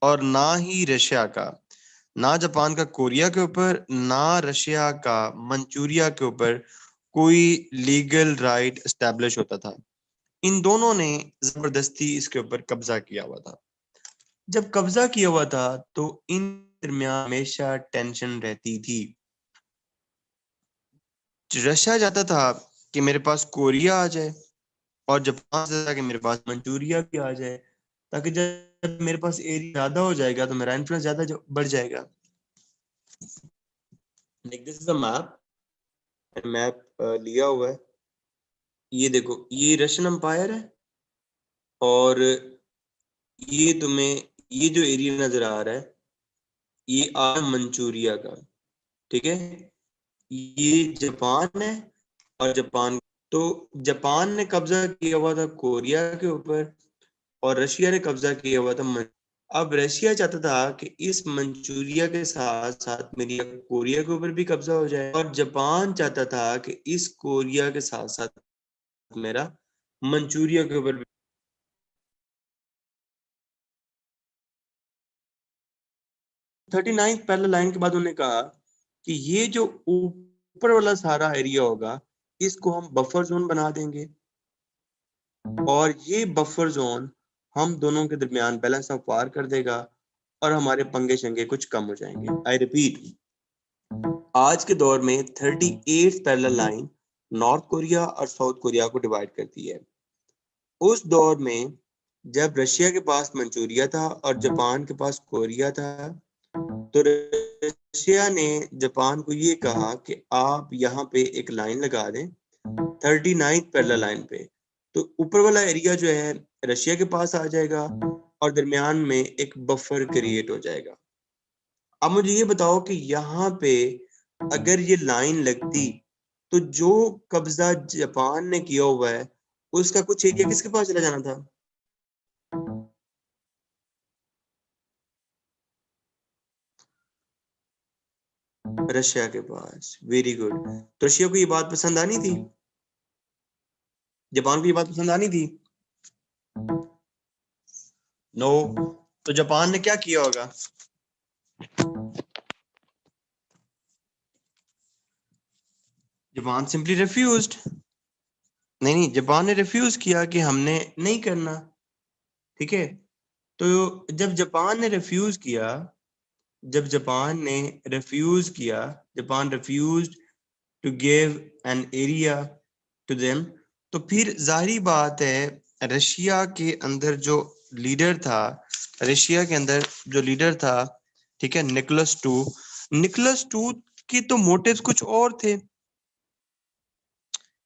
और ना ही रशिया का, ना जापान का कोरिया के ऊपर, ना रशिया का मंचूरिया के ऊपर कोई लीगल राइट एस्टेब्लिश होता था। इन दोनों ने जबरदस्ती इसके ऊपर कब्जा किया हुआ था। जब कब्जा किया हुआ था तो इन दरमियान हमेशा टेंशन रहती थी। रशिया चाहता था कि मेरे पास कोरिया आ जाए, और जापान चाहता था कि मेरे पास मंचूरिया भी आ जाए, ताकि जब मेरे पास एरिया ज्यादा हो जाएगा तो मेरा इन्फ्लुएंस ज्यादा बढ़ जाएगा। Like this is a map, map लिया हुआ है। ये देखो, ये रशियन एम्पायर है, और ये तुम्हें ये जो एरिया नजर आ रहा है ये आ मंचूरिया का, ठीक है। ये जापान है, और जापान, तो जापान ने कब्जा किया हुआ था कोरिया के ऊपर, और रशिया ने कब्जा किया हुआ था अब रशिया चाहता था कि इस मंचूरिया के साथ साथ मेरी कोरिया के ऊपर भी कब्जा हो जाए, और जापान चाहता था कि इस कोरिया के साथ साथ मेरा मंचूरिया के ऊपर भी। 39th पैरेलल लाइन के बाद उन्होंने कहा कि ये जो ऊपर वाला सारा एरिया होगा इसको हम बफर जोन बना देंगे, और ये बफर जोन हम दोनों के दरमियान बैलेंस ऑफ पावर कर देगा, और हमारे पंगे शंगे कुछ कम हो जाएंगे। आई रिपीट, आज के दौर में 38th parallel line north Korea और साउथ कोरिया को डिवाइड करती है। उस दौर में जब रशिया के पास मंचूरिया था और जापान के पास कोरिया था, तो रशिया ने जापान को ये कहा कि आप यहाँ पे एक लाइन लगा दें 39th पैरेलल लाइन पे, तो ऊपर वाला एरिया जो है रशिया के पास आ जाएगा, और दरमियान में एक बफर क्रिएट हो जाएगा। अब मुझे ये बताओ कि यहाँ पे अगर ये लाइन लगती तो जो कब्जा जापान ने किया हुआ है उसका कुछ एरिया किसके पास चला जाना था? रशिया के पास। Very good. तो रशिया को ये बात पसंद आनी थी, जापान को ये बात पसंद आनी थी? नो। तो जापान ने क्या किया होगा? Japan simply refused. नहीं, जापान ने रिफ्यूज किया कि हमने नहीं करना, ठीक है। तो जब जापान ने रिफ्यूज किया, जब जापान ने रिफ्यूज किया, Japan refused to give an area to them, तो फिर जाहिर बात है रशिया के अंदर जो लीडर था, रशिया के अंदर जो लीडर था, ठीक है, निकोलस टू के तो मोटिव्स कुछ और थे।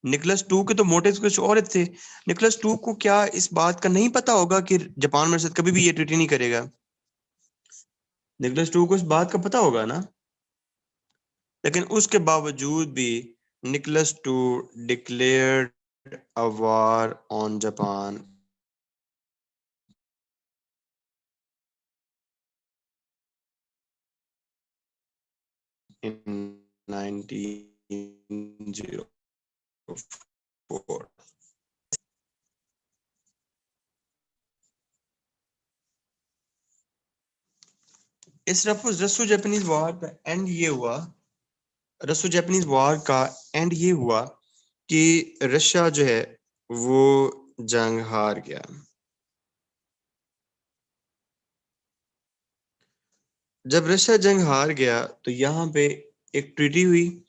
निकोलस टू के तो मोटिव्स कुछ और थे। निकोलस टू को क्या इस बात का नहीं पता होगा कि जापान मेरे साथ कभी भी ये ट्रीटी नहीं करेगा? निकोलस टू को इस बात का पता होगा ना। लेकिन उसके बावजूद भी Nicholas two declared a war on Japan in 1904। इस रसो जापानीज वॉर का एंड ये हुआ, रसो जापानीज वॉर का एंड ये हुआ कि रशिया जो है वो जंग हार गया। जब रशिया जंग हार गया तो यहाँ पे एक ट्रीटी हुई।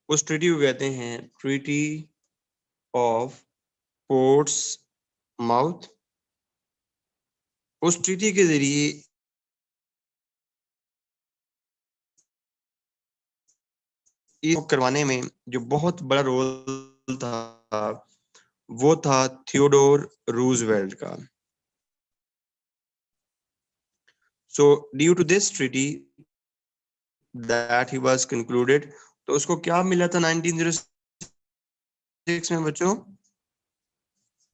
उस ट्रीटी को कहते हैं ट्रीटी ऑफ पोर्ट्स माउथ। उस ट्रीटी के जरिए ये करवाने में जो बहुत बड़ा रोल था वो था थियोडोर रूजवेल्ट का। So due to this treaty that he was concluded, तो उसको क्या मिला था 1906 में बच्चों?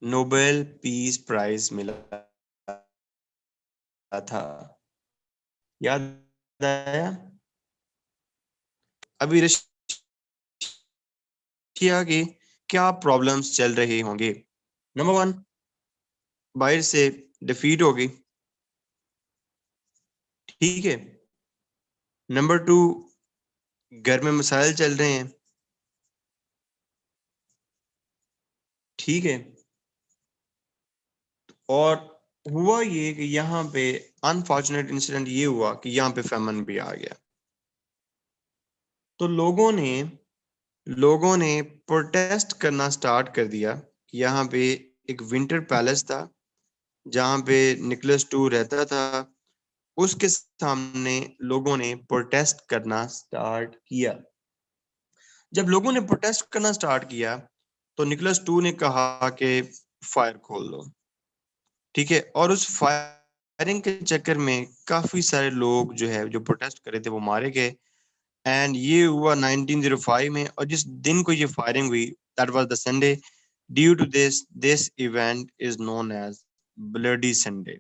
नोबेल पीस प्राइज मिला था। याद आया? अभी रशिया के क्या प्रॉब्लम्स चल रहे होंगे? नंबर वन, बाहर से डिफीट हो गई। ठीक है। नंबर 2, घर में मसाइल चल रहे हैं, ठीक है, और हुआ ये कि यहाँ पे अनफॉर्चुनेट इंसिडेंट ये हुआ कि यहाँ पे फेमन भी आ गया। तो लोगों ने प्रोटेस्ट करना स्टार्ट कर दिया। यहाँ पे एक विंटर पैलेस था जहाँ पे निकोलस टू रहता था, उसके सामने लोगों ने प्रोटेस्ट करना स्टार्ट किया। जब लोगों ने प्रोटेस्ट करना स्टार्ट किया तो निकोलस टू ने कहा कि फायर खोल दो, ठीक है, और उस फायरिंग के चक्कर में काफी सारे लोग जो है जो प्रोटेस्ट कर रहे थे वो मारे गए। एंड ये हुआ 1905 में, और जिस दिन को ये फायरिंग हुई that was the Sunday. Due to this event is known as Bloody Sunday.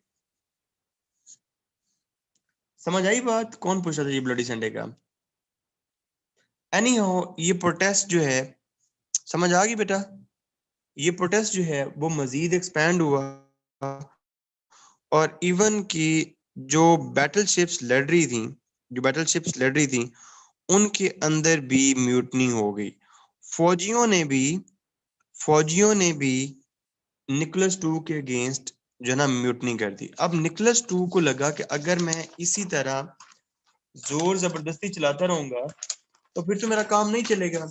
समझ आई बात? कौन पूछ रहा था ये ब्लडी संडे का? एनी हाउ ये प्रोटेस्ट जो है, समझ आ गई बेटा? ये प्रोटेस्ट जो है वो मजीद एक्सपैंड हुआ, और इवन की जो बैटल शिप्स लड़ रही थी उनके अंदर भी म्यूटनी हो गई। फौजियों ने भी निकोलस टू के अगेंस्ट जो है ना म्यूटनी कर दी। अब निकोलस टू को लगा कि अगर मैं इसी तरह जोर जबरदस्ती चलाता रहूंगा तो फिर तो मेरा काम नहीं चलेगा।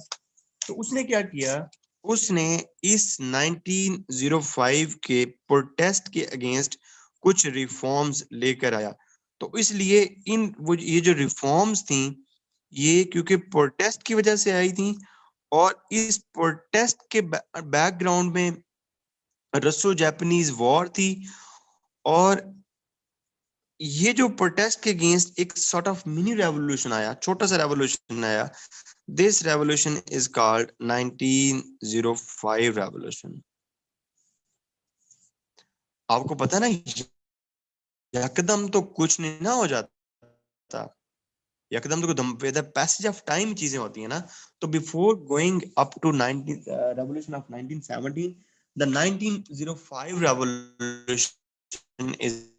तो उसने क्या किया, उसने इस 1905 के प्रोटेस्ट के अगेंस्ट कुछ रिफॉर्म्स लेकर आया। तो इसलिए ये जो रिफॉर्म्स थी ये क्योंकि प्रोटेस्ट की वजह से आई थी, और इस प्रोटेस्ट के बैकग्राउंड में रसो जापानीज वॉर थी, और ये जो प्रोटेस्ट के अगेंस्ट एक सॉर्ट ऑफ मिनी रेवोल्यूशन आया, छोटा सा रेवोल्यूशन आया। This revolution is called 1905 revolution. आपको पता ना, यकदम तो कुछ नहीं ना हो जाता, यकदम तो with the passage of time चीजें होती है ना। तो before going up to 19 revolution of 1917, the 1905 revolution is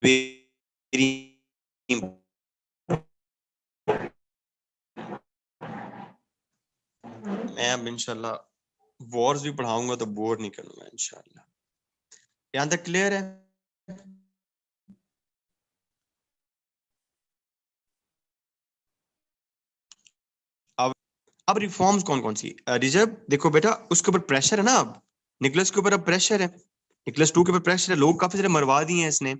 very, मैं अब इंशाल्लाह वॉर्स भी पढ़ाऊंगा तो बोर नहीं करूंगा इंशाल्लाह। यहाँ तक क्लियर है? अब रिफॉर्म्स कौन कौन सी? रिजर्व देखो बेटा, उसके ऊपर प्रेशर है ना। अब निकोलस के ऊपर अब प्रेशर है, निकोलस टू के ऊपर प्रेशर है, लोग काफी सारे मरवा दिए हैं इसने।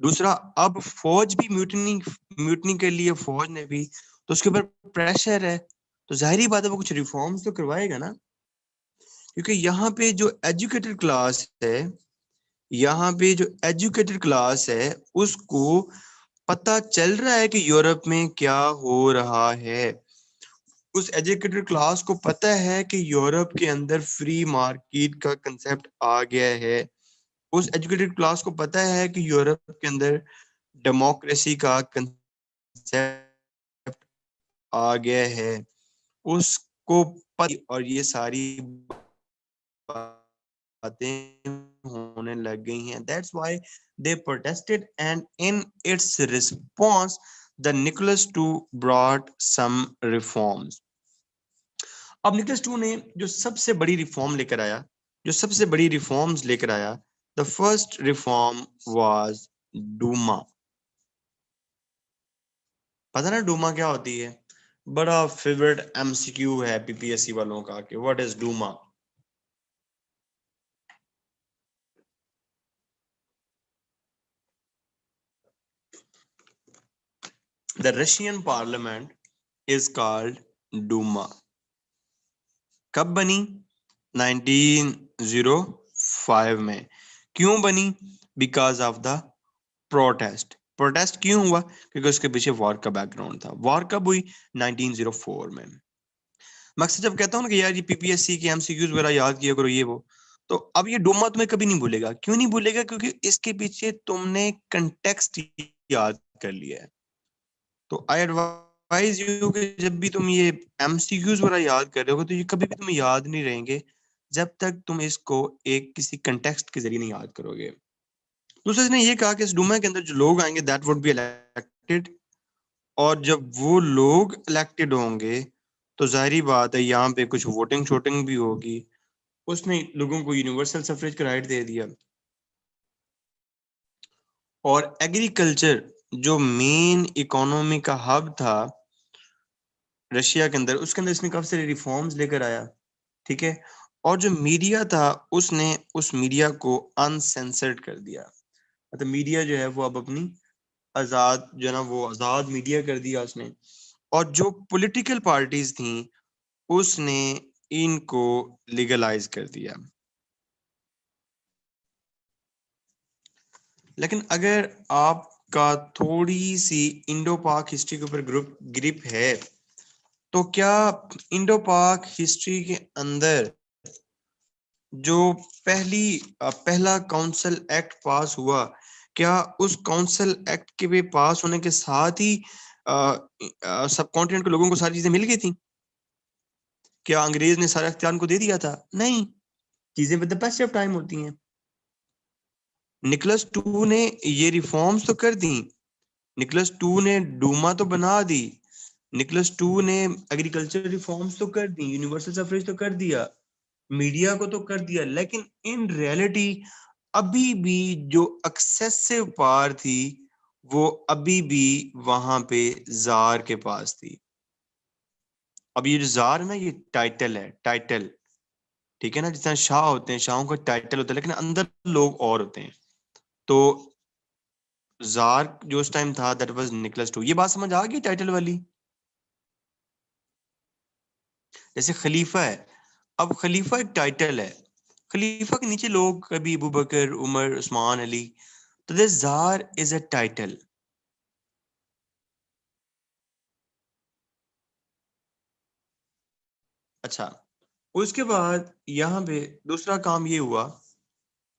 दूसरा, अब फौज भी म्यूटनी म्यूटनी के लिए फौज ने भी, तो उसके ऊपर प्रेशर है। तो जाहिर बात है वो कुछ रिफॉर्म्स तो करवाएगा ना, क्योंकि यहाँ पे जो एजुकेटेड क्लास है, यहाँ पे जो एजुकेटेड क्लास है उसको पता चल रहा है कि यूरोप में क्या हो रहा है। उस एजुकेटेड क्लास को पता है कि यूरोप के अंदर फ्री मार्केट का कंसेप्ट आ गया है। उस एजुकेटेड क्लास को पता है कि यूरोप के अंदर डेमोक्रेसी का कंसेप्ट आ गया है। उसको और ये सारी बातें होने लग गई हैं। That's why they protested, and in its response, the Nicholas II brought some reforms. अब निकोलस टू ने जो सबसे बड़ी रिफॉर्म लेकर आया, जो सबसे बड़ी रिफॉर्म्स लेकर आया, the first reform was Duma. पता ना डूमा क्या होती है? बड़ा फेवरेट एमसीक्यू है पीपीएससी वालों का कि what is Duma. The Russian parliament is called Duma. कब बनी? 1905 में। क्यों बनी? Because of the protest. Protest क्यों हुआ? क्योंकि उसके पीछे वॉर का बैकग्राउंड था। वॉर कब हुई? 1904 में। मकसद जब कहता हूँ ना कि यार ये पीपीएससी के एमसीक्यूज वगैरह याद किया करो ये वो, तो अब ये डोमा तुम्हें कभी नहीं भूलेगा। क्यों नहीं भूलेगा? क्योंकि इसके पीछे तुमने कंटेक्स्ट याद कर लिया है। तो आई एडवाइज यू कि जब भी तुम ये एमसीक्यूज वगैरह याद कर रहे हो तो ये कभी भी तुम्हें याद नहीं रहेंगे जब तक तुम इसको एक किसी कंटेक्स्ट के जरिए नहीं याद करोगे। दूसरा इसने ये कहा कि इस डूमा के अंदर जो लोग आएंगे दैट वुड बी इलेक्टेड, और जब वो लोग इलेक्टेड होंगे तो जाहिर बात है यहाँ पे कुछ वोटिंग शोटिंग भी होगी। उसने लोगों को यूनिवर्सल सफरेज का राइट दे दिया। और एग्रीकल्चर जो मेन इकोनॉमी का हब था रशिया के अंदर, उसके अंदर इसने काफी सारे रिफॉर्म्स लेकर आया। ठीक है। और जो मीडिया था उसने उस मीडिया को अनसेंसर्ड कर दिया, मतलब मीडिया जो है वो अब अपनी आजाद जो है ना वो आजाद मीडिया कर दिया उसने। और जो पॉलिटिकल पार्टीज थी उसने इनको लीगलाइज कर दिया। लेकिन अगर आपका थोड़ी सी इंडो पाक हिस्ट्री के ऊपर ग्रिप है तो क्या इंडो पाक हिस्ट्री के अंदर जो पहला काउंसिल एक्ट पास हुआ, क्या उस काउंसिल एक्ट के भी पास होने के साथ ही सब कॉन्टिनेंट के लोगों को सारी चीजें मिल गई थी? क्या अंग्रेज ने सारा इख्तियार को दे दिया था? नहीं, चीजें with the passage of time होती हैं। निकोलस टू ने ये रिफॉर्म्स तो कर दी, निकोलस टू ने डूमा तो बना दी, निकोलस टू ने एग्रीकल्चर रिफॉर्म्स तो कर दी, यूनिवर्सल सफरेज तो कर दिया, मीडिया को तो कर दिया, लेकिन इन रियलिटी अभी भी जो एक्सेसिव पावर थी वो अभी भी वहां पे जार के पास थी। अब ये जो जार है ना, ये टाइटल है, टाइटल। ठीक है ना, जिस तरह शाह होते हैं, शाहों का टाइटल होता है, लेकिन अंदर लोग और होते हैं। तो जार जो उस टाइम था दैट वाज निकोलस टू। ये बात समझ आ गई टाइटल वाली? जैसे खलीफा है, अब खलीफा एक टाइटल है, खलीफा के नीचे लोग कभी अबू बकर, उमर, उस्मान, अली, तो this jar is a title. अच्छा, उसके बाद यहाँ पे दूसरा काम ये हुआ,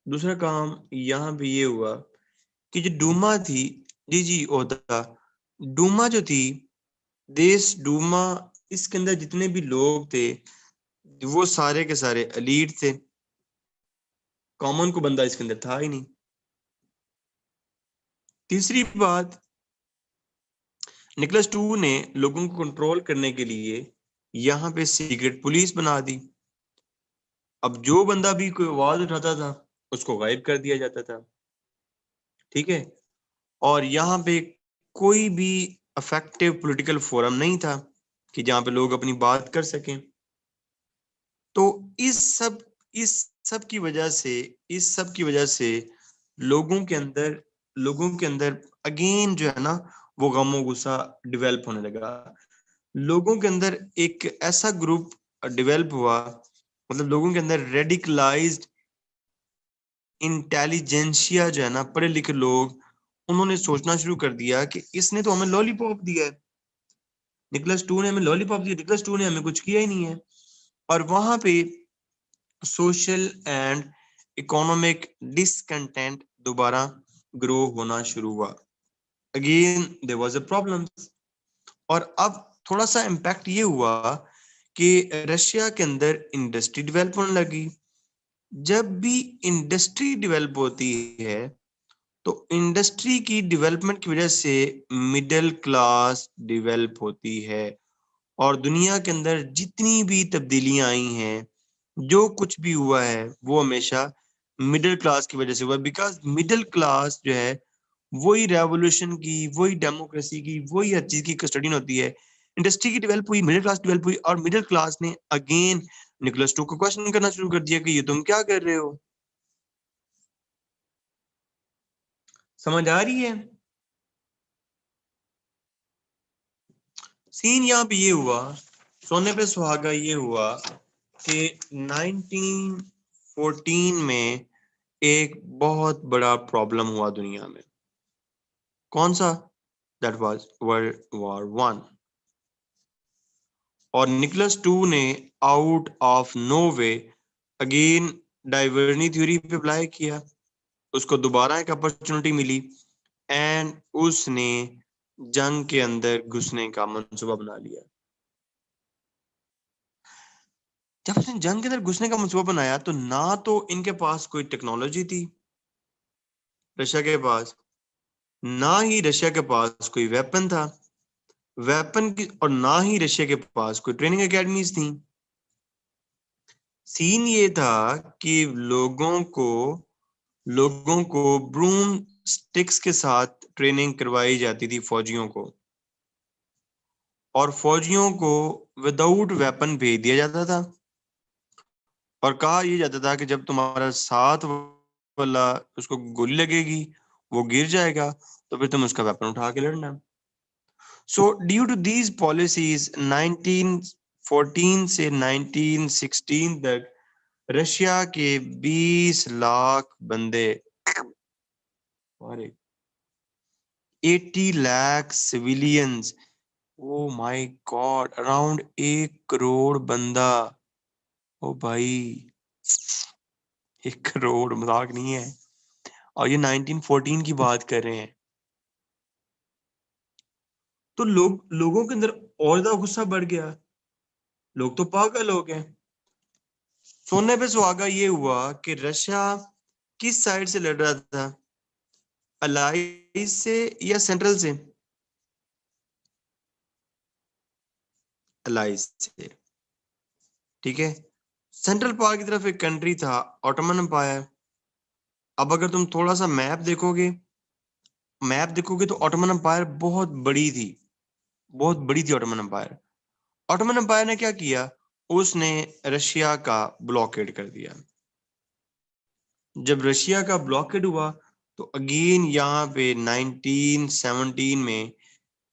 दूसरा काम यहाँ पे ये हुआ कि जो डूमा थी, जी जी होता, डूमा जो थी, देश डूमा, इसके अंदर जितने भी लोग थे वो सारे के सारे एलीट थे, कॉमन को बंदा इसके अंदर था ही नहीं। तीसरी बात, निकोलस टू ने लोगों को कंट्रोल करने के लिए यहाँ पे सीक्रेट पुलिस बना दी। अब जो बंदा भी कोई आवाज उठाता था उसको गायब कर दिया जाता था। ठीक है। और यहाँ पे कोई भी इफेक्टिव पॉलिटिकल फोरम नहीं था कि जहाँ पे लोग अपनी बात कर सकें। तो इस सब की वजह से, इस सब की वजह से लोगों के अंदर, लोगों के अंदर अगेन जो है ना वो गम और गुस्सा डेवलप होने लगा। लोगों के अंदर एक ऐसा ग्रुप डेवलप हुआ, मतलब लोगों के अंदर रेडिकलाइज्ड इंटेलिजेंशिया जो है ना, पढ़े लिखे लोग, उन्होंने सोचना शुरू कर दिया कि इसने तो हमें लॉलीपॉप दिया है, निकोलस टू ने हमें लॉलीपॉप दिया, निकोलस टू ने हमें कुछ किया ही नहीं है। और वहां पे सोशल एंड इकोनॉमिक डिसकंटेंट दोबारा ग्रो होना शुरू हुआ। Again there was a problem. और अब थोड़ा सा इम्पैक्ट ये हुआ कि रशिया के अंदर इंडस्ट्री डेवलप होने लगी। जब भी इंडस्ट्री डेवलप होती है तो इंडस्ट्री की डेवलपमेंट की वजह से मिडिल क्लास डेवलप होती है। और दुनिया के अंदर जितनी भी तब्दीलियां आई हैं, जो कुछ भी हुआ है वो हमेशा मिडिल क्लास की वजह से हुआ, बिकॉज मिडिल क्लास जो है वही रेवोल्यूशन की, वही डेमोक्रेसी की, वही हर चीज की कस्टोडियन होती है। इंडस्ट्री की डेवलप हुई, मिडिल क्लास डेवलप हुई, और मिडिल क्लास ने अगेन निकोलस टू को क्वेश्चन करना शुरू कर दिया कि ये तुम क्या कर रहे हो। समझ आ रही है? सीन यहाँ पे ये हुआ, सोने पे सुहागा ये हुआ कि 1914 में एक बहुत बड़ा प्रॉब्लम हुआ दुनिया में। कौन सा? That was World war One. और निकोलस टू ने out of no way again diversionary theory पे अप्लाई किया, उसको दोबारा एक अपॉर्चुनिटी मिली, एंड उसने जंग के अंदर घुसने का मंसूबा बना लिया। जब उसने जंग के अंदर घुसने का मंसूबा बनाया तो ना तो इनके पास कोई टेक्नोलॉजी थी, रशिया के पास, ना ही रशिया के पास कोई वेपन था, वेपन की, और ना ही रशिया के पास कोई ट्रेनिंग एकेडमीज थी। सीन ये था कि लोगों को ब्रूम स्टिक्स के साथ ट्रेनिंग करवाई जाती थी फौजियों को, और फौजियों को विदाउट वेपन भेज दिया जाता था, और कहा यह जाता था कि जब तुम्हारा साथ वाला, उसको गोली लगेगी, वो गिर जाएगा, तो फिर तुम उसका वेपन उठा के लड़ना। So due to these policies 1914 से 1916 तक रशिया के 20 लाख बंदे, 80 lakh civilians, oh my God, around 1 crore बंदा, ओ भाई 1 करोड़ मजाक नहीं है। और ये 1914 की बात कर रहे हैं। तो लोगों के अंदर और ज्यादा गुस्सा बढ़ गया, लोग तो पागल हो गए। सोने पे सुहागा ये हुआ कि रशिया किस साइड से लड़ रहा था, अलाइज से या सेंट्रल से? अलाइज से, ठीक है। सेंट्रल पार्ट की तरफ एक कंट्री था, ऑटोमन एम्पायर। अब अगर तुम थोड़ा सा मैप देखोगे तो ऑटोमन एम्पायर बहुत बड़ी थी, बहुत बड़ी थी ऑटोमन एम्पायर। ऑटोमन एम्पायर ने क्या किया, उसने रशिया का ब्लॉकेड कर दिया। जब रशिया का ब्लॉकेड हुआ तो अगेन यहाँ पे 1917 में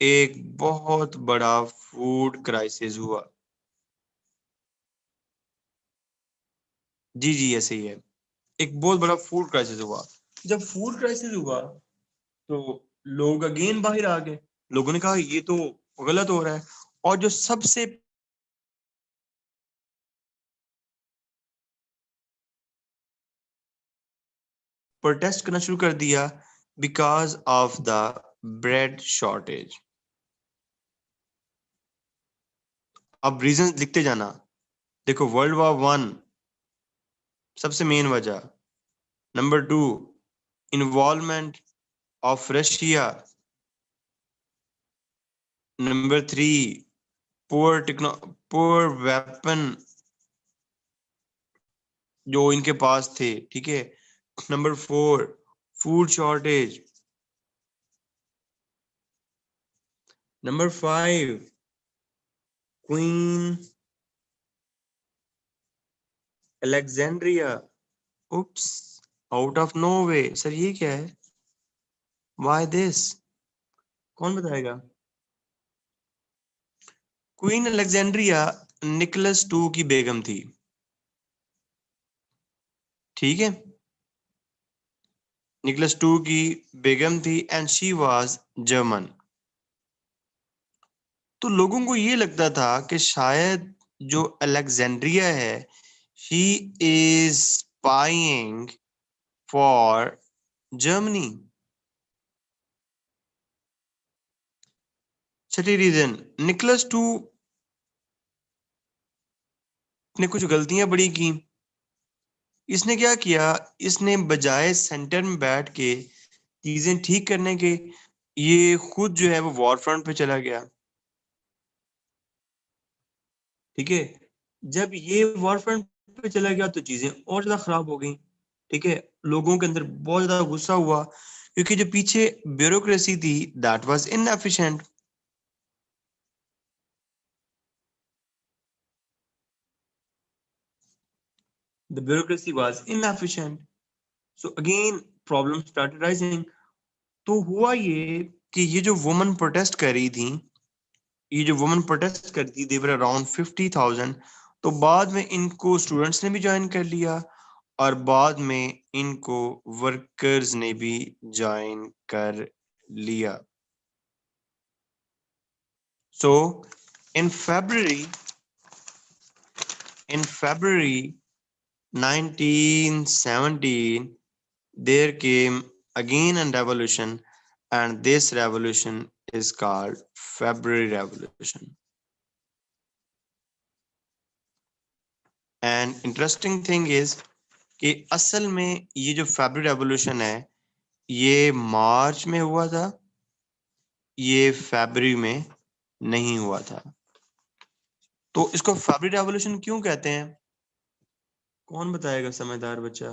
एक बहुत बड़ा फूड क्राइसिस हुआ। जी जी ऐसे ही है, एक बहुत बड़ा फूड क्राइसिस हुआ। जब फूड क्राइसिस हुआ तो लोग अगेन बाहर आ गए, लोगों ने कहा ये तो गलत हो रहा है, और जो सबसे प्रोटेस्ट करना शुरू कर दिया because of the bread shortage. अब रीजन लिखते जाना। देखो, वर्ल्ड वॉर 1 सबसे मेन वजह, number 2 involvement of Russia, number 3 poor weapon जो इनके पास थे, ठीक है। Number 4 food shortage, number 5 Queen Alexandria, oops, out of no way. Sir ये क्या है, व्हाई दिस, कौन बताएगा? क्वीन अलेक्जेंड्रिया निकोलस टू की बेगम थी, ठीक है। निकोलस टू की बेगम थी एंड शी वाज जर्मन। तो लोगों को ये लगता था कि शायद जो अलेक्जेंड्रिया है, she is spying for Germany. Chhathi reason, Nicholas two ने कुछ गलतियां बड़ी की। इसने क्या किया, इसने बजाय सेंटर में बैठ के चीजें ठीक करने के, ये खुद जो है वो वॉर फ्रंट पे चला गया, ठीक है। जब ये वॉर फ्रंट पे चला गया तो चीजें और ज्यादा खराब हो गई, ठीक है। लोगों के अंदर बहुत ज्यादा गुस्सा हुआ क्योंकि जो पीछे ब्यूरोक्रेसी थी that was inefficient. The bureaucracy was inefficient, so again problem started rising. तो हुआ ये कि ये जो वुमन प्रोटेस्ट कर रही थी, ये जो वुमन प्रोटेस्ट कर रही थी, देवर अराउंड 50,000। तो बाद में इनको स्टूडेंट्स ने भी ज्वाइन कर लिया, और बाद में इनको वर्कर्स ने भी ज्वाइन कर लिया। सो इन February in February 1917 there came again a revolution, and this revolution is called February Revolution. And interesting thing is कि असल में ये जो फेब्रुअरी रेवोल्यूशन है, ये मार्च में हुआ था, ये फरवरी में नहीं हुआ था। तो इसको फरवरी रेवोल्यूशन क्यों कहते हैं? कौन बताएगा समझदार बच्चा?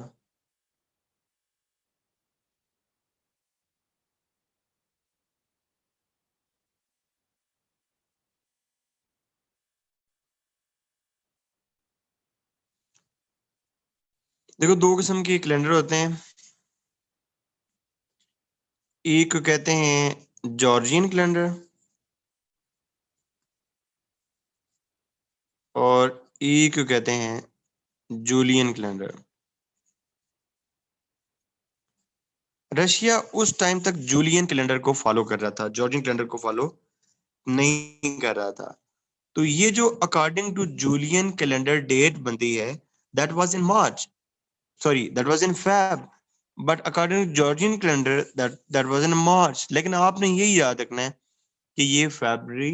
देखो, दो किस्म के कैलेंडर होते हैं। एक को कहते हैं जॉर्जियन कैलेंडर और एक को कहते हैं जूलियन कैलेंडर। रशिया उस टाइम तक जूलियन कैलेंडर को फॉलो कर रहा था, जॉर्जियन कैलेंडर को फॉलो नहीं कर रहा था। तो ये जो according to Julian calendar date बनती है, that was in March, sorry that was in Feb, but according to Georgian calendar that was in March. लेकिन आपने यही याद रखना है कि ये फरवरी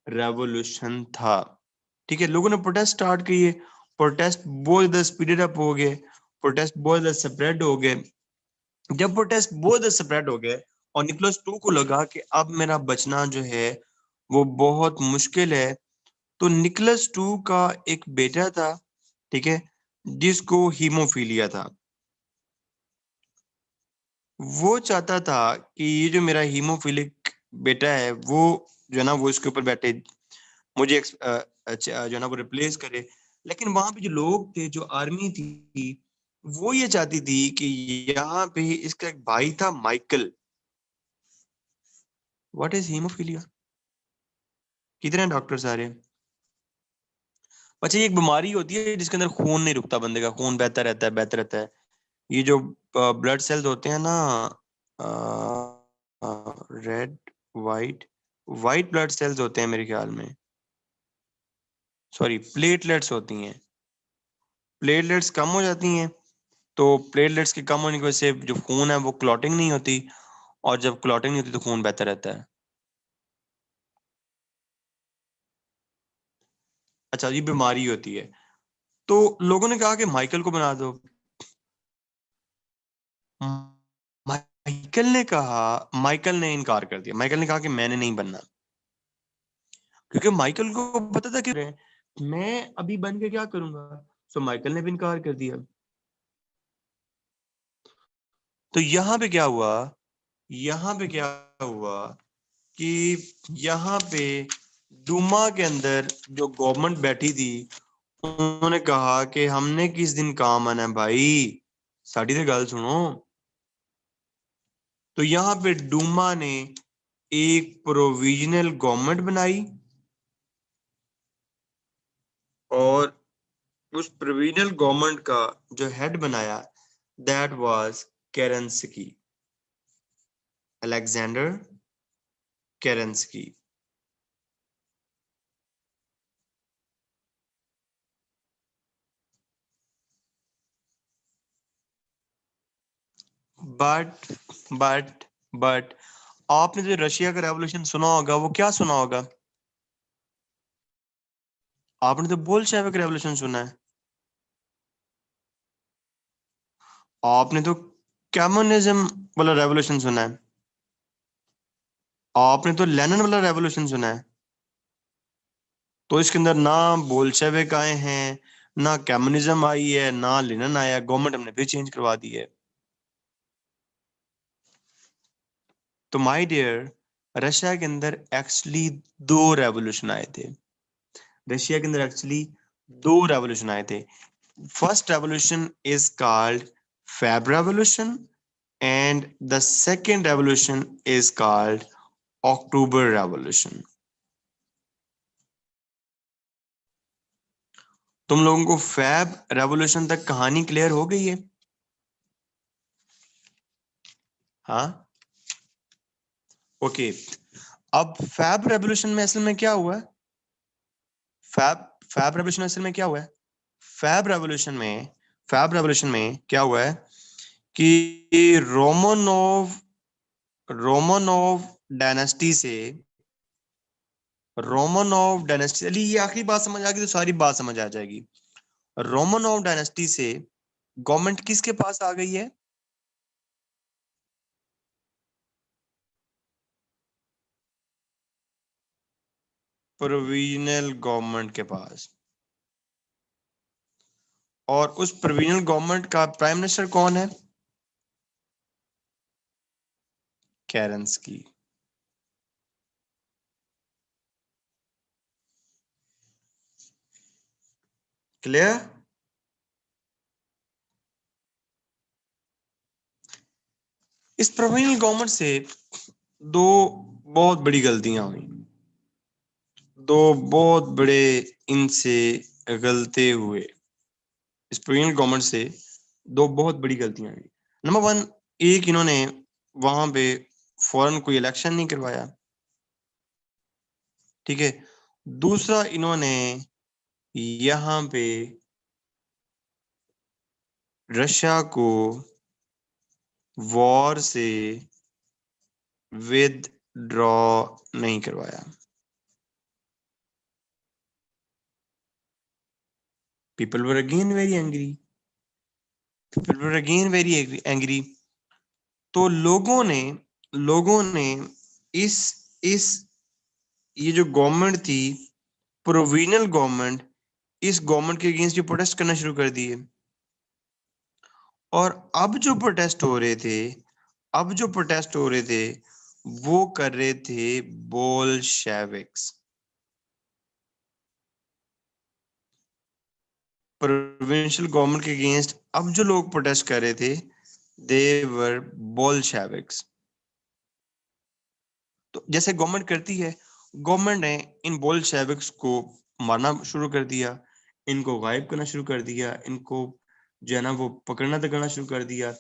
रेवोल्यूशन था। ठीक है, लोगों ने प्रोटेस्ट स्टार्ट किए, प्रोटेस्ट बहुत ज्यादा स्पीडेड अप हो गए, प्रोटेस्ट बहुत ज्यादा स्प्रेड हो गए। जब प्रोटेस्ट बहुत ज्यादा स्प्रेड हो गए और निकोलस टू को लगा कि अब मेरा बचना जो है वो बहुत मुश्किल है, तो निकोलस टू का एक बेटा था, ठीक है, जिसको हीमोफीलिया था। वो चाहता था कि ये जो मेरा हीमोफिलिक बेटा है वो जो है ना वो इसके ऊपर बैठे, मुझे जो है ना वो रिप्लेस करे। लेकिन वहां पे जो लोग थे, जो आर्मी थी, वो ये चाहती थी कि यहाँ पे इसका एक भाई था माइकल। What is haemophilia? कितने डॉक्टर सारे? अच्छा, ये एक बीमारी होती है जिसके अंदर खून नहीं रुकता, बंदे का खून बहता रहता है, बहता रहता है। ये जो ब्लड सेल्स होते हैं ना, red, white, white blood cells होते हैं मेरे ख्याल में, सॉरी प्लेटलेट्स होती हैं। प्लेटलेट्स कम हो जाती हैं, तो प्लेटलेट्स के कम होने की वजह से जो खून है वो क्लॉटिंग नहीं होती, और जब क्लॉटिंग नहीं होती तो खून बहता रहता है। अच्छा, ये बीमारी होती है। तो लोगों ने कहा कि माइकल को बना दो। माइकल ने इनकार कर दिया। माइकल ने कहा कि मैंने नहीं बनना, क्योंकि माइकल को पता था कि मैं अभी बन के क्या करूंगा। सो माइकल ने भी इनकार कर दिया। तो यहाँ पे क्या हुआ, यहाँ पे क्या हुआ कि यहाँ पे डूमा के अंदर जो गवर्नमेंट बैठी थी, उन्होंने कहा कि हमने किस दिन काम आना है भाई, साड़ी से गल सुनो। तो यहाँ पे डूमा ने एक प्रोविजनल गवर्नमेंट बनाई, और उस प्रोविजनल गवर्नमेंट का जो हेड बनाया, that was Kerensky, Alexander Kerensky. But but but आपने जो रशिया का रेवोल्यूशन सुना होगा, वो क्या सुना होगा? आपने तो बोल्शेविक रेवोल्यूशन सुना है। आपने तो कम्युनिज्म वाला रेवोल्यूशन सुना है। आपने तो लेनिन वाला रेवोल्यूशन सुना है। तो इसके अंदर ना बोल्शेविक आए हैं, ना कम्युनिज्म आई है, ना लेनिन आया, गवर्नमेंट हमने फिर चेंज करवा दी है। तो माय डियर, रशिया के अंदर एक्चुअली दो रेवोल्यूशन आए थे। रशिया के अंदर एक्चुअली दो रेवोल्यूशन आए थे। First revolution is called Feb revolution, and the second revolution is called October revolution. तुम लोगों को फैब रेवोल्यूशन तक कहानी क्लियर हो गई है? हाँ, ओके। अब फैब रेवोल्यूशन में असल में क्या हुआ है? फैब फैब रेवोल्यूशन असल में क्या हुआ है? फैब रेवोल्यूशन में फैब रेवोल्यूशन में क्या हुआ है कि रोमनोव डायनेस्टी से रोमनोव डायनेस्टी, चलिए ये आखिरी बात समझ आ गई तो सारी बात समझ आ जाएगी। रोमनोव डायनेस्टी से गवर्नमेंट किसके पास आ गई है? प्रोविजनल गवर्नमेंट के पास, और उस प्रोविजनल गवर्नमेंट का प्राइम मिनिस्टर कौन है? केरेंस्की। क्लियर? इस प्रोविजनल गवर्नमेंट से दो बहुत बड़ी गलतियां हुई, दो बहुत बड़े इनसे गलते हुए। इस प्रोविजनल गवर्नमेंट से दो बहुत बड़ी गलतियां हुई। नंबर वन, एक इन्होंने वहां पे फौरन कोई इलेक्शन नहीं करवाया, ठीक है। दूसरा, इन्होंने यहाँ पे रशिया को वॉर से विदड्रॉ नहीं करवाया। People were again very angry. People were again very angry. तो लोगों ने इस ये जो गवर्नमेंट थी, प्रोविजनल गवर्नमेंट, इस गवर्नमेंट के अगेंस्ट प्रोटेस्ट करना शुरू कर दिए। और अब जो प्रोटेस्ट हो रहे थे वो कर रहे थे बोल्शेविक्स। प्रोविंशियल गवर्नमेंट के अगेंस्ट अब जो लोग प्रोटेस्ट कर रहे थे, दे वर बोल्शेविक्स। तो जैसे गवर्नमेंट करती है, गवर्नमेंट ने इन बोल्शेविक्स को मारना शुरू कर दिया, इनको गायब करना शुरू कर दिया, इनको जो है ना वो पकड़ना तकड़ना शुरू कर दिया।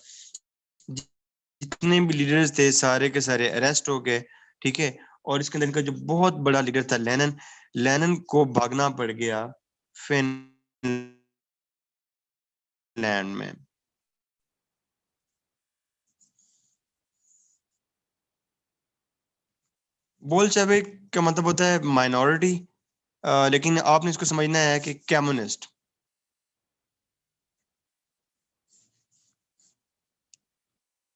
जितने भी लीडर्स थे सारे के सारे अरेस्ट हो गए, ठीक है। और इसके अंदर इनका जो बहुत बड़ा लीडर था लेनिन को भागना पड़ गया फिनलैंड में। बोल्शेविक का मतलब होता है माइनॉरिटी, लेकिन आपने इसको समझना है कि कम्युनिस्ट।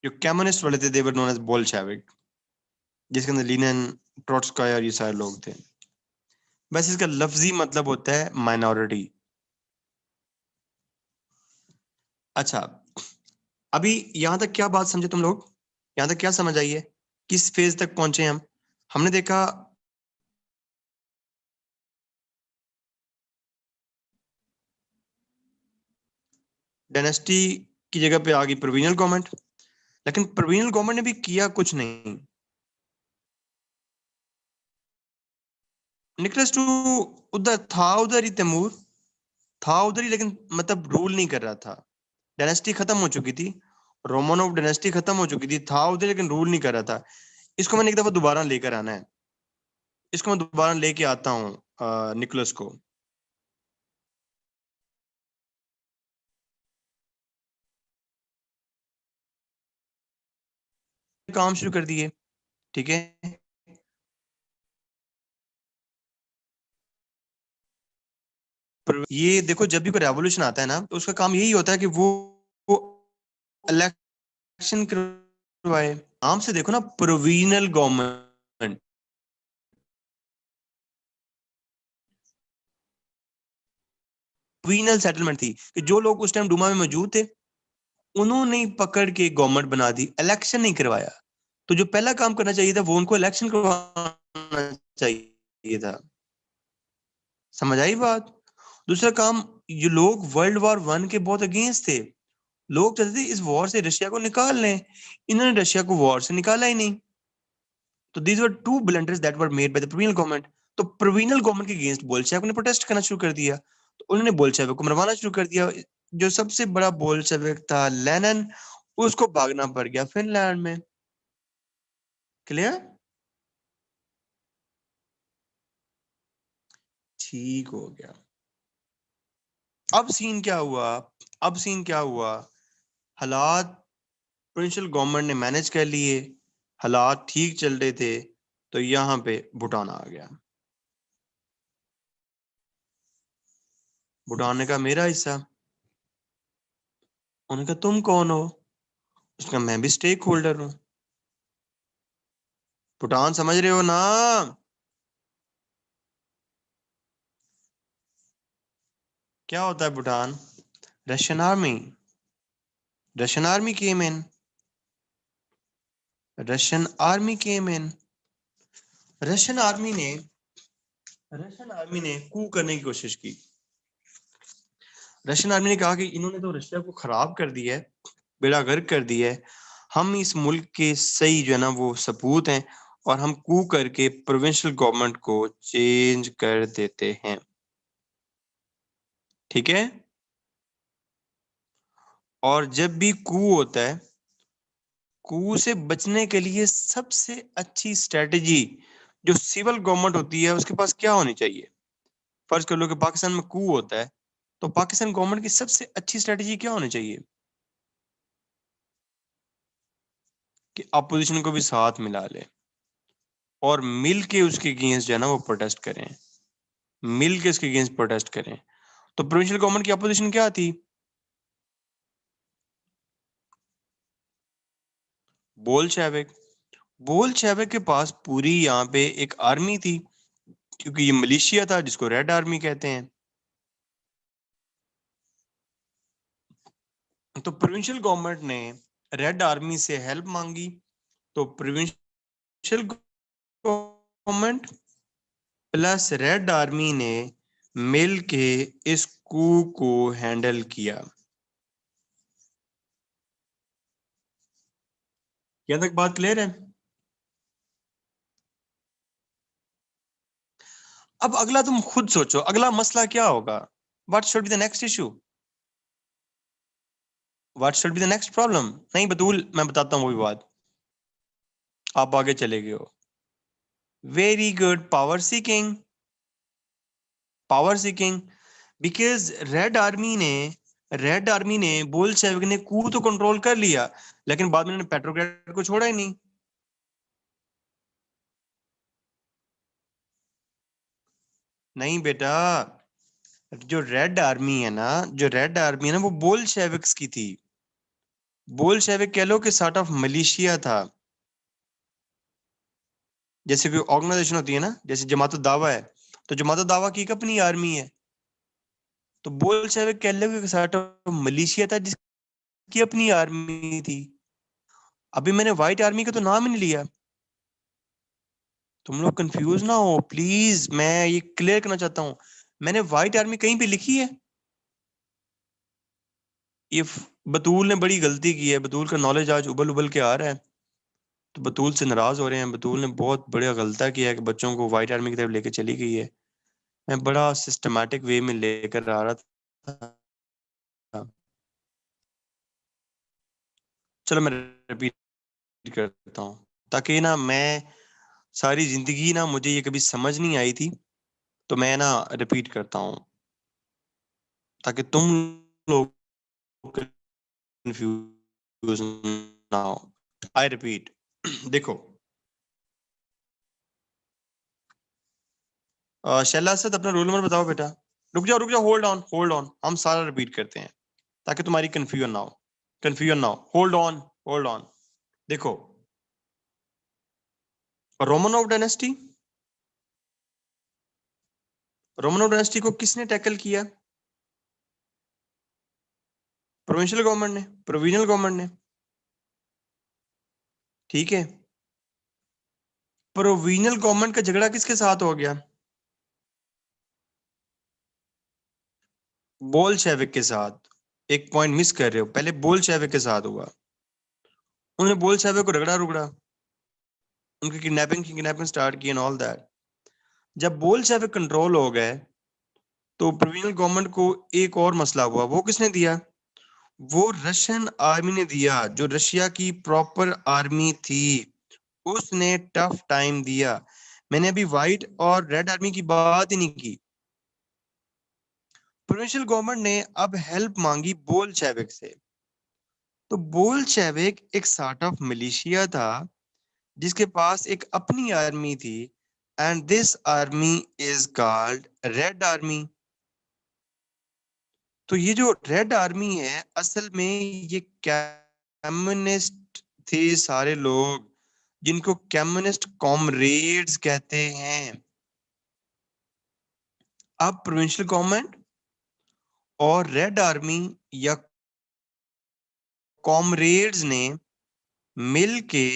जो कम्युनिस्ट वाले थे दे वर नोन एज बोल्शेविक, जिसके अंदर लेनिन, ट्रोट्स्काय और ये सारे लोग थे। बस इसका लफ्जी मतलब होता है माइनॉरिटी। अच्छा, अभी यहां तक क्या बात समझे तुम लोग? यहां तक क्या समझ आई है? किस फेज तक पहुंचे हम? हमने देखा डायनेस्टी की जगह पे आ गई प्रोविजनल गवर्नमेंट, लेकिन प्रोविजनल गवर्नमेंट ने भी किया कुछ नहीं। निकलस टू उधर ही तैमूर था, उधर ही, लेकिन मतलब रूल नहीं कर रहा था। डायनेस्टी खत्म हो चुकी थी, रोमानोव डायनेस्टी खत्म हो चुकी थी, था उधर लेकिन रूल नहीं कर रहा था। इसको मैंने एक दफा दोबारा लेकर आना है, इसको मैं दोबारा लेके आता हूँ निकोलस को। काम शुरू कर दिए, ठीक है। ये देखो, जब भी कोई रेवोल्यूशन आता है ना तो उसका काम यही होता है कि वो इलेक्शन करवाए। नाम से देखो ना, प्रोविजनल गवर्नमेंट। प्रोविजनल सेटलमेंट थी कि जो लोग उस टाइम डूमा में मौजूद थे उन्होंने ही पकड़ के गवर्नमेंट बना दी, इलेक्शन नहीं करवाया। तो जो पहला काम करना चाहिए था वो उनको इलेक्शन करवाना चाहिए था। समझ आई बात? दूसरा काम, ये लोग वर्ल्ड वॉर वन के बहुत अगेंस्ट थे। लोग चाहते थे इस वॉर से रशिया को निकाल लें, इन्होंने रशिया को वॉर से निकाला ही नहीं। तो these were two blunders that were made by the provisional government. तो प्रोविजनल गवर्नमेंट के अगेंस्ट बोल्शेविक ने प्रोटेस्ट करना शुरू कर दिया, तो उन्होंने बोल्शेविक को मरवाना शुरू कर दिया। जो सबसे बड़ा बोल्शेविक था लेनिन, उसको भागना पड़ गया फिनलैंड में। क्लियर? ठीक हो गया। अब सीन क्या हुआ? हालात प्रोविंशियल गवर्नमेंट ने मैनेज कर लिए, हालात ठीक चल रहे थे, तो यहाँ पे भूटान आ गया। भूटान ने कहा मेरा हिस्सा। उन्होंने कहा तुम कौन हो? उसका मैं भी स्टेक होल्डर हूँ। भूटान समझ रहे हो ना? क्या होता है भूटान? Russian army, Russian army came in, Russian army came in. Russian army ने कू करने की कोशिश की। रशियन आर्मी ने कहा कि इन्होंने तो रशिया को खराब कर दिया है, बेड़ा गर्क कर दिया है, हम इस मुल्क के सही जो है ना वो सपूत हैं और हम कू करके प्रोविंशियल गवर्नमेंट को चेंज कर देते हैं। ठीक है, और जब भी कू होता है, कू से बचने के लिए सबसे अच्छी स्ट्रेटजी जो सिविल गवर्नमेंट होती है उसके पास क्या होनी चाहिए? फर्ज कर लो कि पाकिस्तान में कू होता है, तो पाकिस्तान गवर्नमेंट की सबसे अच्छी स्ट्रेटजी क्या होनी चाहिए? कि अपोजिशन को भी साथ मिला ले और मिल के उसके अगेंस्ट जो है ना वो प्रोटेस्ट करें, मिल के उसके अगेंस्ट प्रोटेस्ट करें। तो प्रोविंशियल गवर्नमेंट की अपोजिशन क्या थी? बोल्शेविक। बोल्शेविक के पास पूरी यहाँ पे एक आर्मी थी, क्योंकि ये मलेशिया था जिसको रेड आर्मी कहते हैं। तो प्रोविंशियल गवर्नमेंट ने रेड आर्मी से हेल्प मांगी, तो provincial government plus red army ने मिल के इस कू को हैंडल किया। यहां तक बात क्लियर है? अब अगला तुम खुद सोचो, अगला मसला क्या होगा? What should be the next issue? What should be the next problem? नहीं बतूल, मैं बताता हूँ वो भी बात, आप आगे चले गए हो। Very good, power seeking. Power seeking, because red army ने बोल्शेविक ने कू तो कंट्रोल कर लिया, लेकिन बाद में उन्होंने पेट्रोग्राड को छोड़ा ही नहीं। नहीं बेटा, जो रेड आर्मी है ना वो बोल्शेविक्स की थी। बोल्शेविक कह लो कि सॉर्ट ऑफ मलेशिया था। जैसे कोई ऑर्गेनाइजेशन होती है ना, जैसे जमात दावा है, तो जमात दावा की एक अपनी आर्मी है। तो बोल्शेविक कह लो कि सॉर्ट ऑफ मलेशिया था जिसकी अपनी आर्मी थी। अभी मैंने व्हाइट आर्मी का तो नाम ही नहीं लिया। तुम लोग कंफ्यूज ना हो प्लीज, मैं ये क्लियर करना चाहता हूँ। मैंने व्हाइट आर्मी कहीं पे लिखी है? ये बतूल ने बड़ी गलती की है, बतूल का नॉलेज आज उबल उबल के आ रहा है, तो बतूल से नाराज हो रहे हैं। बतूल ने बहुत बड़ा गलता किया है कि बच्चों को व्हाइट आर्मी की तरफ लेके चली गई है। मैं बड़ा सिस्टमैटिक वे में लेकर आ रहा था। चलो मैं रिपीट करता हूँ, ताकि ना मैं सारी जिंदगी ना मुझे ये कभी समझ नहीं आई थी, तो मैं ना रिपीट करता हूँ ताकि तुम लोग कंफ्यूज ना हो। I repeat. देखो, शैला असद अपना रोल नंबर बताओ बेटा। रुक जाओ, होल्ड ऑन होल्ड ऑन, हम सारा रिपीट करते हैं ताकि तुम्हारी कंफ्यूजन ना हो। Hold on. देखो, रोमनोव डायनेस्टी को किसने टैकल किया? प्रोविंशियल गवर्नमेंट ने, प्रोविजनल गवर्नमेंट ने। ठीक है, प्रोविजनल गवर्नमेंट का झगड़ा किसके साथ हो गया? बोल्शेविक के साथ। एक पॉइंट मिस कर रहे हो, पहले बोल्शेविक के साथ हुआ। उन्होंने बोल्शेविक को रगड़ा रुगड़ा, उनकी किडनैपिंग स्टार्ट की एंड ऑल दैट। जब बोल्शेविक कंट्रोल हो गए, तो प्रोविजनल गवर्नमेंट को एक और मसला हुआ। वो किसने दिया? वो रशियन आर्मी ने दिया, जो रशिया की प्रॉपर आर्मी थी, उसने टफ टाइम दिया। मैंने अभी व्हाइट और रेड आर्मी की बात ही नहीं की। प्रोविंशियल गवर्नमेंट ने अब हेल्प मांगी बोल्शेविक से। तो बोल्शेविक एक सॉर्ट ऑफ मिलिशिया था जिसके पास एक अपनी आर्मी थी, and this army is called red army. तो ये जो रेड आर्मी है, असल में ये कम्युनिस्ट थे सारे लोग, जिनको कम्युनिस्ट कॉमरेड्स कहते हैं। अब प्रोविंशियल गवर्नमेंट और रेड आर्मी या कॉमरेड्स ने मिल के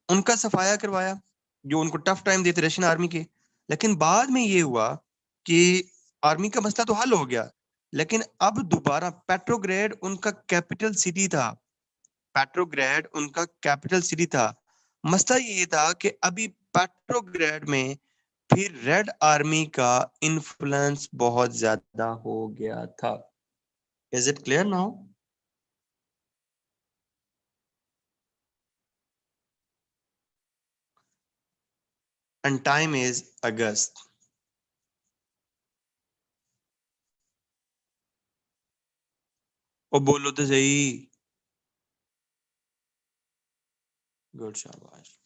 उनका सफाया करवाया, जो उनको टफ टाइम देते रशियन आर्मी के। लेकिन बाद में ये हुआ कि आर्मी का मसला तो हल हो गया, लेकिन अब दोबारा पेट्रोग्रेड उनका कैपिटल सिटी था। पेट्रोग्रेड उनका कैपिटल सिटी था। मसला ये था कि अभी पेट्रोग्रेड में फिर रेड आर्मी का इन्फ्लुएंस बहुत ज्यादा हो गया था। Is it clear now? And time is August. ओ बोलो तो सही। गुड, शाबाश।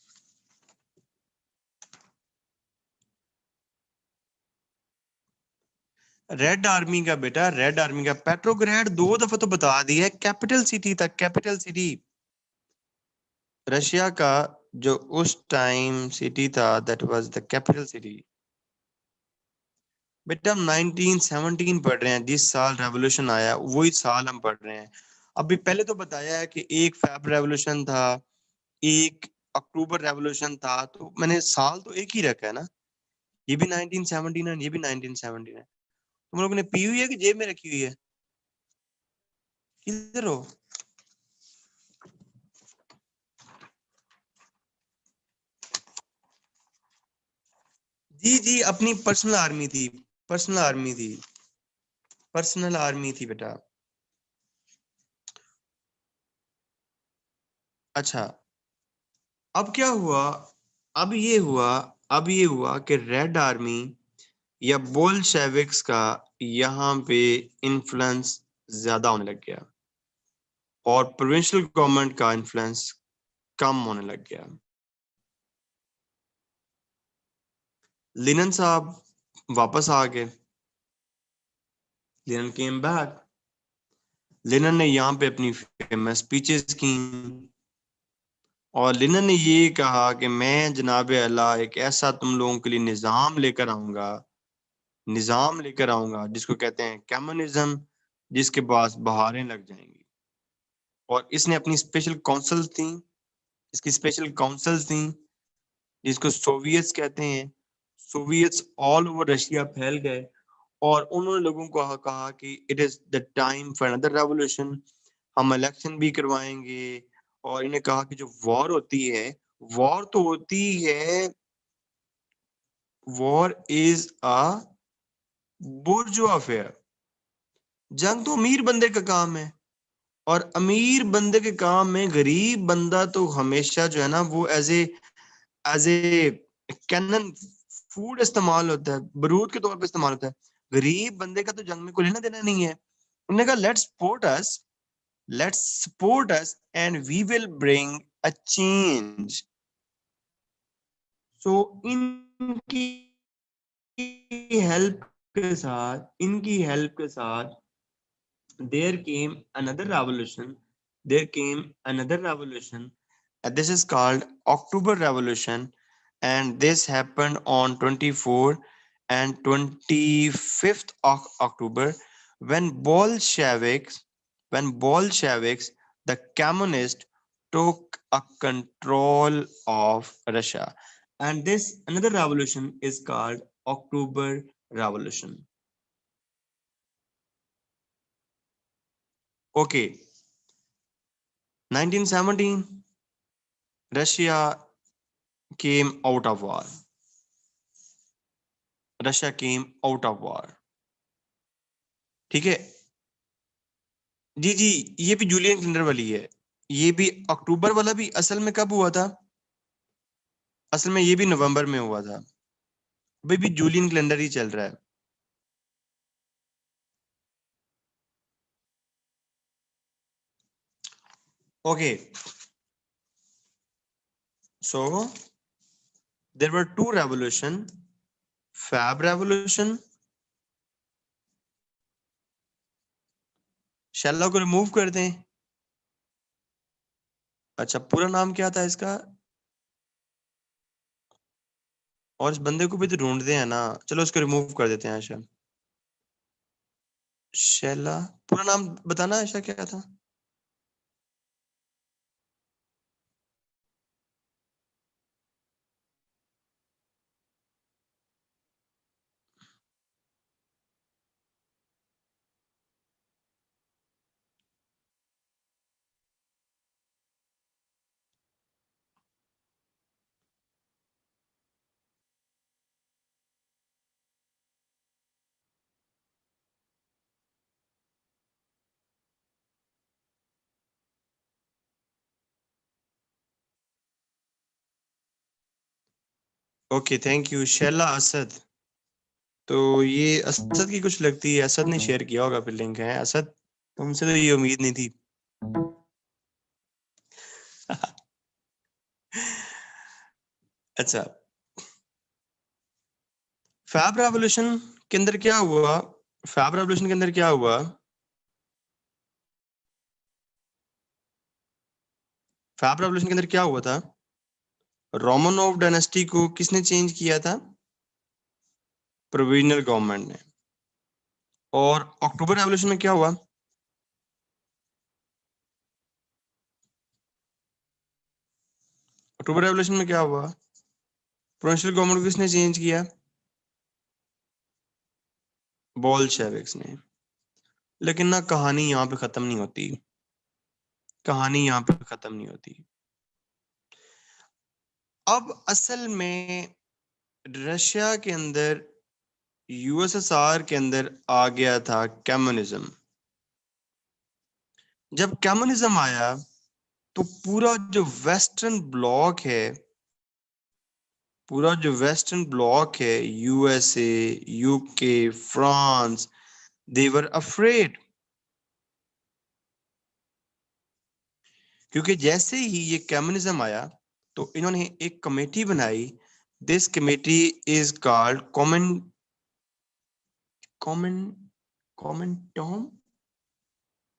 रेड आर्मी का बेटा, रेड आर्मी का पेट्रोग्रेड 2 दफा तो बता दिया है, कैपिटल सिटी था, कैपिटल सिटी रशिया का। जो उस टाइम सिटी था, that was the capital city. बेटा हम 1917 पढ़ रहे हैं, जिस साल रेवोल्यूशन आया वही साल हम पढ़ रहे हैं। अभी पहले तो बताया है कि 1 फेब रेवोल्यूशन था, 1 अक्टूबर रेवोल्यूशन था, तो मैंने साल तो एक ही रखा है ना। ये भी 1917 है, ये भी 1917 है। तुम लोगों ने पी हुई है कि जेब में रखी हुई है? किधर हो? जी जी, अपनी पर्सनल आर्मी थी, पर्सनल आर्मी थी, पर्सनल आर्मी थी बेटा। अच्छा, अब क्या हुआ? अब ये हुआ अब ये हुआ कि रेड आर्मी या बोल्शेविक्स का यहाँ पे इन्फ्लुएंस ज्यादा होने लग गया और प्रोविंशियल गवर्नमेंट का इन्फ्लुएंस कम होने लग गया। लिनन साहब वापस आ गए। Linen came back. लिनन ने यहाँ पे अपनी फेमस स्पीचेस की और लिनन ने ये कहा कि मैं जनाब अल्लाह एक ऐसा तुम लोगों के लिए निज़ाम लेकर आऊंगा जिसको कहते हैं कम्युनिज्म, जिसके पास बहारें लग जाएंगी। और इसने अपनी स्पेशल काउंसिल थी, इसकी स्पेशल काउंसिल्स थी, जिसको सोवियट्स कहते हैं। सोवियट्स ऑल ओवर रशिया फैल गए और उन्होंने लोगों को कहा कि it is the time for another revolution, हम इलेक्शन भी करवाएंगे। और इन्हें कहा कि जो वॉर होती है, वॉर तो होती है, वॉर इज अ बुर्जुआ अफेयर। जंग तो अमीर बंदे का काम है, और अमीर बंदे के काम में गरीब बंदा तो हमेशा जो है ना, वो एज ए कैनन फूड इस्तेमाल होता है, बारूद के तौर पे इस्तेमाल होता है। गरीब बंदे का तो जंग में कोई लेना देना नहीं है। उन्होंने कहा let's support us and we will bring a change. So इनकी हेल्प इनकी हेल्प के साथ there came another revolution. There came another revolution. This is called October Revolution, and this happened on 24 and 25th of October when Bolsheviks, the communists, took a control of Russia. And this another revolution is called October Revolution. Okay, 1917, Russia came out of war. Russia came out of war. ठीक है जी जी, ये भी Julian calendar वाली है। ये भी अक्टूबर वाला भी असल में कब हुआ था? असल में ये भी नवंबर में हुआ था। अभी भी जूलियन कैलेंडर ही चल रहा है। Okay, so there were two revolution, Feb revolution. शैला को रिमूव कर दें। अच्छा, पूरा नाम क्या था इसका? और इस बंदे को भी तो ढूंढते हैं ना, चलो उसको रिमूव कर देते हैं। अच्छा, शैला, पूरा नाम बताना आयशा क्या था? Okay, thank you. Shaila Asad, तो ये असद की कुछ लगती है, असद ने शेयर किया होगा फिर लिंक। है असद, तुमसे तो ये उम्मीद नहीं थी। अच्छा, फैब रेवोल्यूशन के अंदर क्या हुआ? फैब रेवोल्यूशन के अंदर क्या हुआ? फैब रेवोल्यूशन के अंदर क्या हुआ था? रोमनोव डायनेस्टी को किसने चेंज किया था? प्रोविजनल गवर्नमेंट ने। और अक्टूबर रेवोल्यूशन में क्या हुआ? अक्टूबर रेवोल्यूशन में क्या हुआ? प्रोविंशियल गवर्नमेंट को किसने चेंज किया? बोल्शेविक्स ने। लेकिन ना कहानी यहाँ पे खत्म नहीं होती, कहानी यहाँ पे खत्म नहीं होती। अब असल में रशिया के अंदर, यूएसएसआर के अंदर आ गया था कम्युनिज्म। जब कम्युनिज्म आया तो पूरा जो वेस्टर्न ब्लॉक है, पूरा जो वेस्टर्न ब्लॉक है, यूएसए, यूके, फ्रांस, दे वर अफ्रेड। क्योंकि जैसे ही ये कम्युनिज्म आया तो इन्होंने एक कमेटी बनाई। This committee is called common common common Tom,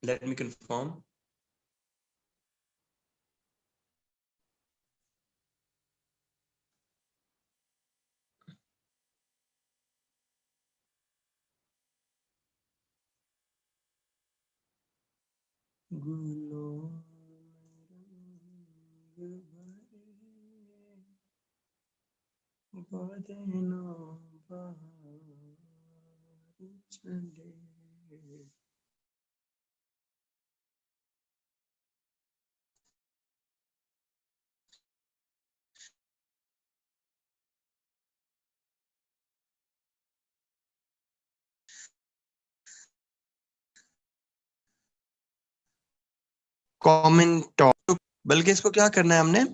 let me confirm. Common Tom, बल्कि इसको क्या करना है हमने,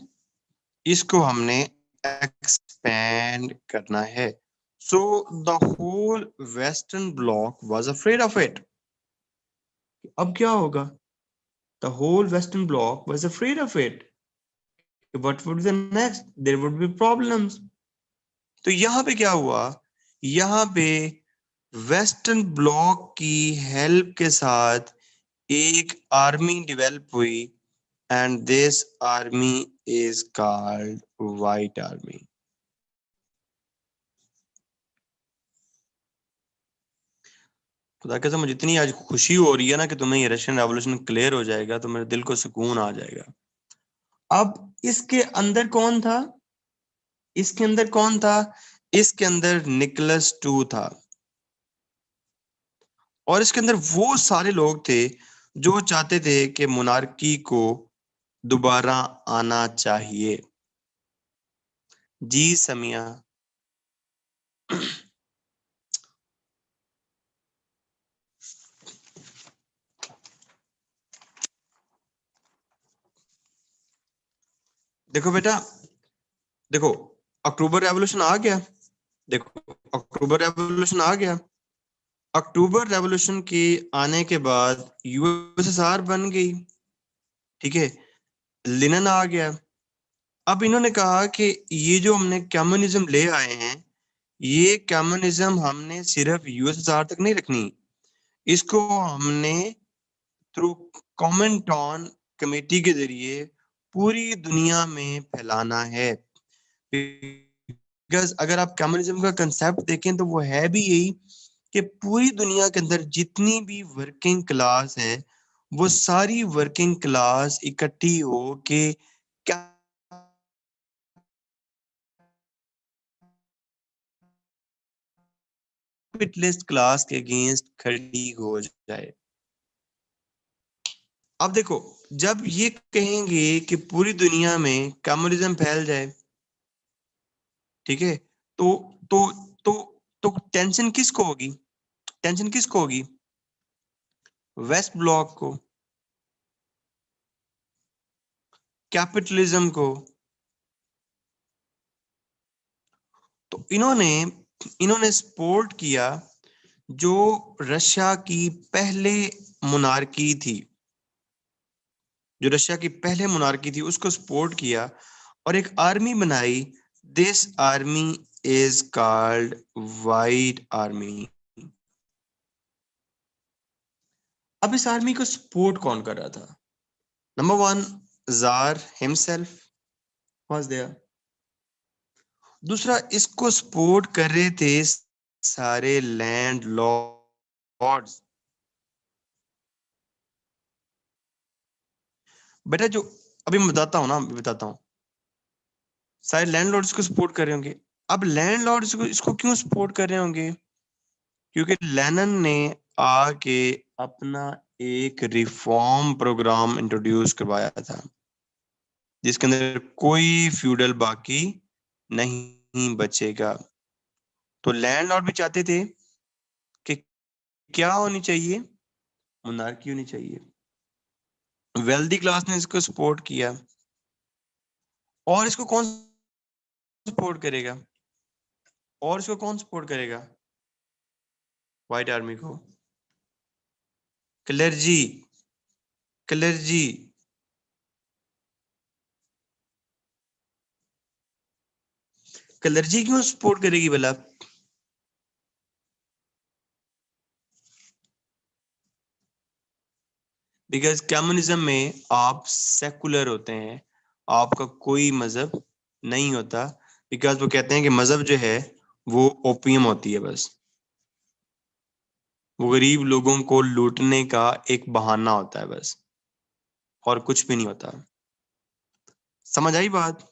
इसको हमने एक्सपेंड करना है। So the whole western bloc was afraid of it. अब क्या होगा? The whole western bloc was afraid of it. What would be the next? There would be problems. तो यहाँ पे क्या हुआ? यहाँ पे वेस्टर्न ब्लॉक की हेल्प के साथ एक आर्मी डेवलप हुई, and this army is called white army. खुदा के साथ मुझे इतनी आज खुशी हो रही है ना कि तुम्हें ये रशियन रेवोल्यूशन क्लियर हो जाएगा तो मेरे दिल को सुकून आ जाएगा। अब इसके अंदर कौन था? इसके अंदर कौन था? इसके अंदर निकोलस टू था। और इसके अंदर वो सारे लोग थे जो चाहते थे कि मोनार्की को दोबारा आना चाहिए। जी समिया। देखो बेटा, देखो, अक्टूबर रेवोल्यूशन आ गया। देखो, अक्टूबर रेवोल्यूशन आ गया। अक्टूबर रेवोल्यूशन के आने के बाद यूएसएसआर बन गई। ठीक है, लिनन आ गया। अब इन्होंने कहा कि ये जो हमने कम्युनिज्म ले आए हैं, ये कम्युनिज्म हमने सिर्फ यूएसएसआर तक नहीं रखनी, इसको हमने थ्रू कॉमेंटॉन कमेटी के जरिए पूरी दुनिया में फैलाना है। बिकॉज अगर आप कम्युनिज्म का कंसेप्ट देखें तो वो है भी यही कि पूरी दुनिया के अंदर जितनी भी वर्किंग क्लास है वो सारी वर्किंग क्लास इकट्ठी हो के कैपिटलिस्ट क्लास के अगेंस्ट खड़ी हो जाए। अब देखो, जब ये कहेंगे कि पूरी दुनिया में कम्युनिज्म फैल जाए, ठीक है, तो तो तो तो टेंशन किसको होगी? टेंशन किसको होगी? वेस्ट ब्लॉक को, कैपिटलिज्म को। तो इन्होंने सपोर्ट किया जो रशिया की पहले मोनार्की थी, जो रशिया की पहले मोनार्की थी उसको सपोर्ट किया और एक आर्मी बनाई। This army is called white army. अब इस आर्मी को सपोर्ट कौन कर रहा था? Number one, tsar himself was there. दूसरा, इसको सपोर्ट कर रहे थे सारे लैंड लॉर्ड्स। बेटा जो अभी मैं बताता हूँ ना, बताता हूँ, सारे लैंडलॉर्ड्स को सपोर्ट कर रहे होंगे। अब लैंडलॉर्ड्स को इसको क्यों सपोर्ट कर रहे होंगे? क्योंकि लेनिन ने आके अपना एक रिफॉर्म प्रोग्राम इंट्रोड्यूस करवाया था जिसके अंदर कोई फ्यूडल बाकी नहीं बचेगा। तो लैंडलॉर्ड भी चाहते थे कि क्या होनी चाहिए? मोनार्की होनी चाहिए। वेल्दी क्लास ने इसको सपोर्ट किया। और इसको कौन सपोर्ट करेगा? और इसको कौन सपोर्ट करेगा? व्हाइट आर्मी को क्लर्जी, क्लर्जी। क्लर्जी क्यों सपोर्ट करेगी भला? बिकॉज कम्युनिज्म में आप सेकुलर होते हैं, आपका कोई मजहब नहीं होता। बिकॉज वो कहते हैं कि मजहब जो है वो ओपियम होती है, बस वो गरीब लोगों को लूटने का एक बहाना होता है बस, और कुछ भी नहीं होता। समझ आई बात?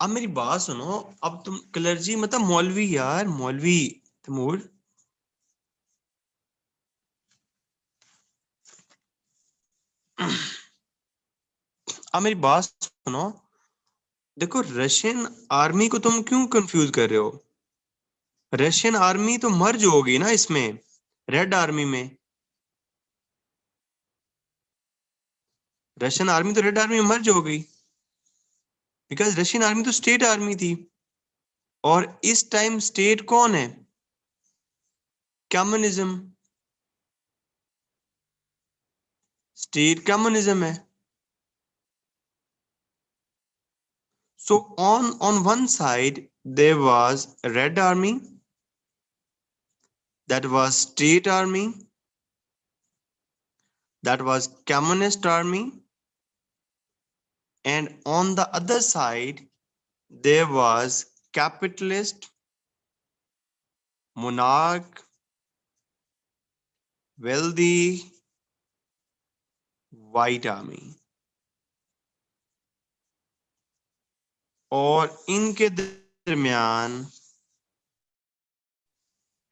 अब मेरी बात सुनो। अब तुम क्लर्जी मतलब मौलवी यार, मौलवी तैमूर। अब मेरी बात सुनो। देखो, रशियन आर्मी को तुम क्यों कंफ्यूज कर रहे हो? रशियन आर्मी तो मर्ज होगी ना इसमें, रेड आर्मी में। रशियन आर्मी तो रेड आर्मी में मर्ज हो गई। बिकॉज रशियन आर्मी तो स्टेट आर्मी थी। और इस टाइम स्टेट कौन है? कम्युनिज्म। स्टेट कम्युनिज्म है। So on one side there was a Red Army, that was State Army, that was Communist Army, and on the other side there was capitalist, monarch, wealthy, white army। और इनके दरमियान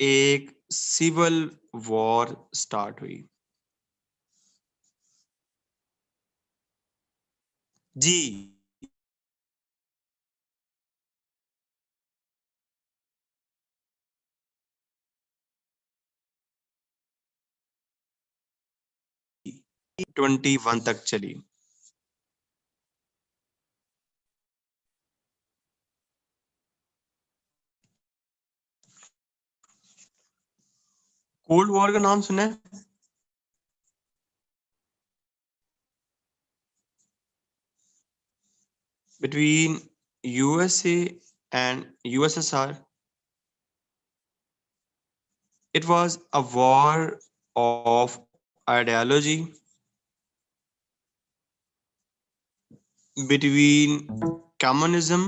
एक civil war start हुई। जी, 21 तक चली। Cold war का नाम सुना है? Between USA and USSR. It was a war of ideology, between communism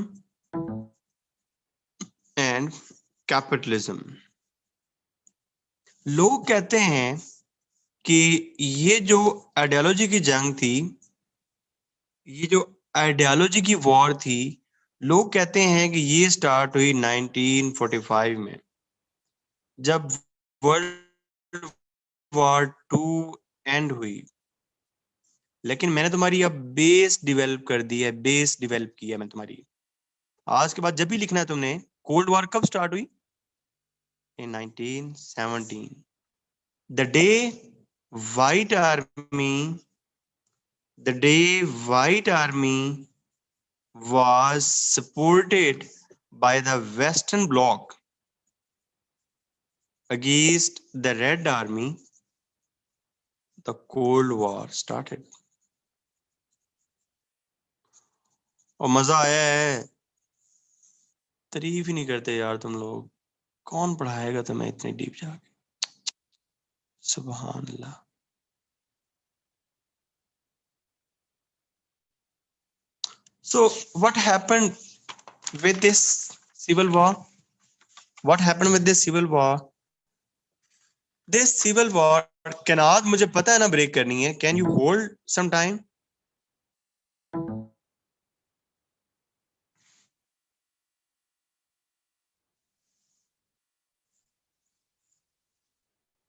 and capitalism. लोग कहते हैं कि ये जो आइडियोलॉजी की जंग थी, ये जो आइडियोलॉजी की वॉर थी, लोग कहते हैं कि ये स्टार्ट हुई 1945 में, जब वर्ल्ड वॉर 2 एंड हुई। लेकिन मैंने तुम्हारी अब बेस डेवलप कर दी है, बेस डेवलप की है मैं तुम्हारी। आज के बाद जब भी लिखना है तुमने, कोल्ड वॉर कब स्टार्ट हुई? in 1917. The day White Army, the day White Army was supported by the Western Bloc against the Red Army, the Cold War started. और मजा आया है, तारीफ ही नहीं करते यार तुम लोग। कौन पढ़ाएगा तुम्हें इतनी डीप जाके? सुभान अल्लाह। So what happened with this civil war? What happened with this civil war? This civil war, can आज मुझे पता है ना ब्रेक करनी है, can you hold some time?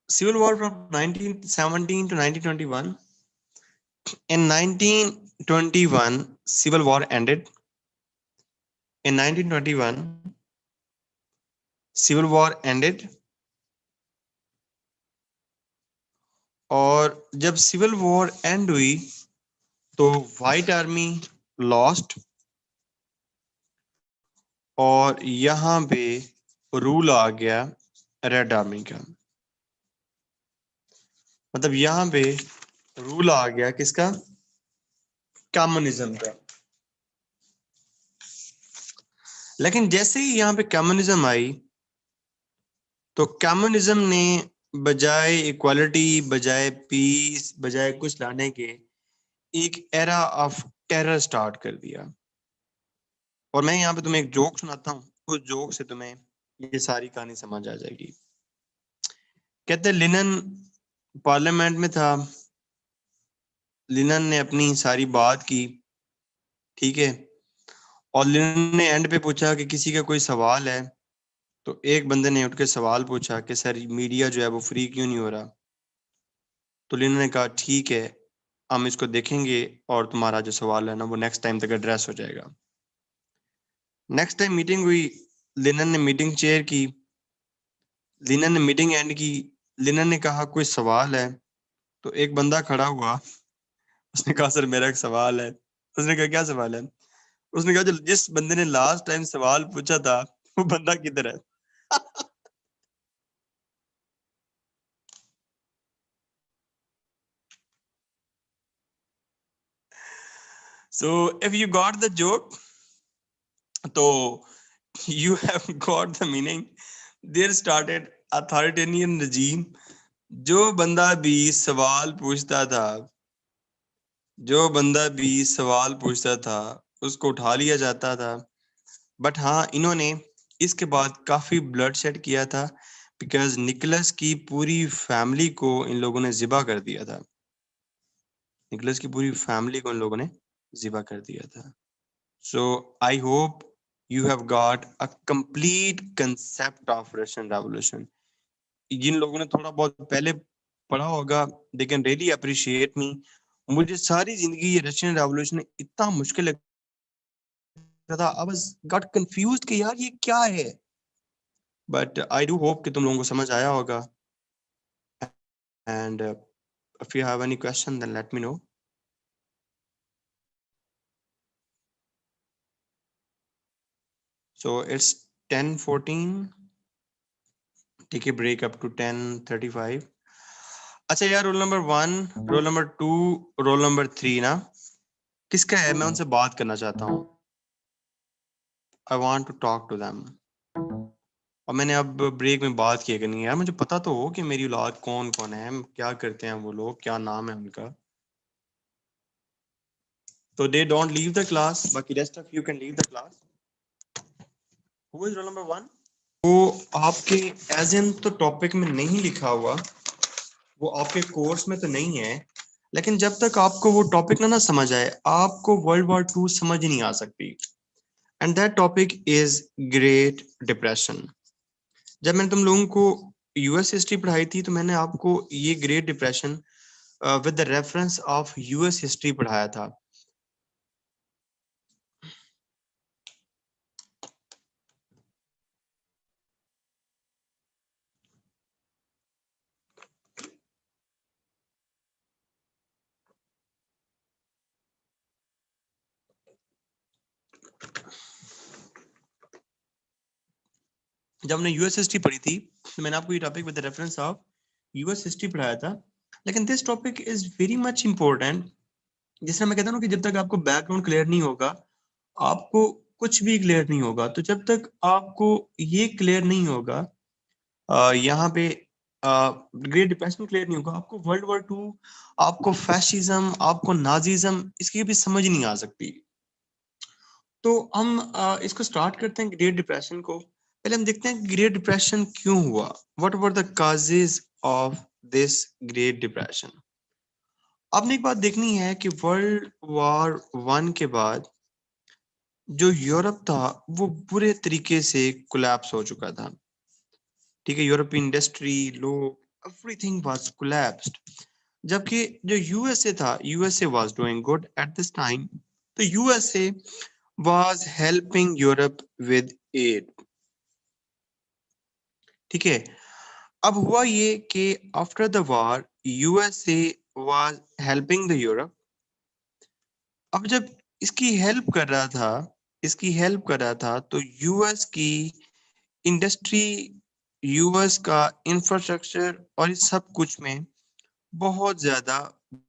Civil war from 1917 to 1921. In 1921, civil war ended. In 1921, civil war ended. और जब civil war and हुई तो व्हाइट आर्मी लॉस्ट और यहाँ पे रूल आ गया रेड आर्मी का। मतलब यहाँ पे रूल आ गया किसका? कम्युनिज्म का। लेकिन जैसे ही यहाँ पे कम्युनिज्म आई तो कम्युनिज्म ने बजाय इक्वालिटी, बजाय पीस, बजाय कुछ लाने के एक एरा ऑफ टेरर स्टार्ट कर दिया। और मैं यहाँ पे तुम्हें एक जोक सुनाता हूँ, उस जोक से तुम्हें ये सारी कहानी समझ आ जाएगी। कहते लिनन पार्लियामेंट में था, लिनन ने अपनी सारी बात की, ठीक है, और लिनन ने एंड पे पूछा कि किसी का कोई सवाल है। तो एक बंदे ने उठ के सवाल पूछा कि सर मीडिया जो है वो फ्री क्यों नहीं हो रहा? तो लिनन ने कहा ठीक है, हम इसको देखेंगे और तुम्हारा जो सवाल है ना वो नेक्स्ट टाइम तक एड्रेस हो जाएगा। नेक्स्ट टाइम मीटिंग हुई, लिनन ने मीटिंग चेयर की, लिनन ने मीटिंग एंड की, लिनन ने कहा कोई सवाल है? तो एक बंदा खड़ा हुआ, उसने कहा सर मेरा एक सवाल है। उसने कहा क्या सवाल है? उसने कहा जो जिस बंदे ने लास्ट टाइम सवाल पूछा था वो बंदा किधर है? So if you got the joke, तो you have got the meaning. There started authoritarian regime. जो बंदा भी सवाल पूछता था, जो बंदा भी सवाल पूछता था उसको उठा लिया जाता था। बट हाँ, इन्होंने इसके बाद काफी ब्लड शेड किया था, बिकॉज निकोलस की पूरी फैमिली को इन लोगों ने जिबा कर दिया था। निकोलस की पूरी फैमिली को इन लोगों ने जिबा कर दिया था। So I hope you have got a complete concept of Russian revolution. जिन लोगों ने थोड़ा बहुत पहले पढ़ा होगा, they can really appreciate me. मुझे सारी जिंदगी ये रशियन रेवोल्यूशन इतना मुश्किल लगता था, आई वाज गॉट कंफ्यूज्ड कि यार ये क्या है। बट आई डू होप कि तुम लोगों को समझ आया होगा। And if you have any question then let me know. So it's 10:14. Take a break up to 10:35. अच्छा यार, roll number 1, roll number 2, roll number 3 ना किसका है? मैं उनसे बात करना चाहता हूँ। I want to talk to them. और मैंने अब ब्रेक में बात किया करनी है यार, मुझे पता तो हो कि मेरी औलाद कौन कौन है, क्या करते हैं वो लोग, क्या नाम है उनका। So they don't leave the class, but the rest of you can leave the class. Who is roll number 1? वो आपके एज इन तो टॉपिक में नहीं लिखा हुआ, वो आपके कोर्स में तो नहीं है, लेकिन जब तक आपको वो टॉपिक ना समझ आए, आपको वर्ल्ड वॉर 2 समझ नहीं आ सकती. And that topic is great depression. जब मैंने तुम लोगों को यूएस हिस्ट्री पढ़ाई थी तो मैंने आपको ये great depression with the reference of US history पढ़ाया था. जब हमने यूएस हिस्ट्री पढ़ी थी तो मैंने आपको ये topic with the reference of US history पढ़ाया था. लेकिन this topic is very much important. जिस तरह मैं कहता हूँ कि जब तक आपको बैकग्राउंड क्लियर नहीं होगा, आपको कुछ भी क्लियर नहीं होगा. तो जब तक आपको ये क्लियर नहीं होगा, यहाँ पे ग्रेट डिप्रेशन क्लियर नहीं होगा, आपको वर्ल्ड वॉर 2, आपको फैशिज्म, आपको नाजिज्म, इसकी भी समझ नहीं आ सकती. तो हम इसको स्टार्ट करते हैं ग्रेट डिप्रेशन को. पहले हम देखते हैं ग्रेट डिप्रेशन क्यों हुआ. What were the causes of this great depression. आपने एक बात देखनी है कि वर्ल्ड वॉर 1 के बाद जो यूरोप था वो बुरे तरीके से कोलैप्स हो चुका था. ठीक है, यूरोपियन इंडस्ट्री, लोग, एवरीथिंग वाज कोलैप्स्ड. जबकि जो यूएसए था, USA was doing good at this time. तो USA was helping Europe with aid. ठीक है, अब हुआ ये कि after the war USA was helping the Europe. अब जब इसकी हेल्प कर रहा था तो यूएस की इंडस्ट्री, यूएस का इंफ्रास्ट्रक्चर और इस सब कुछ में बहुत ज्यादा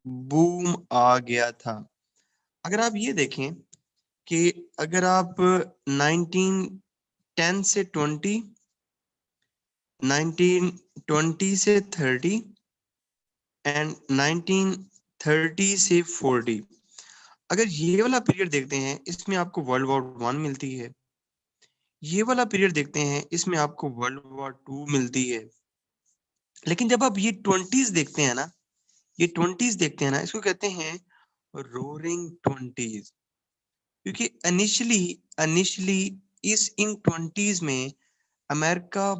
बूम आ गया था. अगर आप ये देखें कि अगर आप 1910 से 20, 1920 से 30 एंड 1930 से 40, अगर ये वाला पीरियड देखते हैं, इसमें आपको वर्ल्ड वॉर 1 मिलती है. ये वाला पीरियड देखते हैं, इसमें आपको वर्ल्ड वॉर 2 मिलती है. लेकिन जब आप ये 20s देखते हैं ना, ये 20s देखते हैं ना, इसको कहते हैं रोरिंग 20s. क्योंकि इनिशियली इन 20s में अमेरिका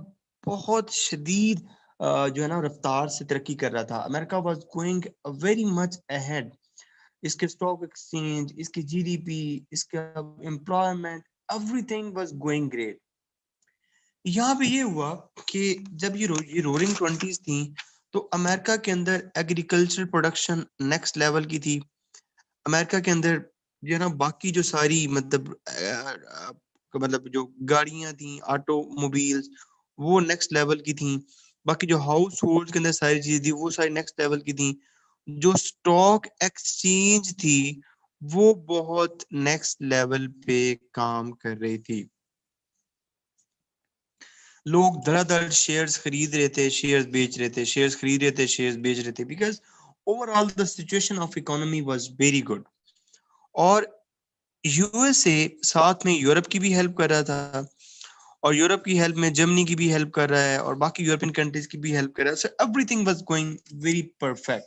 बहुत शदीद जो है ना रफ्तार से तरक्की कर रहा था. America was going very much ahead. इसके स्टॉक एक्सचेंज, इसकी जीडीपी, इसका employment, everything was going great. यहाँ पे ये हुआ कि जब ये रोरिंग 20s थी तो अमेरिका के अंदर एग्रीकल्चर प्रोडक्शन नेक्स्ट लेवल की थी. अमेरिका के अंदर जो है ना बाकी जो सारी मतलब जो गाड़ियां थी, ऑटोमोबाइल्स, वो नेक्स्ट लेवल की थी. बाकी जो हाउस होल्ड के अंदर सारी चीजें थी वो सारी नेक्स्ट लेवल की थी. जो स्टॉक एक्सचेंज थी वो बहुत नेक्स्ट लेवल पे काम कर रही थी. लोग धड़ाधड़ शेयर्स खरीद रहे थे, शेयर्स बेच रहे थे, शेयर्स खरीद रहे थे, शेयर्स बेच रहे थे, because overall the situation of economy was very good. और यूएसए साथ में यूरोप की भी हेल्प कर रहा था, और यूरोप की हेल्प में जर्मनी की भी हेल्प कर रहा है, और बाकी यूरोपियन कंट्रीज की भी हेल्प कर रहा है. So everything was going very perfect.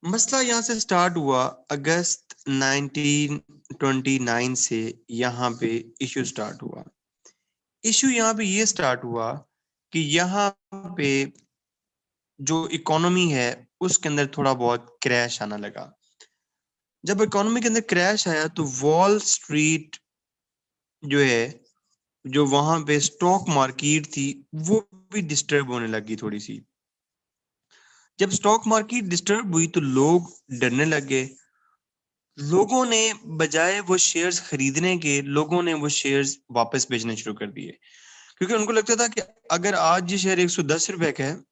मसला यहाँ से स्टार्ट हुआ अगस्त 1929 से. यहाँ पे इशू स्टार्ट हुआ. इशू यहाँ पे ये स्टार्ट हुआ कि यहाँ पे जो इकोनॉमी है उसके अंदर थोड़ा बहुत क्रैश आना लगा. जब इकोनॉमी के अंदर क्रैश आया तो वॉल स्ट्रीट जो है, जो वहां पे स्टॉक मार्केट थी, वो भी डिस्टर्ब होने लगी थोड़ी सी. जब स्टॉक मार्केट डिस्टर्ब हुई तो लोग डरने लगे. लोगों ने बजाय वो शेयर्स खरीदने के, लोगों ने वो शेयर्स वापस बेचने शुरू कर दिए. क्योंकि उनको लगता था कि अगर आज ये शेयर 110 रुपए का है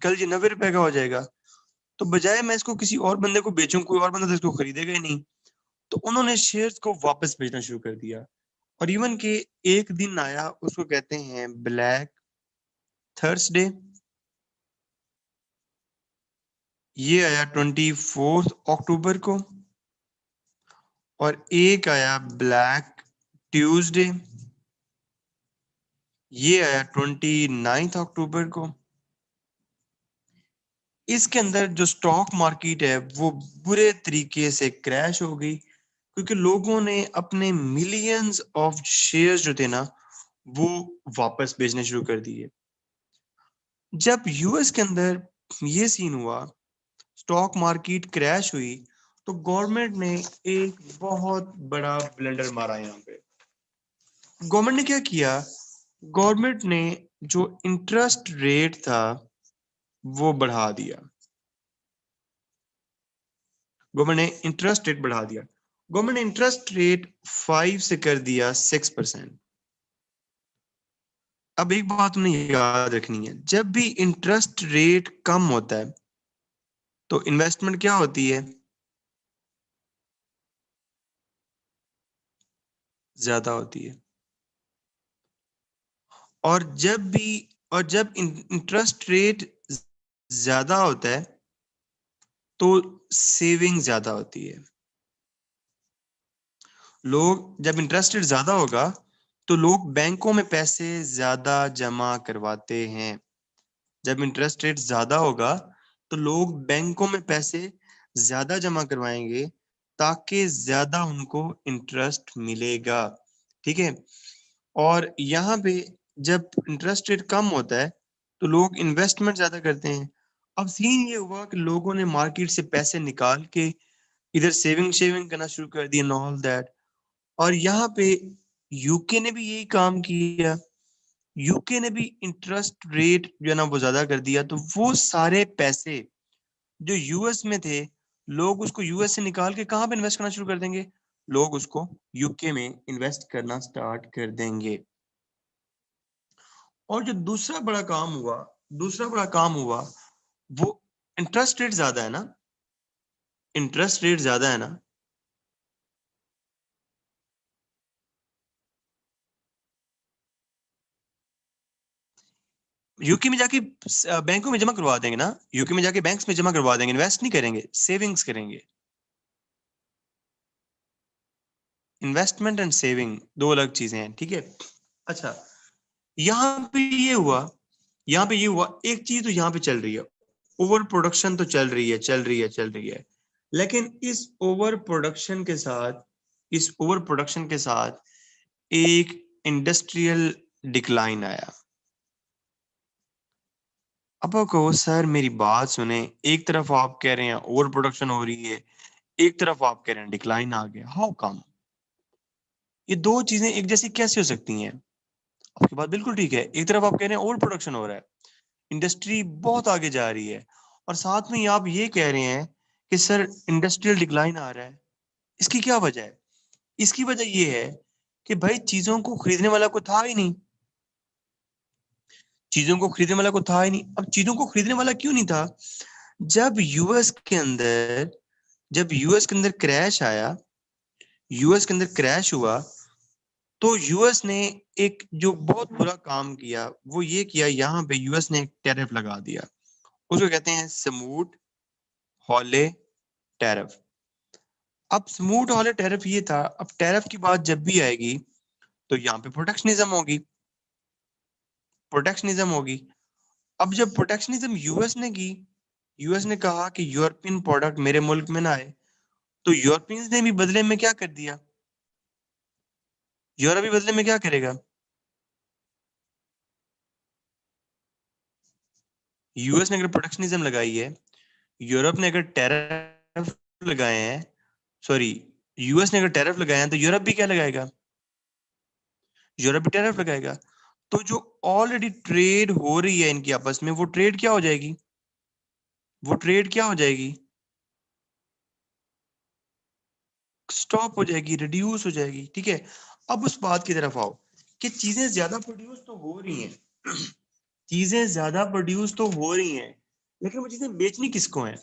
कल ये 90 रुपए का हो जाएगा, तो बजाय मैं इसको किसी और बंदे को बेचूं, कोई और बंदा तो इसको खरीदेगा ही नहीं. तो उन्होंने शेयर्स को वापस बेचना शुरू कर दिया. और इवन के एक दिन आया, उसको कहते हैं ब्लैक थर्सडे. ये आया 24 अक्टूबर को. और एक आया ब्लैक ट्यूसडे, ये आया 29 अक्टूबर को। इसके अंदर जो स्टॉक मार्केट है वो बुरे तरीके से क्रैश हो गई, क्योंकि लोगों ने अपने मिलियंस ऑफ शेयर्स जो थे ना वो वापस बेचने शुरू कर दिए। जब यूएस के अंदर ये सीन हुआ, स्टॉक मार्केट क्रैश हुई, तो गवर्नमेंट ने एक बहुत बड़ा ब्लंडर मारा यहाँ पे। गवर्नमेंट ने क्या किया, गवर्नमेंट ने जो इंटरेस्ट रेट था वो बढ़ा दिया। गवर्नमेंट ने इंटरेस्ट रेट बढ़ा दिया। गवर्नमेंट ने इंटरेस्ट रेट 5 से कर दिया 6%। अब एक बात तुमने याद रखनी है, जब भी इंटरेस्ट रेट कम होता है तो इन्वेस्टमेंट क्या होती है, ज्यादा होती है। और जब इंटरेस्ट रेट ज्यादा होता है तो सेविंग ज्यादा होती है। लोग, जब इंटरेस्ट रेट ज्यादा होगा तो लोग बैंकों में पैसे ज्यादा जमा करवाते हैं। जब इंटरेस्ट रेट ज्यादा होगा तो लोग बैंकों में पैसे ज्यादा जमा करवाएंगे ताकि ज्यादा उनको इंटरेस्ट मिलेगा। ठीक है। और यहाँ पे जब इंटरेस्ट रेट कम होता है तो लोग इन्वेस्टमेंट ज्यादा करते हैं। अब सीन ये हुआ कि लोगों ने मार्केट से पैसे निकाल के इधर सेविंग शेविंग करना शुरू कर दिया, ऑल दैट। और यहाँ पे यूके ने भी यही काम किया। यूके ने भी इंटरेस्ट रेट जो है ना वो ज्यादा कर दिया, तो वो सारे पैसे जो यूएस में थे, लोग उसको यूएस से निकाल के कहाँ पे इन्वेस्ट करना शुरू कर देंगे, लोग उसको यूके में इन्वेस्ट करना स्टार्ट कर देंगे। और जो दूसरा बड़ा काम हुआ वो इंटरेस्ट रेट ज्यादा है ना, इंटरेस्ट रेट ज्यादा है ना। यूके में जाके बैंकों में जमा करवा देंगे ना, यूके में जाके बैंक्स में जमा करवा देंगे, इन्वेस्ट नहीं करेंगे, सेविंग्स करेंगे। इन्वेस्टमेंट एंड सेविंग दो अलग चीजें हैं, ठीक है। अच्छा, यहाँ पे ये हुआ, एक चीज तो यहाँ पे चल रही है, ओवर प्रोडक्शन तो चल रही है। लेकिन इस ओवर प्रोडक्शन के साथ एक इंडस्ट्रियल डिक्लाइन आया। अब आप कहो सर मेरी बात सुने, एक तरफ आप कह रहे हैं ओवर प्रोडक्शन हो रही है, एक तरफ आप कह रहे हैं डिक्लाइन आ गया, हाउ कम? ये दो चीजें एक जैसी कैसे हो सकती हैं? आपकी बात बिल्कुल ठीक है, एक तरफ आप कह रहे हैं ओवर प्रोडक्शन हो रहा है, इंडस्ट्री बहुत आगे जा रही है, और साथ में ही आप ये कह रहे हैं कि सर इंडस्ट्रियल डिक्लाइन आ रहा है। इसकी क्या वजह है? इसकी वजह ये है कि भाई चीजों को खरीदने वाला कोई था ही नहीं। चीजों को खरीदने वाला कोई था ही नहीं। अब चीजों को खरीदने वाला क्यों नहीं था? जब यूएस के अंदर जब यूएस के अंदर क्रैश आया, यूएस के अंदर क्रैश हुआ, तो यूएस ने एक जो बहुत बुरा काम किया वो ये किया, यहाँ पे यूएस ने एक टैरिफ लगा दिया। उसको कहते हैं स्मूथ हॉले टैरिफ। अब स्मूथ हॉले टैरिफ ये था, अब टैरिफ की बात जब भी आएगी तो यहाँ पे प्रोटेक्शनिज्म होगी। अब जब प्रोटेक्शनिज्म यूएस ने की, यूएस ने कहा कि यूरोपियन प्रोडक्ट मेरे मुल्क में ना आए, तो यूरोपियंस ने भी बदले में क्या कर दिया? यूरोप भी बदले में क्या करेगा? यूएस ने अगर प्रोटेक्शनिज्म लगाई है, यूरोप ने अगर टैरिफ लगाए हैं, सॉरी, यूएस ने अगर टैरिफ लगाए हैं तो यूरोप भी क्या लगाएगा? यूरोप भी टैरिफ लगाएगा। तो जो ऑलरेडी ट्रेड हो रही है इनकी आपस में, वो ट्रेड क्या हो जाएगी? स्टॉप हो जाएगी, रिड्यूस हो जाएगी। ठीक है। अब उस बात की तरफ आओ कि चीजें ज्यादा प्रोड्यूस तो हो रही हैं चीजें ज्यादा प्रोड्यूस तो हो रही हैं, लेकिन वो चीजें बेचनी किसको है?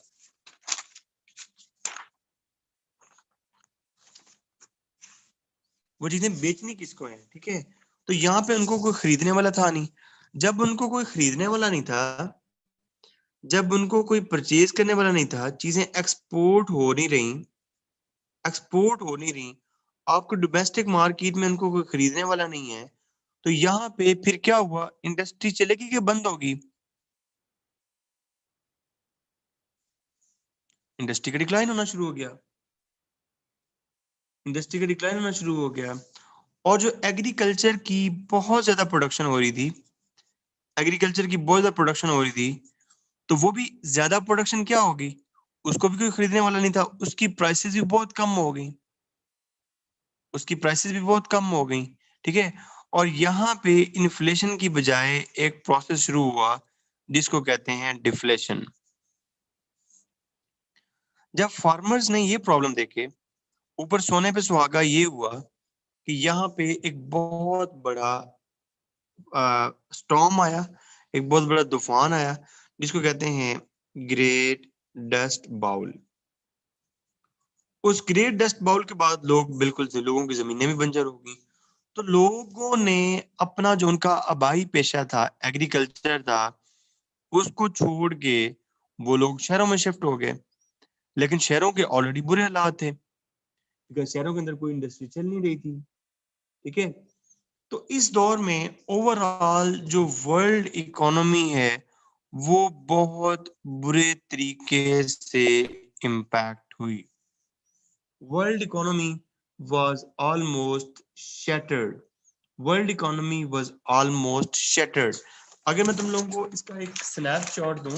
वो चीजें बेचनी किसको है? ठीक है। तो यहाँ पे उनको कोई खरीदने वाला था नहीं। जब उनको कोई खरीदने वाला नहीं था, जब उनको कोई परचेज करने वाला नहीं था, चीजें एक्सपोर्ट हो नहीं रही, एक्सपोर्ट हो नहीं रही, आपको डोमेस्टिक मार्केट में उनको कोई खरीदने वाला नहीं है, तो यहाँ पे फिर क्या हुआ, इंडस्ट्री चलेगी कि बंद होगी? इंडस्ट्री का डिक्लाइन होना शुरू हो गया, इंडस्ट्री का डिक्लाइन होना शुरू हो गया। और जो एग्रीकल्चर की बहुत ज्यादा प्रोडक्शन हो रही थी, एग्रीकल्चर की बहुत ज्यादा प्रोडक्शन हो रही थी, तो वो भी ज्यादा प्रोडक्शन क्या होगी, उसको भी कोई खरीदने वाला नहीं था, उसकी प्राइसेस भी बहुत कम हो गई, उसकी प्राइसेस भी बहुत कम हो गई। ठीक है, और यहाँ पे इन्फ्लेशन की बजाय एक प्रोसेस शुरू हुआ जिसको कहते हैं डिफ्लेशन। जब फार्मर्स ने ये प्रॉब्लम देखे, ऊपर सोने पे सुहागा ये हुआ कि यहाँ पे एक बहुत बड़ा स्टॉर्म आया, एक बहुत बड़ा तूफान आया जिसको कहते हैं ग्रेट डस्ट बाउल। उस ग्रेट डस्ट बाउल के बाद लोग बिल्कुल से लोगों की जमीनें भी बंजर हो गई। तो लोगों ने अपना जो उनका आबाई पेशा था, एग्रीकल्चर था, उसको छोड़ के वो लोग शहरों में शिफ्ट हो गए। लेकिन शहरों के ऑलरेडी बुरे हालात थे, क्योंकि शहरों के अंदर कोई इंडस्ट्री चल नहीं रही थी। ठीक है, तो इस दौर में ओवरऑल जो वर्ल्ड इकोनॉमी है वो बहुत बुरे तरीके से इम्पैक्ट हुई। World economy was almost shattered. World economy was almost shattered. अगर मैं तुम लोगों को इसका एक स्नैपशॉट दूं,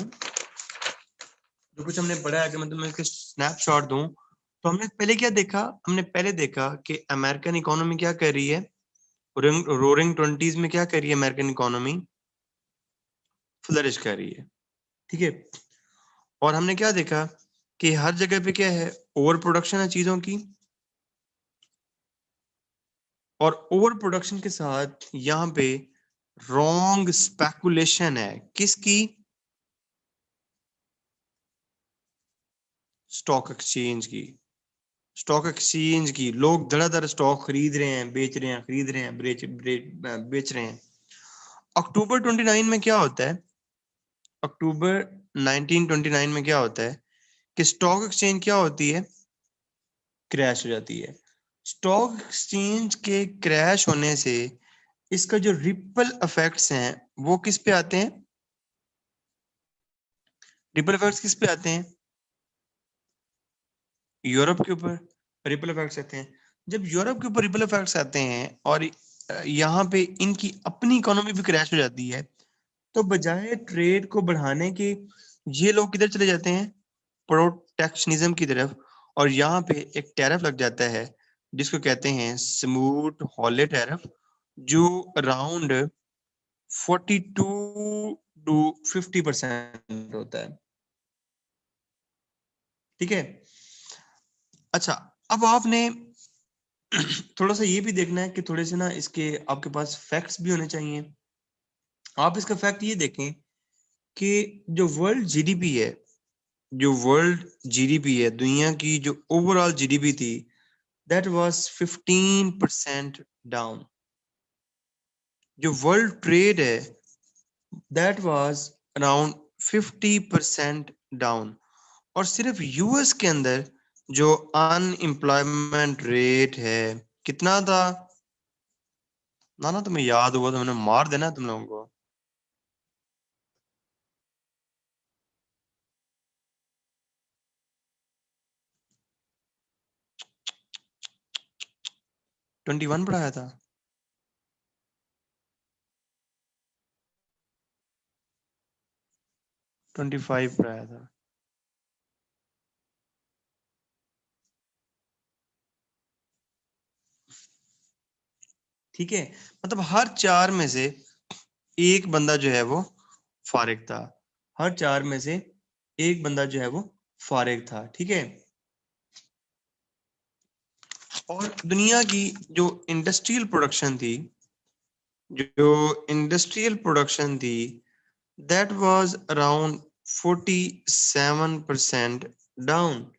जो कुछ हमने पढ़ा है, अगर मैं तुम्हें इसका स्नैपशॉट दूं, तो हमने पहले क्या देखा, हमने पहले देखा कि अमेरिकन इकोनॉमी क्या कर रही है, रोरिंग 20s में क्या कर रही है अमेरिकन इकोनॉमी, फ्लरिश कर रही है। ठीक है, और हमने क्या देखा कि हर जगह पे क्या है, ओवर प्रोडक्शन है चीजों की, और ओवर प्रोडक्शन के साथ यहाँ पे रॉन्ग स्पेकुलेशन है, किसकी, स्टॉक एक्सचेंज की। स्टॉक एक्सचेंज की, लोग धड़ाधड़ स्टॉक खरीद रहे हैं, बेच रहे हैं, खरीद रहे हैं, बेच रहे हैं। अक्टूबर 29 में क्या होता है, अक्टूबर 1929 में क्या होता है कि स्टॉक एक्सचेंज क्या होती है, क्रैश हो जाती है। स्टॉक एक्सचेंज के क्रैश होने से इसका जो रिपल इफेक्ट्स हैं वो किस पे आते हैं, रिपल इफेक्ट्स किस पे आते हैं, यूरोप के ऊपर रिपल इफेक्ट्स आते हैं। जब यूरोप के ऊपर रिपल इफेक्ट्स आते हैं और यहाँ पे इनकी अपनी इकोनॉमी भी क्रैश हो जाती है, तो बजाय ट्रेड को बढ़ाने के ये लोग किधर चले जाते हैं, प्रोटेक्शनिज्म की तरफ। और यहाँ पे एक टैरिफ लग जाता है जिसको कहते हैं स्मूथ हॉले टैरिफ, जो अराउंड 42 to 50% होता है। ठीक है, अच्छा, अब आपने थोड़ा सा ये भी देखना है कि थोड़े से ना इसके आपके पास फैक्ट्स भी होने चाहिए। आप इसका फैक्ट ये देखें कि जो वर्ल्ड जीडीपी है, जो वर्ल्ड जीडीपी है, दुनिया की जो ओवरऑल जीडीपी थी, दैट वाज 15% डाउन। जो वर्ल्ड ट्रेड है, दैट वाज अराउंड 50% डाउन। और सिर्फ यूएस के अंदर जो अनएम्प्लॉयमेंट रेट है कितना था, ना ना तुम्हें याद हुआ तो मैंने मार देना तुम लोगों को। 21 पढ़ाया था, 25 पढ़ाया था। ठीक है, मतलब हर चार में से एक बंदा जो है वो फारिग था, हर चार में से एक बंदा जो है वो फारिग था। ठीक है, और दुनिया की जो इंडस्ट्रियल प्रोडक्शन थी, जो इंडस्ट्रियल प्रोडक्शन थी, दैट वाज अराउंड 47% डाउन।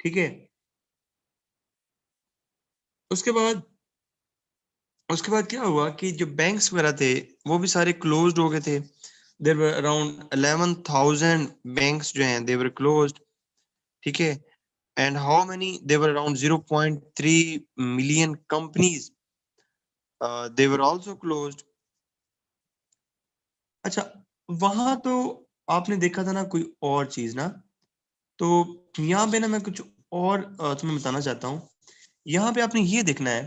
ठीक है, उसके बाद क्या हुआ कि जो बैंक्स वगैरह थे वो भी सारे क्लोज्ड हो गए थे। देयर वर अराउंड 11,000 बैंक्स जो हैं दे वर क्लोज्ड। ठीक है, and how many? There were around 0.3 million companies, they were also closed. अच्छा, वहां तो आपने देखा था ना कोई और चीज ना, तो यहाँ पे ना मैं कुछ और तुम्हें बताना चाहता हूँ। यहाँ पे आपने ये देखना है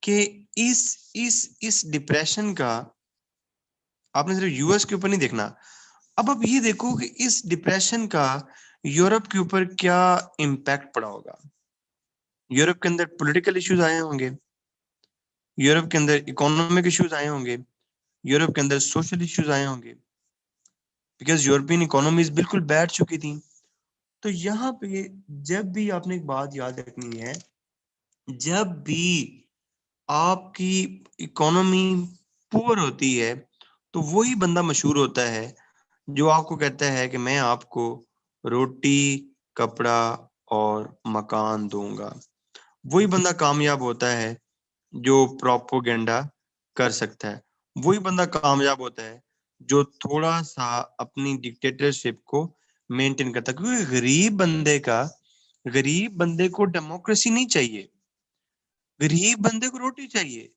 कि इस डिप्रेशन का आपने सिर्फ यूएस के ऊपर नहीं देखना। अब आप ये देखो कि इस डिप्रेशन का यूरोप के ऊपर क्या इम्पैक्ट पड़ा होगा। यूरोप के अंदर पॉलिटिकल इश्यूज आए होंगे, यूरोप के अंदर इकोनॉमिक इश्यूज आए होंगे, यूरोप के अंदर सोशल इश्यूज आए होंगे, बिकॉज यूरोपियन इकोनॉमीज बिल्कुल बैठ चुकी थी। तो यहाँ पे जब भी आपने एक बात याद रखनी है, जब भी आपकी इकोनॉमी पुअर होती है तो वही बंदा मशहूर होता है जो आपको कहता है कि मैं आपको रोटी, कपड़ा और मकान दूंगा। वही बंदा कामयाब होता है जो प्रोपोगेंडा कर सकता है। वही बंदा कामयाब होता है जो थोड़ा सा अपनी डिक्टेटरशिप को मेंटेन करता है, क्योंकि गरीब बंदे को डेमोक्रेसी नहीं चाहिए, गरीब बंदे को रोटी चाहिए।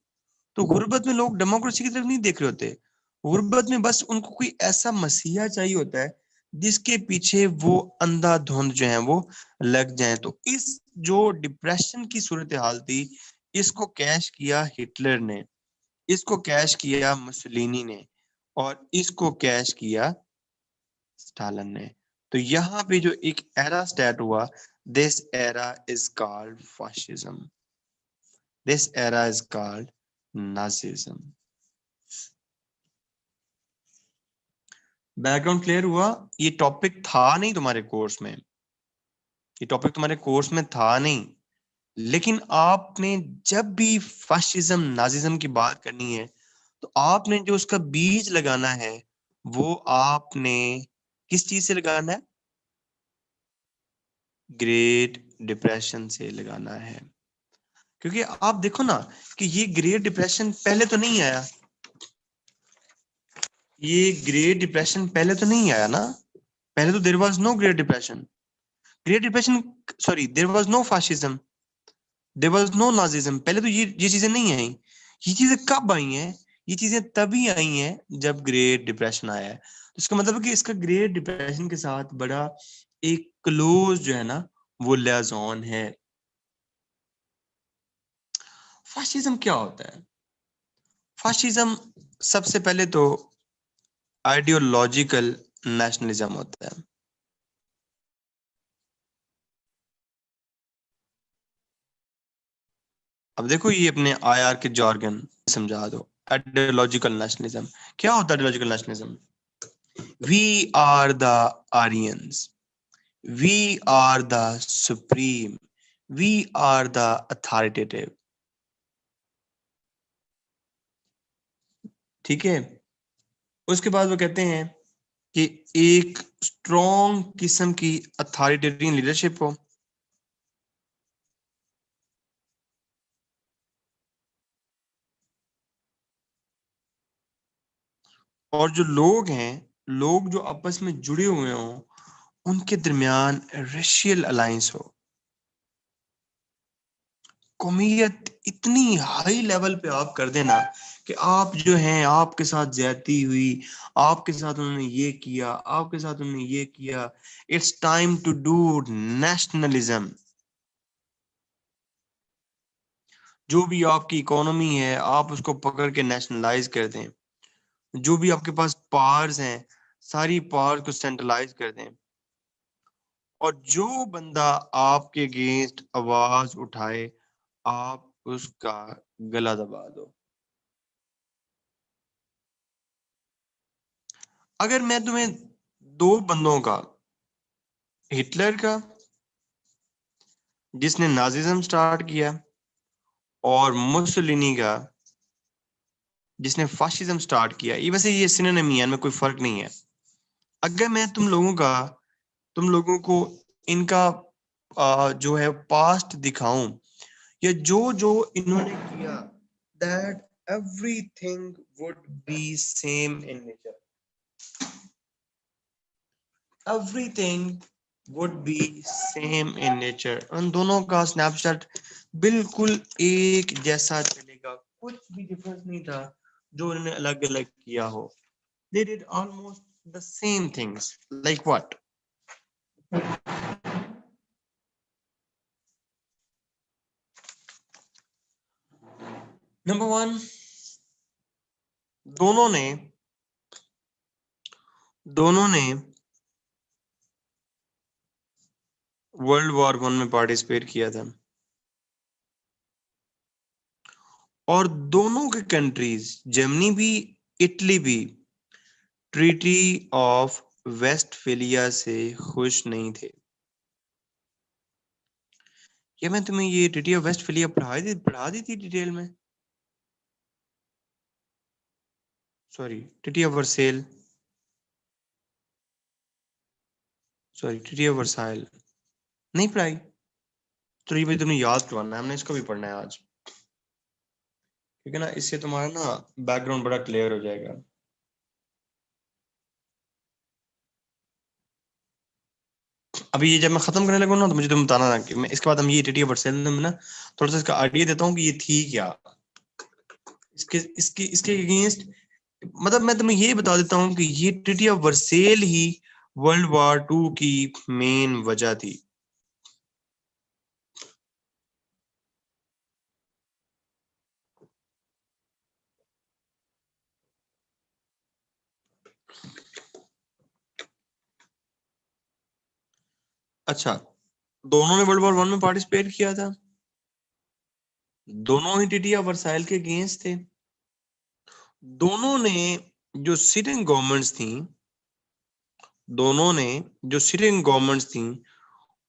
तो गुर्बत में लोग डेमोक्रेसी की तरफ नहीं देख रहे होते। गुर्बत में बस उनको कोई ऐसा मसीहा चाहिए होता है जिसके पीछे वो अंधाधुंध जो है वो लग जाए। तो इस जो डिप्रेशन की सूरत हाल थी, इसको कैश किया हिटलर ने, इसको कैश किया मुसोलिनी ने, और इसको कैश किया स्टालिन ने। तो यहाँ पे जो एक एरा स्टार्ट हुआ, this era is called fascism, this era is called Nazism. Background clear हुआ? ये टॉपिक था नहीं तुम्हारे कोर्स में, ये टॉपिक तुम्हारे कोर्स में था नहीं, लेकिन आपने जब भी फाशिज्म नाजिज्म की बात करनी है तो आपने जो उसका बीज लगाना है वो आपने किस चीज से लगाना है? ग्रेट डिप्रेशन से लगाना है। क्योंकि आप देखो ना कि ये ग्रेट डिप्रेशन पहले तो नहीं आया, ये ग्रेट डिप्रेशन पहले तो नहीं आया ना, पहले तो there was no great depression, great depression, sorry, there was no fascism, there was no Nazism. पहले तो ये चीजें नहीं आई। ये चीजें कब आई हैं? ये चीजें तभी आई हैं जब ग्रेट डिप्रेशन आया है। तो इसका मतलब है कि इसका ग्रेट डिप्रेशन के साथ बड़ा एक क्लोज जो है ना वो लियाजोन है। फाशिज्म क्या होता है? फाशिज्म सबसे पहले तो आइडियोलॉजिकल नेशनलिज्म होता है। अब देखो ये अपने आईआर के जॉर्गन समझा दो। आइडियोलॉजिकल नेशनलिज्म क्या होता है? Ideological nationalism, we are the Aryans, we are the supreme, we are the authoritative. ठीक है, उसके बाद वो कहते हैं कि एक स्ट्रॉन्ग किस्म की अथॉरिटेरियन लीडरशिप हो, और जो लोग हैं, लोग जो आपस में जुड़े हुए हों, उनके दरमियान रेशियल अलायंस हो। कौमियत इतनी हाई लेवल पे आप कर देना कि आप जो हैं, आपके साथ ज्यादती हुई, आपके साथ उन्होंने ये किया, आपके साथ उन्होंने ये किया, it's time to do nationalism. जो भी आपकी इकोनॉमी है आप उसको पकड़ के नेशनलाइज कर दें, जो भी आपके पास पावर्स हैं सारी पावर्स को सेंट्रलाइज कर दें, और जो बंदा आपके अगेंस्ट आवाज उठाए आप उसका गला दबा दो। अगर मैं तुम्हें दो बंदों का, हिटलर का जिसने नाजिज्म स्टार्ट किया, और मुसोलिनी का जिसने फाशिज्म स्टार्ट किया, ये वैसे ये सिनोनिम है, में कोई फर्क नहीं है। अगर मैं तुम लोगों को इनका जो है पास्ट दिखाऊं, या जो जो इन्होंने किया, that everything would be same in nature, everything would be same in nature. उन दोनों का स्नैपशॉट बिल्कुल एक जैसा चलेगा, कुछ भी डिफरेंस नहीं था जो उन्होंने अलग अलग किया हो. They did almost the same things. Like what? Number one, दोनों ने वर्ल्ड वॉर वन में पार्टिसिपेट किया था और दोनों के कंट्रीज, जर्मनी भी इटली भी, ट्रीटी ऑफ वेस्टफेलिया से खुश नहीं थे. क्या मैं तुम्हें ये ट्रीटी ऑफ वेस्टफेलिया पढ़ा दी थी डिटेल में? Sorry, treaty of Vercel, sorry treaty of Versailles नहीं पढ़ाई? तो ये भाई तुमने याद करवाना है, हमने इसको भी पढ़ना है आज, ठीक है ना? इससे तुम्हारा ना बैकग्राउंड बड़ा क्लियर हो जाएगा. अभी ये जब मैं खत्म करने लगूँ ना, तो मुझे तुम बताना ना कि मैं इसके बाद हम ये ट्रीटी ऑफ वर्सेल में ना थोड़ा सा इसका आइडिया देता हूँ कि ये थी क्या, इसके इसके इसके अगेंस्ट. मतलब मैं तुम्हें ये बता देता हूँ कि ये ट्रीटी ऑफ वर्सेल ही वर्ल्ड वॉर टू की मेन वजह थी. अच्छा, दोनों ने वर्ल्ड वॉर वन में पार्टिसिपेट किया था, दोनों ही ट्रीटी ऑफ वर्साइल के अगेंस्ट थे, दोनों ने जो सिटिंग गवर्नमेंट्स थी, दोनों ने जो सिटिंग गवर्नमेंट्स थी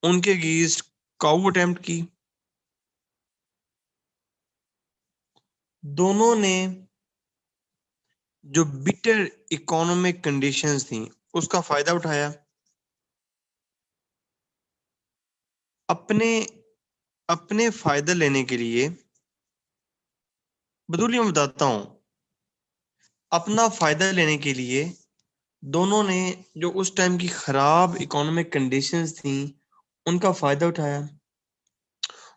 उनके अगेंस्ट काउ अटेम्प्ट की, दोनों ने जो बिटर इकोनॉमिक कंडीशंस थी उसका फायदा उठाया, अपने अपने फायदा लेने के लिए. बदूली मैं बताता हूं, अपना फायदा लेने के लिए दोनों ने जो उस टाइम की खराब इकोनॉमिक कंडीशंस थी उनका फायदा उठाया.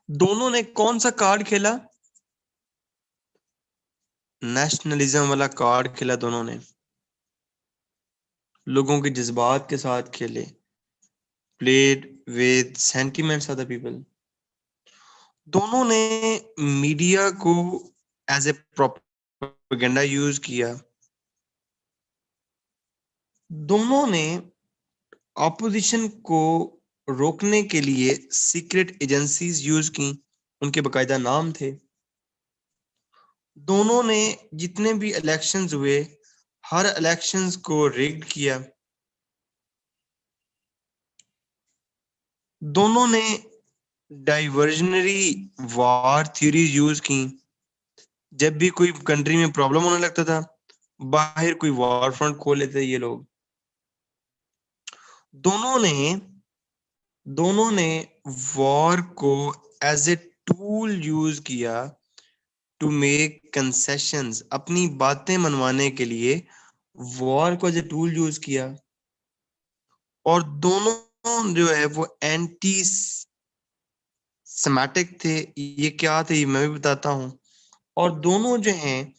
दोनों ने कौन सा कार्ड खेला? नेशनलिज्म वाला कार्ड खेला दोनों ने, लोगों के जज्बात के साथ खेले, played with sentiments of the people. दोनों ने मीडिया को एज ए प्रोपेगेंडा यूज किया, दोनों ने ऑपोजिशन को रोकने के लिए सीक्रेट एजेंसीज यूज की, उनके बकायदा नाम थे. दोनों ने जितने भी इलेक्शंस हुए हर इलेक्शंस को रिग्ड किया, दोनों ने डाइवर्जनरी वार थ्योरीज यूज की. जब भी कोई कंट्री में प्रॉब्लम होने लगता था बाहर कोई वॉर फ्रंट खोल लेते ये लोग. दोनों ने दोनों ने वॉर को एज ए टूल यूज किया टू मेक कंसेशंस, अपनी बातें मनवाने के लिए वॉर को एज ए टूल यूज किया. और दोनों जो है वो एंटी सेमेटिक थे. ये क्या थे मैं भी बताता हूँ. और दोनों जो हैं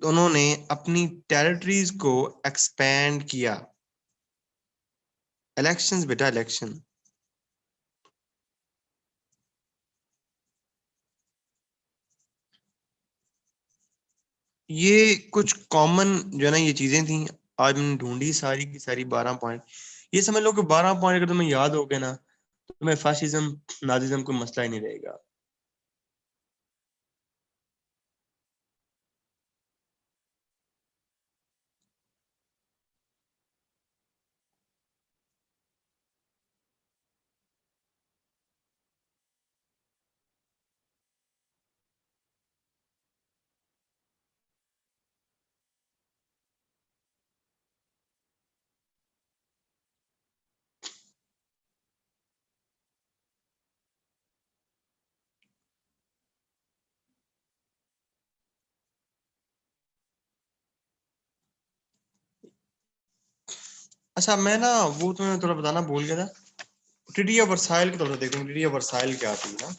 दोनों ने अपनी टेरिटरीज को एक्सपेंड किया. इलेक्शंस बेटा, इलेक्शन. ये कुछ कॉमन जो है ना ये चीजें थी, आज मैंने ढूंढी सारी की सारी 12 पॉइंट. ये समझ लो कि 12 पॉइंट अगर तुम्हें याद हो गए ना तो तुम्हें फाशिज्म नाजिज्म कोई मसला ही नहीं रहेगा. अच्छा मैं ना वो तुम्हें थोड़ा बताना भूल गया था, ट्रीटी ऑफ वर्साइल की थोड़ा देखते हैं, ट्रीटी ऑफ वर्साइल क्या थी ना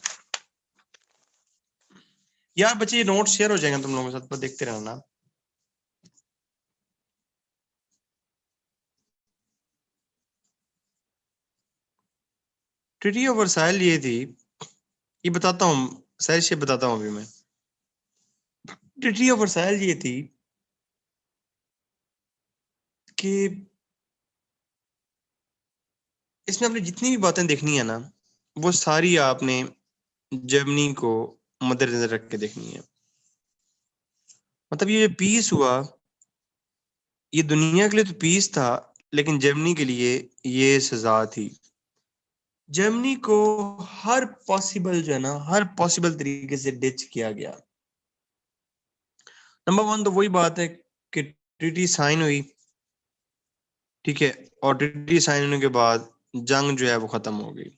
यार बच्चे, ये नोट शेयर हो जाएंगे तुम लोगों के साथ, पर देखते रहना। ट्रीटी ऑफ वर्साइल ये थी, ये बताता हूँ सर, से बताता हूँ अभी मैं। ट्रीटी ऑफ वर्साइल ये थी कि इसमें आपने जितनी भी बातें देखनी है ना, वो सारी आपने जर्मनी को मद्देनजर रख के देखनी है। मतलब ये जो पीस हुआ, ये दुनिया के लिए तो पीस था, लेकिन जर्मनी के लिए ये सजा थी। जर्मनी को हर पॉसिबल जो है ना, हर पॉसिबल तरीके से डिच किया गया। नंबर वन तो वही बात है कि ट्रीटी साइन हुई, ठीक है, और ट्रीटी साइन होने के बाद जंग जो है वो खत्म हो गई,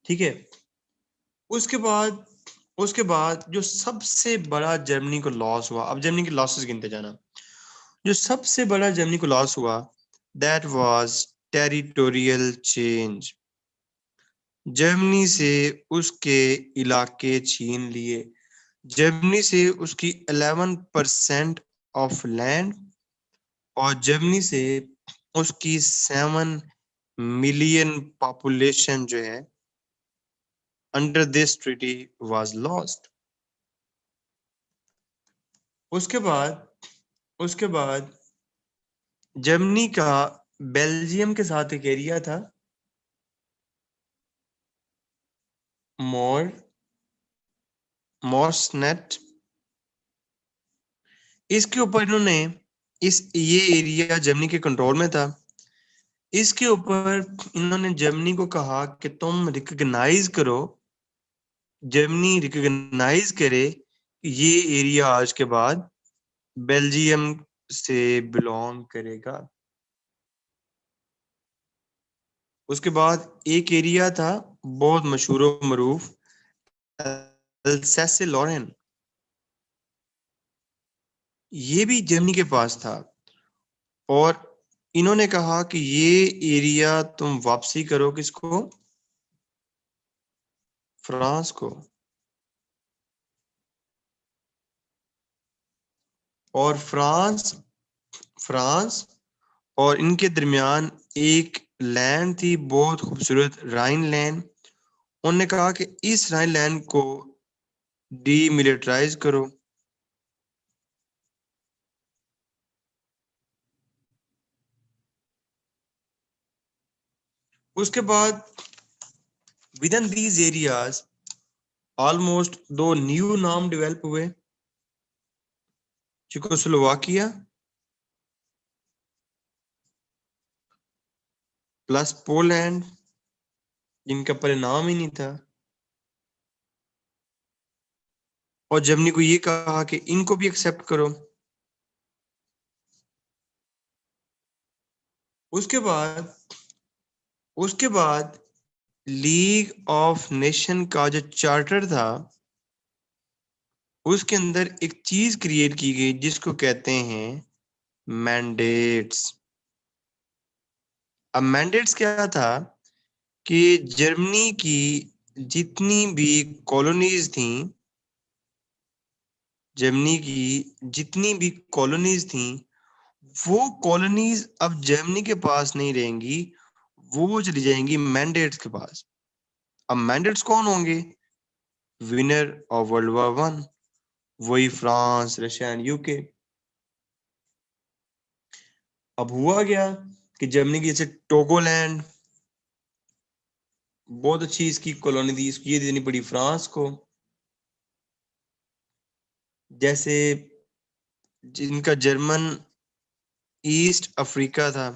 ठीक है। उसके बाद जो सबसे बड़ा जर्मनी को लॉस हुआ, अब जर्मनी के लॉसेस गिनते जाना, जो सबसे बड़ा जर्मनी को लॉस हुआ, that was territorial change. Germany से उसके इलाके छीन लिए, जर्मनी से उसकी 11% ऑफ लैंड, और जर्मनी से उसकी 7 मिलियन पॉपुलेशन जो है under this treaty was lost. उसके बाद जर्मनी का बेल्जियम के साथ एक एरिया था, मोर मॉर्सनेट, इसके ऊपर इन्होंने, ये एरिया जर्मनी के कंट्रोल में था। इसके ऊपर इन्होंने जर्मनी को कहा कि तुम रिकॉग्नाइज करो, जर्मनी रिकॉग्नाइज करे कि ये एरिया आज के बाद बेल्जियम से बिलोंग करेगा। उसके बाद एक एरिया था बहुत मशहूर मरूफ, अल्सैसे लॉरेन, ये भी जर्मनी के पास था, और इन्होंने कहा कि ये एरिया तुम वापसी करो किसको, फ्रांस को। और फ्रांस और इनके दरमियान एक लैंड थी बहुत खूबसूरत, राइन लैंड। उन्होंने कहा कि इस राइन लैंड को डीमिलिटराइज करो। उसके बाद with in these areas almost 2 new नाम डेवलप हुए, चेकोस्लोवाकिया प्लस पोलैंड, जिनका पहले नाम ही नहीं था। और जर्मनी को ये कहा कि इनको भी एक्सेप्ट करो। उसके बाद लीग ऑफ नेशन का जो चार्टर था, उसके अंदर एक चीज क्रिएट की गई जिसको कहते हैं मैंडेट्स। अब मैंडेट्स क्या था कि जर्मनी की जितनी भी कॉलोनीज थी, जर्मनी की जितनी भी कॉलोनीज थी, वो कॉलोनीज अब जर्मनी के पास नहीं रहेंगी, वो चली जाएंगी मैंडेट्स के पास। अब मैंडेट्स कौन होंगे, विनर ऑफ वर्ल्ड वॉर 1, वही फ्रांस, रशिया एंड यूके। अब हुआ क्या कि जर्मनी की जैसे टोगोलैंड बहुत अच्छी इसकी कॉलोनी थी, इसकी ये देनी पड़ी फ्रांस को। जैसे जिनका जर्मन ईस्ट अफ्रीका था,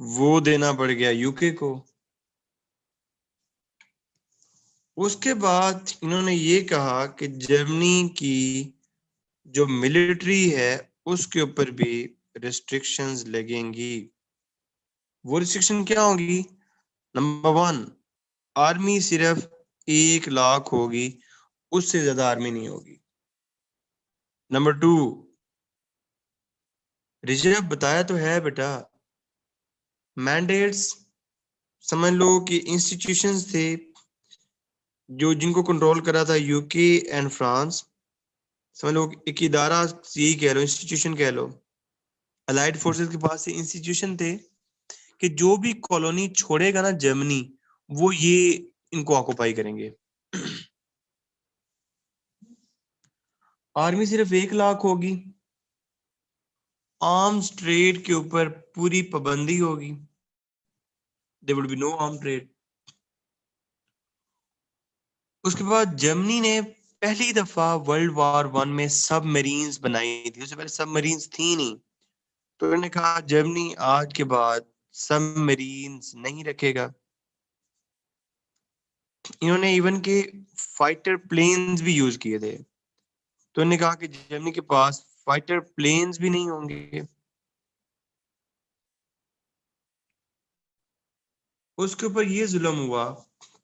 वो देना पड़ गया यूके को। उसके बाद इन्होंने ये कहा कि जर्मनी की जो मिलिट्री है उसके ऊपर भी रिस्ट्रिक्शंस लगेंगी। वो रिस्ट्रिक्शन क्या होगी, नंबर 1, आर्मी सिर्फ 1 लाख होगी, उससे ज्यादा आर्मी नहीं होगी। नंबर 2, रिजर्व बताया तो है बेटा। मैंडेट्स समझ लो कि इंस्टीट्यूशंस थे जो जिनको कंट्रोल करा था यूके एंड फ्रांस। समझ लो एक इदारा, यही कह लो, इंस्टीट्यूशन कह लो। अलाइड फोर्सेस के पास से इंस्टीट्यूशन थे कि जो भी कॉलोनी छोड़ेगा ना जर्मनी, वो ये इनको ऑक्युपाई करेंगे। आर्मी सिर्फ 1 लाख होगी, आर्म्स ट्रेड के ऊपर पूरी पाबंदी होगी, there would be no arm trade. उसके बाद जर्मनी ने पहली दफा वर्ल्ड वॉर 1 में सबमरीन्स बनाई थी, उससे पहले सबमरीन्स थी नहीं। तो उन्होंने कहा जर्मनी आज के बाद सबमरीन्स नहीं रखेगा। इन्होंने इवन के फाइटर प्लेन्स भी यूज किए थे। तो उन्होंने कहा कि जर्मनी के पास फाइटर प्लेन्स भी नहीं होंगे। उसके ऊपर ये जुल्म हुआ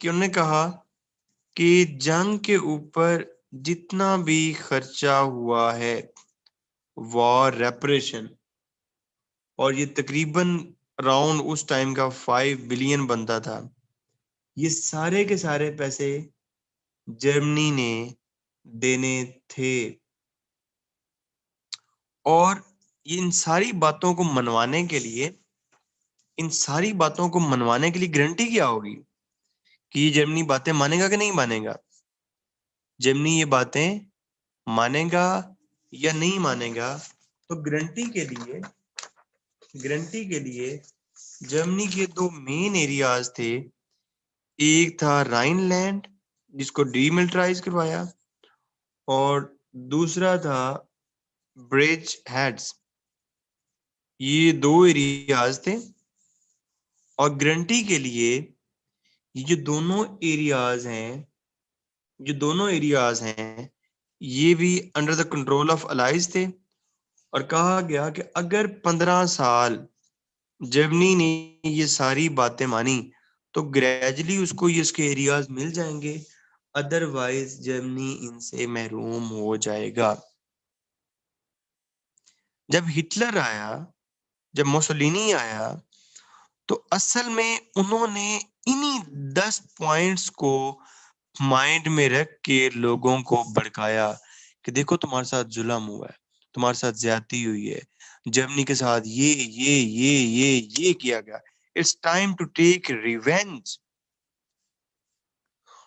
कि उन्होंने कहा कि जंग के ऊपर जितना भी खर्चा हुआ है वॉर रेपरेशन, और ये तकरीबन अराउंड उस टाइम का 5 बिलियन बनता था, ये सारे के सारे पैसे जर्मनी ने देने थे। और इन सारी बातों को मनवाने के लिए, इन सारी बातों को मनवाने के लिए गारंटी क्या होगी कि ये जर्मनी बातें मानेगा कि नहीं मानेगा? जर्मनी ये बातें मानेगा या नहीं मानेगा? तो गारंटी के लिए जर्मनी के 2 मेन एरियाज थे। एक था राइनलैंड जिसको डीमिलिटराइज करवाया, और दूसरा था ब्रिज हेड्स। ये 2 एरियाज थे, और गारंटी के लिए ये जो दोनों एरियाज हैं ये भी under the control of allies थे। और कहा गया कि अगर 15 साल जर्मनी ने ये सारी बातें मानी तो ग्रेजुअली उसको ये इसके एरियाज मिल जाएंगे, अदरवाइज जर्मनी इनसे महरूम हो जाएगा। जब हिटलर आया, जब मुसोलिनी आया, तो असल में उन्होंने इन्हीं 10 पॉइंट्स को माइंड में रख के लोगों को भड़काया कि देखो तुम्हारे साथ जुल्म हुआ है, तुम्हारे साथ ज्यादती हुई है, जर्मनी के साथ ये किया गया, it's time to take revenge.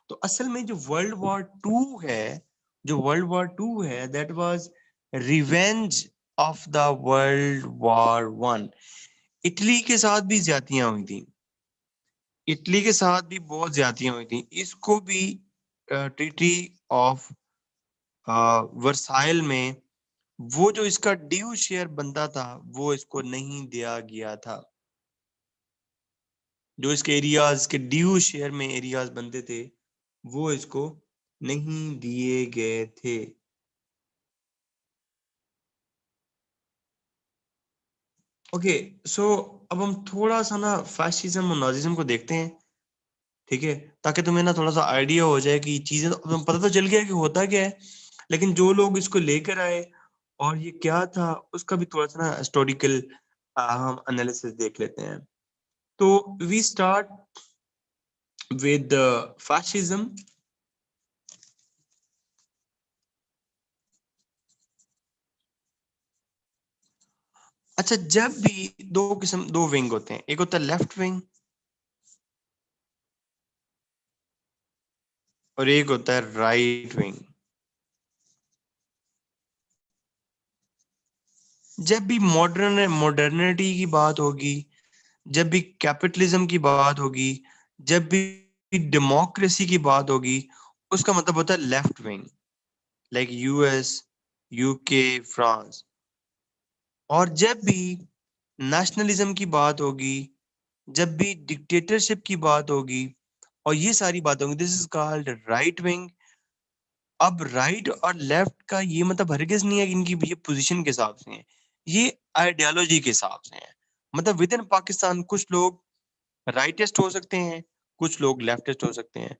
तो असल में जो वर्ल्ड वॉर टू है that was revenge of the world war 1। Italy के साथ भी ज्यादतियां हुई थी, इटली के साथ भी बहुत ज्यादतियां हुई थी। इसको भी ट्रीटी ऑफ वर्साइल में वो जो इसका ड्यू शेयर बनता था वो इसको नहीं दिया गया था। जो इसके एरियाज के ड्यू शेयर में एरियाज बनते थे वो इसको नहीं दिए गए थे। ओके, सो अब हम थोड़ा सा ना फैशिज्म और नाजिज्म को देखते हैं, ठीक है, ताकि तुम्हें ना थोड़ा सा आइडिया हो जाए कि चीजें, तो तुम्हें पता तो चल गया कि होता क्या है, लेकिन जो लोग इसको लेकर आए और ये क्या था उसका भी थोड़ा सा ना हिस्टोरिकल हम एनालिसिस देख लेते हैं। तो वी स्टार्ट विद फैशिज्म। अच्छा, जब भी दो विंग होते हैं, एक होता है लेफ्ट विंग और एक होता है राइट विंग। जब भी मॉडर्निटी की बात होगी, जब भी कैपिटलिज्म की बात होगी, जब भी डेमोक्रेसी की बात होगी, उसका मतलब होता है left wing, like US, UK, France. और जब भी नेशनलिज्म की बात होगी, जब भी डिक्टेटरशिप की बात होगी, और ये सारी बातें होंगी, this is called right wing. अब राइट और लेफ्ट का ये मतलब हरगिज नहीं है कि इनकी ये पोजीशन के हिसाब से है, ये आइडियोलॉजी के हिसाब से है। मतलब विद इन पाकिस्तान कुछ लोग राइटिस्ट हो सकते हैं, कुछ लोग लेफ्टिस्ट हो सकते हैं।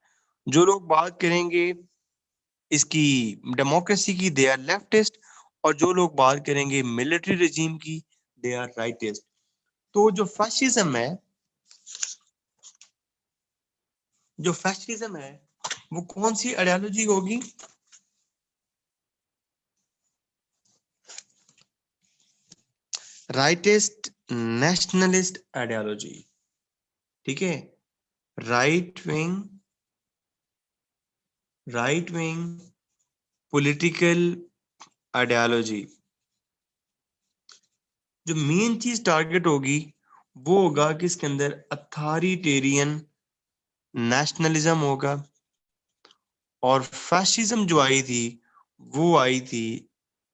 जो लोग बात करेंगे इसकी डेमोक्रेसी की, दे आर लेफ्टिस्ट। और जो लोग बात करेंगे मिलिट्री रेजीम की, दे आर राइटिस्ट। तो जो फैशिज्म है वो कौन सी आइडियोलॉजी होगी? राइटिस्ट नेशनलिस्ट आइडियोलॉजी, ठीक है। Right wing political ideology. जो मेन चीज टारगेट होगी वो होगा कि इसके अंदर अथॉरिटेरियन नेशनलिज्म होगा। और फैशिज्म जो आई थी वो आई थी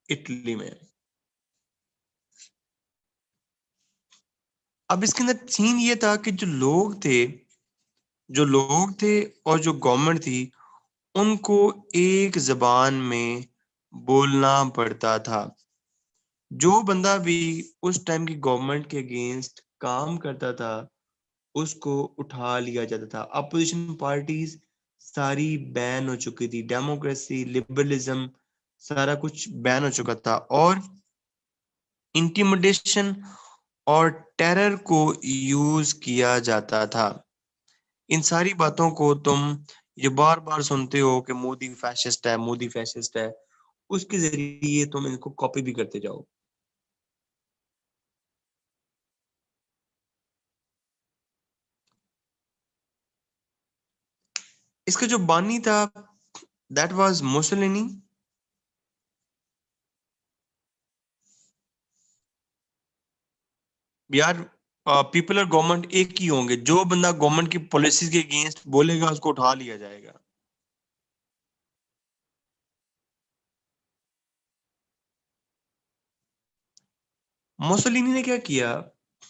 इटली में। अब इसके अंदर सीन ये था कि जो लोग थे और जो गवर्नमेंट थी उनको एक जबान में बोलना पड़ता था। जो बंदा भी उस टाइम की गवर्नमेंट के अगेंस्ट काम करता था उसको उठा लिया जाता था। अपोजिशन पार्टीज सारी बैन हो चुकी थी, डेमोक्रेसी लिबरलिज्म सारा कुछ बैन हो चुका था। और इंटिमिडेशन और टेरर को यूज किया जाता था। इन सारी बातों को तुम ये बार बार सुनते हो कि मोदी फैशिस्ट है, मोदी फैशिस्ट है। उसके जरिए तुम इनको कॉपी भी करते जाओ। इसका जो बानी था दैट वाज मुसोलिनी। यार पीपल और गवर्नमेंट एक ही होंगे। जो बंदा गवर्नमेंट की पॉलिसीज के अगेंस्ट बोलेगा उसको उठा लिया जाएगा। मुसोलिनी ने क्या किया?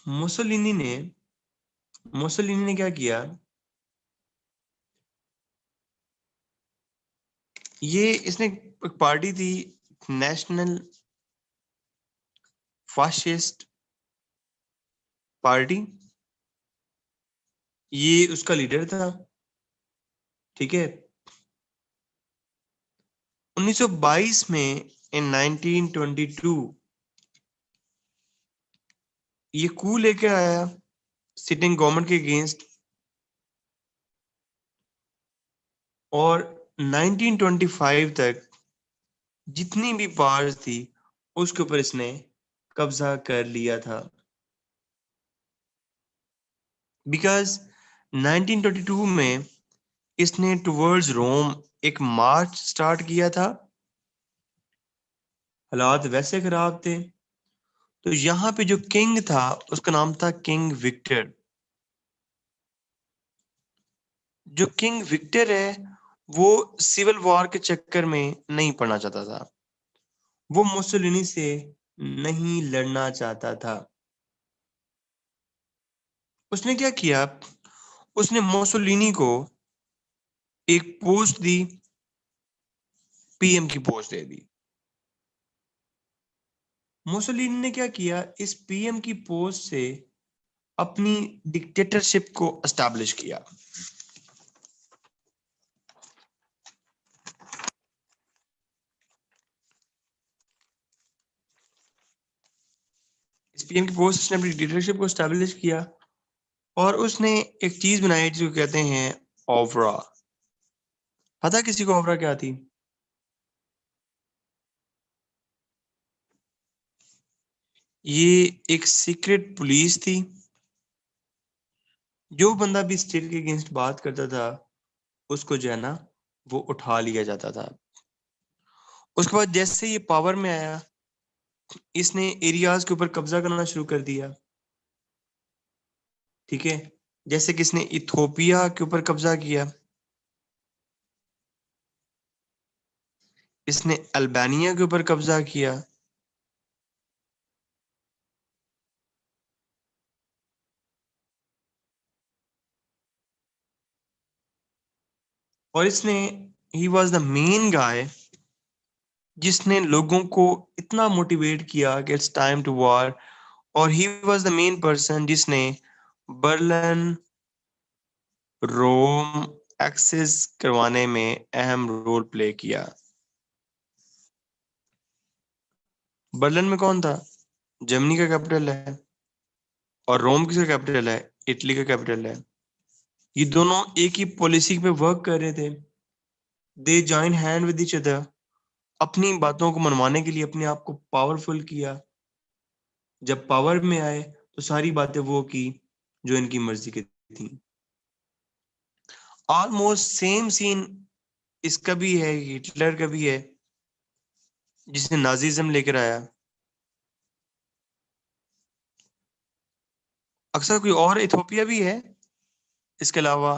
मुसोलिनी ने मुसोलिनी ने क्या किया? ये इसने एक पार्टी थी नेशनल फाशिस्ट पार्टी, ये उसका लीडर था, ठीक है। 1922 में इन 1922 ये कू लेके आया सिटिंग गवर्नमेंट के अगेंस्ट। और 1925 तक जितनी भी पावर्स थी उसके ऊपर इसने कब्जा कर लिया था। बिकॉज 1922 में इसने टुवर्ड्स रोम एक मार्च स्टार्ट किया था। हालात वैसे खराब थे तो यहाँ पे जो किंग था उसका नाम था किंग विक्टर। जो किंग विक्टर है वो सिविल वॉर के चक्कर में नहीं पड़ना चाहता था। वो मुसोलिनी से नहीं लड़ना चाहता था। उसने क्या किया? उसने मुसोलिनी को एक पोस्ट दी, पीएम की पोस्ट दे दी। मुसोलिनी ने क्या किया? इस पीएम की पोस्ट से अपनी डिक्टेटरशिप को एस्टैब्लिश किया। इस पीएम की पोस्ट से अपनी डिक्टेटरशिप को एस्टैब्लिश किया। और उसने एक चीज बनाई जिसको कहते हैं ओवरा। पता किसी को ओवरा क्या थी? ये एक सीक्रेट पुलिस थी। जो बंदा भी स्टेट के अगेंस्ट बात करता था उसको जो है ना वो उठा लिया जाता था। उसके बाद जैसे ये पावर में आया इसने एरियाज के ऊपर कब्जा करना शुरू कर दिया, ठीक है। जैसे कि इसने इथोपिया के ऊपर कब्जा किया, इसने अल्बानिया के ऊपर कब्जा किया, और इसने ही वॉज द मेन गाय जिसने लोगों को इतना मोटिवेट किया कि इट्स टाइम टू वॉर। और he was the main person जिसने बर्लिन रोम एक्सेस करवाने में अहम रोल प्ले किया। बर्लिन में कौन था? जर्मनी का कैपिटल है, और रोम किसका कैपिटल है? इटली का कैपिटल है। ये दोनों एक ही पॉलिसी पे वर्क कर रहे थे। They join hand with each other, अपनी बातों को मनवाने के लिए अपने आप को पावरफुल किया। जब पावर में आए तो सारी बातें वो की जो इनकी मर्जी की थी। ऑलमोस्ट सेम सीन इसका भी है, हिटलर का भी है, जिसने नाजिज्म लेकर आया। अक्सर कोई और इथोपिया भी है इसके अलावा?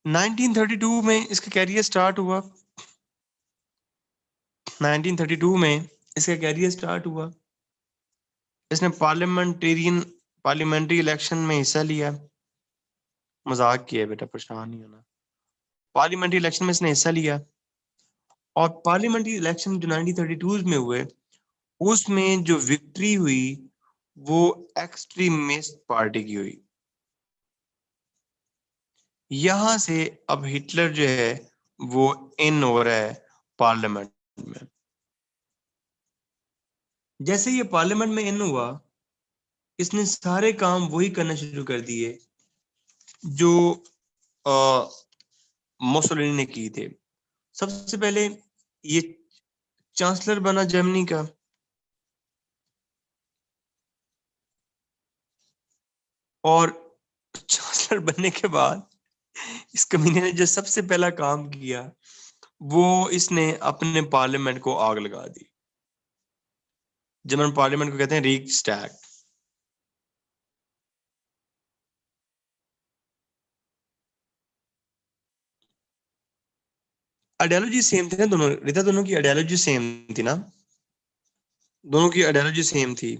1932 में इसका कैरियर स्टार्ट हुआ। 1932 में इसका कैरियर स्टार्ट हुआ। इसने पार्लियामेंट्री इलेक्शन में हिस्सा लिया। मजाक किया बेटा, परेशान नहीं होना। पार्लियामेंट्री इलेक्शन में इसने हिस्सा लिया, और पार्लियामेंट्री इलेक्शन जो 1932 में हुए, उसमें जो विक्ट्री हुई वो एक्सट्रीमिस्ट पार्टी की हुई। यहां से अब हिटलर जो है वो इन हो रहा है पार्लियामेंट में। जैसे ये पार्लियामेंट में इन हुआ, इसने सारे काम वही करना शुरू कर दिए जो मुसोलिनी ने किए थे। सबसे पहले ये चांसलर बना जर्मनी का, और चांसलर बनने के बाद इस कमीने ने जो सबसे पहला काम किया वो इसने अपने पार्लियामेंट को आग लगा दी। जर्मन पार्लियामेंट को कहते हैं रीक्सटैग। आइडियोलॉजी सेम थी ना दोनों, रिता, दोनों की आइडियोलॉजी सेम थी ना? दोनों की आइडियोलॉजी सेम थी।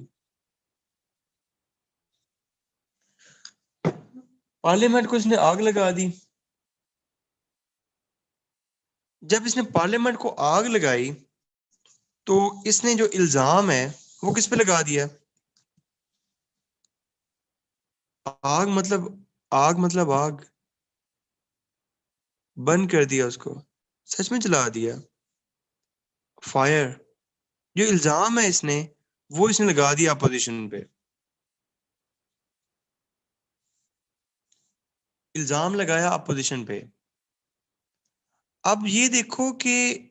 पार्लियामेंट को इसने आग लगा दी। जब इसने पार्लियामेंट को आग लगाई तो इसने जो इल्जाम है वो किस पे लगा दिया? आग मतलब, आग मतलब आग, बंद कर दिया उसको, सच में जला दिया। फायर, जो इल्जाम है इसने वो इसने लगा दिया अपोजिशन पे। इल्जाम लगाया अपोजिशन पे। अब ये देखो कि,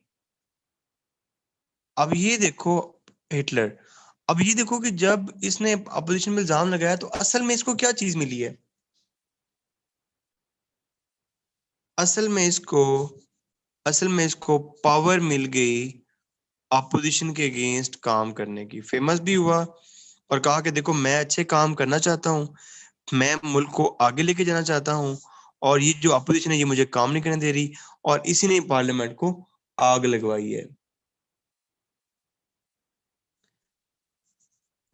अब ये देखो हिटलर, अब ये देखो कि जब इसने अपोजिशन में इल्जाम लगाया तो असल में इसको क्या चीज मिली है? असल में इसको असल में इसको पावर मिल गई अपोजिशन के अगेंस्ट काम करने की। फेमस भी हुआ और कहा कि देखो मैं अच्छे काम करना चाहता हूँ, मैं मुल्क को आगे लेके जाना चाहता हूँ, और ये जो अपोजिशन है ये मुझे काम नहीं करने दे रही, और इसी ने पार्लियामेंट को आग लगवाई है।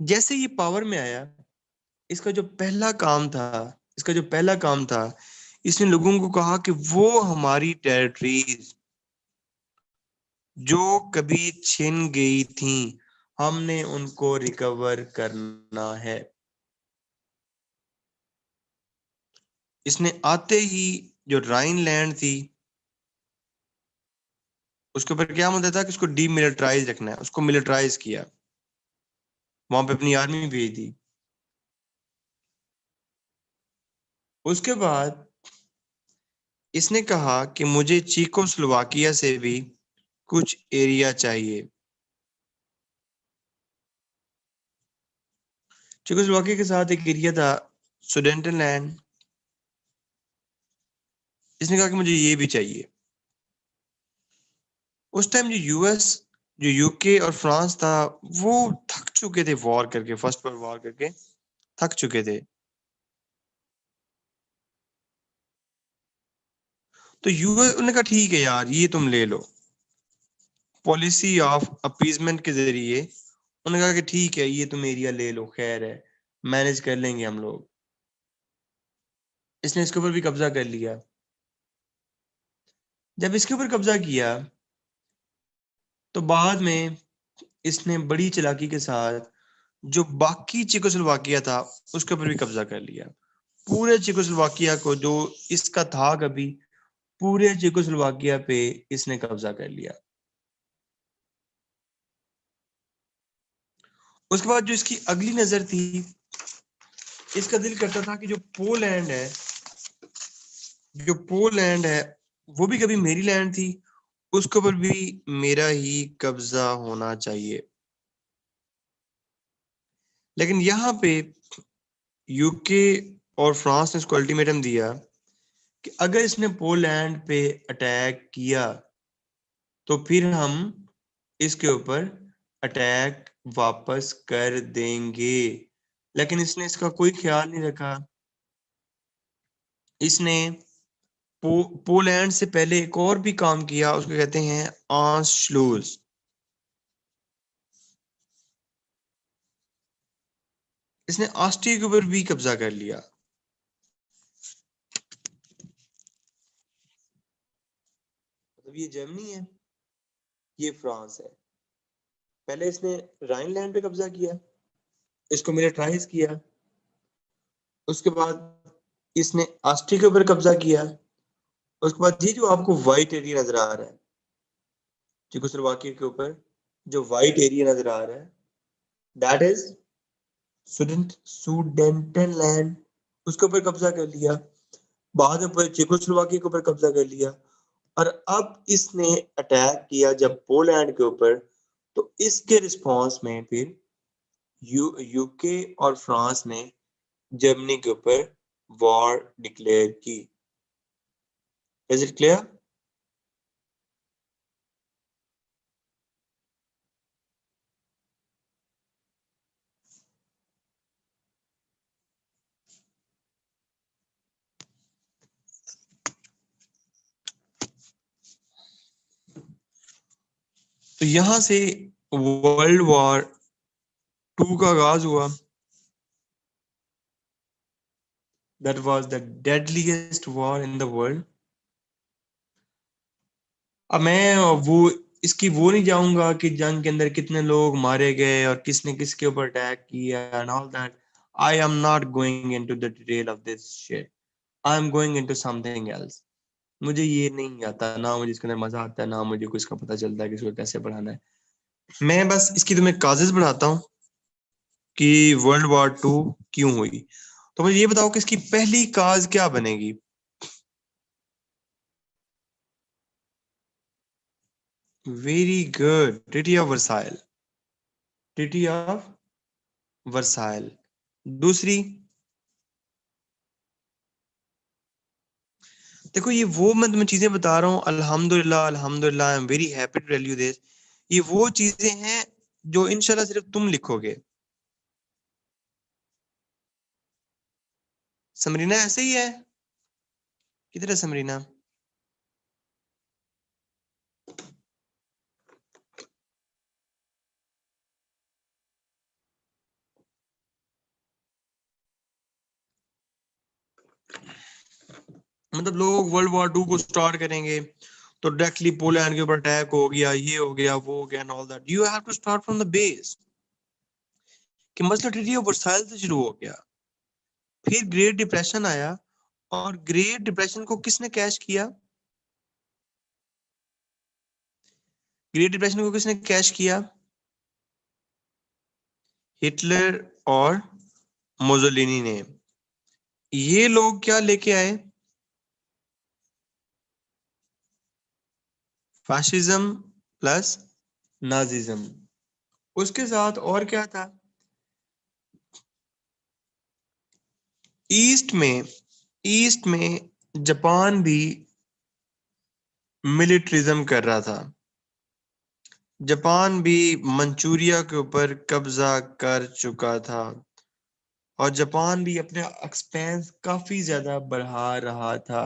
जैसे ये पावर में आया, इसका जो पहला काम था इसका जो पहला काम था, इसने लोगों को कहा कि वो हमारी टेरिटरीज जो कभी छिन गई थी हमने उनको रिकवर करना है। इसने आते ही जो राइन लैंड थी उसके ऊपर क्या मुद्दा था कि उसको डीमिलिटराइज रखना है, उसको मिलिटराइज किया, वहां पे अपनी आर्मी भेज दी। उसके बाद इसने कहा कि मुझे चीकोस्लोवाकिया से भी कुछ एरिया चाहिए। चेकोस्लोवाकिया के साथ एक एरिया था सुडेंटनलैंड। इसने कहा कि मुझे ये भी चाहिए। उस टाइम जो यूएस, जो यूके और फ्रांस था, वो थक चुके थे वॉर करके, फर्स्ट वर्ल्ड वॉर करके थक चुके थे। तो यूएस उन्होंने कहा ठीक है यार ये तुम ले लो। पॉलिसी ऑफ अपीजमेंट के जरिए उन्होंने कहा कि ठीक है ये तुम एरिया ले लो, खैर है, मैनेज कर लेंगे हम लोग। इसने इसके ऊपर भी कब्जा कर लिया। जब इसके ऊपर कब्जा किया तो बाद में इसने बड़ी चालाकी के साथ जो बाकी चेकोस्लोवाकिया था उसके ऊपर भी कब्जा कर लिया। पूरे चेकोस्लोवाकिया को, जो इसका था कभी, पूरे चेकोस्लोवाकिया पे इसने कब्जा कर लिया। उसके बाद जो इसकी अगली नजर थी, इसका दिल करता था कि जो पोलैंड है वो भी कभी मेरी लैंड थी, उसके ऊपर भी मेरा ही कब्जा होना चाहिए। लेकिन यहाँ पे यूके और फ्रांस ने इसको अल्टीमेटम दिया कि अगर इसने पोलैंड पे अटैक किया तो फिर हम इसके ऊपर अटैक वापस कर देंगे। लेकिन इसने इसका कोई ख्याल नहीं रखा। इसने पोलैंड से पहले एक और भी काम किया, उसको कहते हैं आंसलूज। इसने ऑस्ट्रिया के ऊपर भी कब्जा कर लिया। मतलब ये जर्मनी है, ये फ्रांस है। पहले इसने राइनलैंड पे कब्जा किया, इसको मिलिटराइज किया। उसके बाद इसने ऑस्ट्रिया के ऊपर कब्जा किया। उसके बाद ये जो आपको व्हाइट एरिया नजर आ रहा है, चेकोस्लोवाकिया के ऊपर जो व्हाइट एरिया नजर आ रहा है, दैट इज सुडेटेनलैंड। उसके ऊपर कब्जा कर लिया। बाद में चेकोस्लोवाकिया के ऊपर कब्जा कर लिया। और अब इसने अटैक किया जब पोलैंड के ऊपर, तो इसके रिस्पांस में फिर यूके और फ्रांस ने जर्मनी के ऊपर वॉर डिक्लेयर की। Is it clear? तो यहां से वर्ल्ड वॉर 2 का आगाज हुआ। That was the deadliest war in the world. अब मैं वो इसकी वो नहीं जाऊंगा कि जंग के अंदर कितने लोग मारे गए और किसने किसके ऊपर अटैक किया and all that. I am not going into the detail of this shit. I am going into something else. मुझे ये नहीं आता, ना मुझे इसके अंदर मजा आता है, ना मुझे कुछ का पता चलता है कि इसको कैसे पढ़ाना है। मैं बस इसकी तुम्हें काजेज बढ़ाता हूँ कि वर्ल्ड वॉर 2 क्यों हुई। तो मुझे ये बताओ कि इसकी पहली काज क्या बनेगी। Very good, treaty of Versailles. Treaty of Versailles. दूसरी, देखो ये वो मैं तुम्हें चीजें बता रहा हूँ, अल्हम्दुलिल्लाह अल्हम्दुलिल्लाह, I am very happy to tell you this. ये वो चीजें हैं जो इंशाल्लाह सिर्फ तुम लिखोगे। समरीना ऐसे ही है? किधर है समरीना? मतलब लोग वर्ल्ड वॉर 2 को स्टार्ट करेंगे तो डायरेक्टली पोलैंड के ऊपर अटैक हो गया, ये हो गया, वो हो गया and all that. You have to start from the base कि मसला ट्रीटी ऑफ वर्साइल से शुरू हो गया। फिर ग्रेट डिप्रेशन आया, और ग्रेट डिप्रेशन को किसने कैश किया? ग्रेट डिप्रेशन को किसने कैश किया? हिटलर और मुसोलिनी ने। ये लोग क्या लेके आए? Fascism plus Nazism. उसके साथ और क्या था? ईस्ट में जापान भी मिलिट्रिज्म कर रहा था। जापान भी मंचूरिया के ऊपर कब्जा कर चुका था, और जापान भी अपने एक्सपेंस काफी ज्यादा बढ़ा रहा था।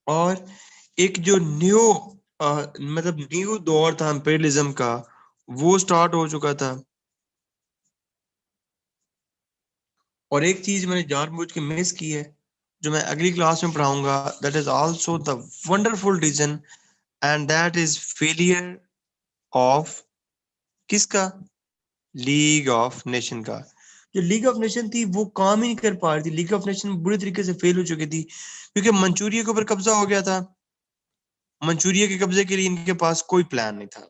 और एक जो मतलब न्यू दौर था इंपीरियलिज्म का, वो स्टार्ट हो चुका था। और एक चीज मैंने जानबूझ के मिस की है, जो मैं अगली क्लास में पढ़ाऊंगा, that is also the wonderful reason, and that is failure of किसका? लीग ऑफ नेशन का। जो लीग ऑफ नेशन थी वो काम ही नहीं कर पा रही थी, लीग ऑफ नेशन बुरी तरीके से फेल हो चुकी थी, क्योंकि मंचूरिया के ऊपर कब्जा हो गया था। मंचूरिया के कब्जे के लिए इनके पास कोई प्लान नहीं था।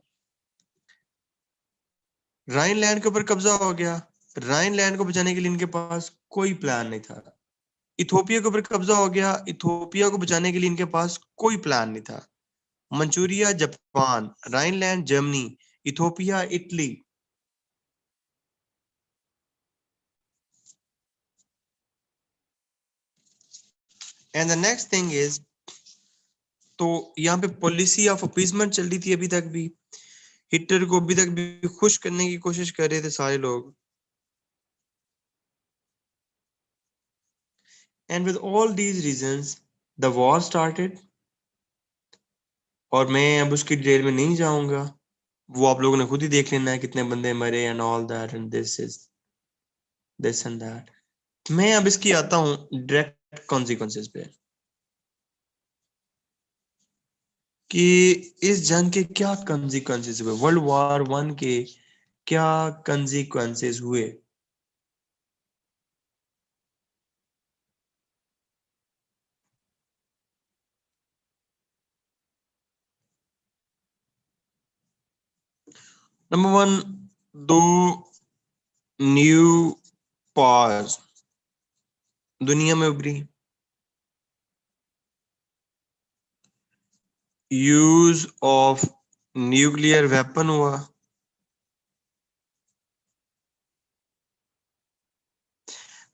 राइन लैंड के ऊपर कब्जा हो गया, राइन लैंड को बचाने के लिए इनके पास कोई प्लान नहीं था। इथोपिया के ऊपर कब्जा हो गया, इथोपिया को बचाने के लिए इनके पास कोई प्लान नहीं था। Manchuria Japan, Rhineland Germany, Ethiopia Italy. And the next thing is, तो यहाँ पे पॉलिसी ऑफ अपीसमेंट चल रही थी अभी तक भी, हिटलर को अभी तक भी खुश करने की कोशिश कर रहे थे सारे लोग। And with all these reasons the war started. और मैं अब उसकी डिटेल में नहीं जाऊंगा, वो आप लोगों ने खुद ही देख लेना है कितने बंदे मरे and all that and this and that. मैं अब इसकी आता हूँ डायरेक्ट कॉन्सिक्वेंसेस पे, कि इस जंग के क्या कॉन्सिक्वेंसेस हुए, वर्ल्ड वॉर 1 के क्या कॉन्सिक्वेंसेस हुए। नंबर 1, दो न्यू पावर्स दुनिया में उभरी। यूज ऑफ न्यूक्लियर वेपन हुआ।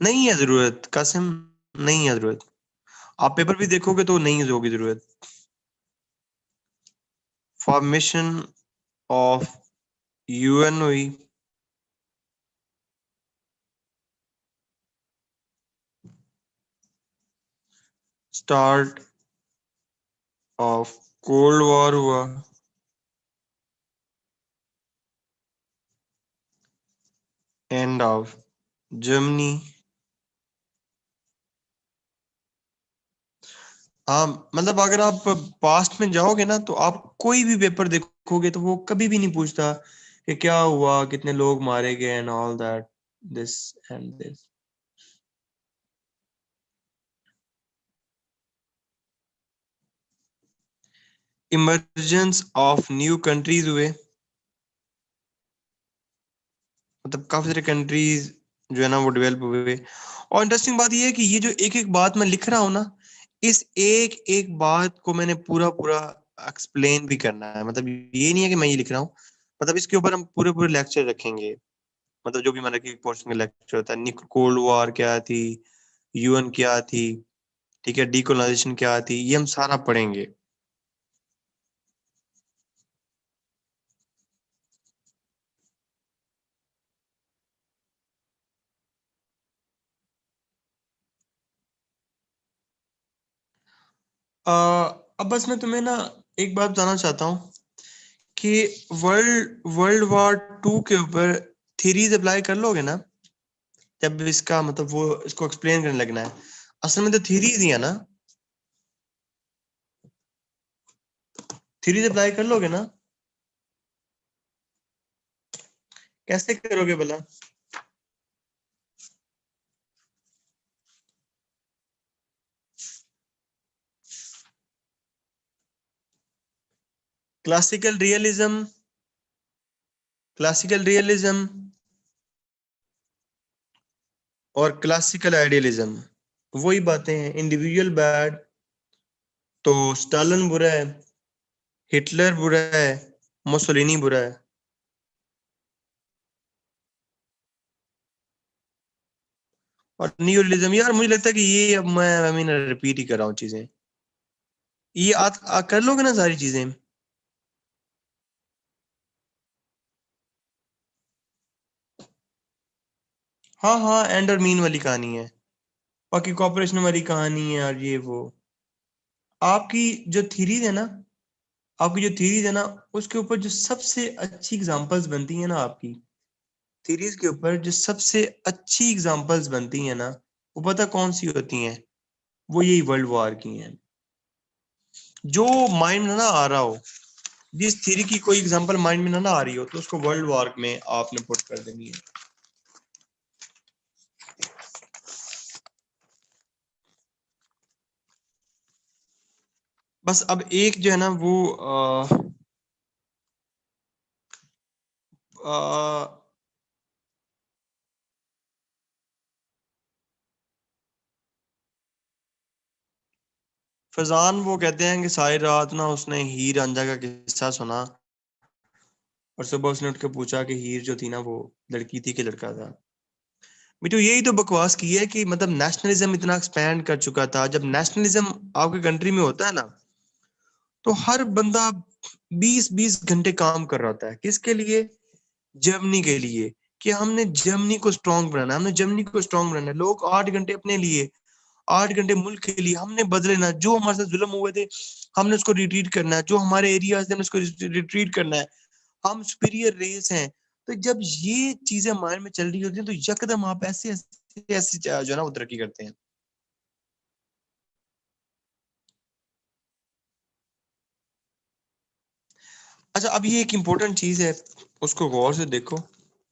नहीं है जरूरत कासिम, नहीं है जरूरत, आप पेपर भी देखोगे तो नहीं होगी जरूरत। फॉर्मेशन ऑफ यूएन हुई। स्टार्ट ऑफ कोल्ड वॉर हुआ। End of Germany. हाँ, मतलब अगर आप पास्ट में जाओगे ना तो आप कोई भी पेपर देखोगे तो वो कभी भी नहीं पूछता कि क्या हुआ, कितने लोग मारे गए and all that, this and this. Emergence of new countries हुए, मतलब काफी सारे कंट्रीज जो है ना वो डेवलप हुए। और इंटरेस्टिंग बात ये है कि ये जो एक एक बात मैं लिख रहा हूँ ना, इस एक एक बात को मैंने पूरा पूरा एक्सप्लेन भी करना है। मतलब ये नहीं है कि मैं ये लिख रहा हूँ, मतलब इसके ऊपर हम पूरे पूरे लेक्चर रखेंगे। मतलब जो भी मतलब कि पोर्शन का लेक्चर होता है, कोल्ड वॉर क्या थी, यूएन क्या थी, ठीक है, डीकोलाइजेशन क्या थी, ये हम सारा पढ़ेंगे। अब बस मैं तुम्हें ना एक बात बताना चाहता हूँ कि वर्ल्ड वर्ल्ड वॉर 2 के ऊपर थीरीज अप्लाई कर लोगे ना, जब इसका मतलब वो इसको एक्सप्लेन करने लगना है, असल में तो थीरीज ही है ना, थीरीज अप्लाई कर लोगे ना? कैसे करोगे भला? क्लासिकल रियलिज्म, क्लासिकल रियलिज्म और क्लासिकल आइडियलिज्म वही बातें हैं। इंडिविजुअल बैड, तो स्टालिन बुरा है, हिटलर बुरा है, मुसोलिनी बुरा है। और न्यूरलिज्म, यार मुझे लगता है कि ये अब मैं आई मीन रिपीट ही कर रहा हूँ चीजें। ये कर लोगे ना सारी चीजें? हाँ हाँ, एंड और मीन वाली कहानी है, बाकी कॉपरेशन वाली कहानी है और ये वो। आपकी जो थीरीज है ना, आपकी जो थीरीज है ना, उसके ऊपर जो सबसे अच्छी एग्जांपल्स बनती है ना, आपकी थीरीज के ऊपर जो सबसे अच्छी एग्जांपल्स बनती है ना, वो पता कौन सी होती हैं? वो यही वर्ल्ड वॉर की हैं। जो माइंड में ना आ रहा हो, जिस थ्योरी की कोई एग्जांपल माइंड में ना आ रही हो, तो उसको वर्ल्ड वॉर में आपने पुट कर देनी है। बस अब एक जो है ना वो फजान वो कहते हैं कि सारी रात ना उसने हीर रांझा का किस्सा सुना और सुबह उसने उठ के पूछा कि हीर जो थी ना वो लड़की थी कि लड़का था। बेटो यही तो बकवास की है कि मतलब नेशनलिज्म इतना एक्सपैंड कर चुका था। जब नेशनलिज्म आपके कंट्री में होता है ना, तो हर बंदा 20-20 घंटे काम कर रहा होता है। किसके लिए? जर्मनी के लिए, कि हमने जर्मनी को स्ट्रांग बनाना है, हमने जर्मनी को स्ट्रांग बनाना है। लोग 8 घंटे अपने लिए, 8 घंटे मुल्क के लिए हमने बदले ना। जो हमारे साथ जुल्म हुए थे हमने उसको रिट्रीट करना है, जो हमारे एरियाज थे हमने उसको रिट्रीट करना है। हम सुपीरियर रेस हैं। तो जब ये चीजें माइंड में चल रही होती हैं तो यकदम आप ऐसे ऐसे ऐसे जो है ना वो तरक्की करते हैं। अच्छा, अब ये एक इम्पोर्टेंट चीज है, उसको गौर से देखो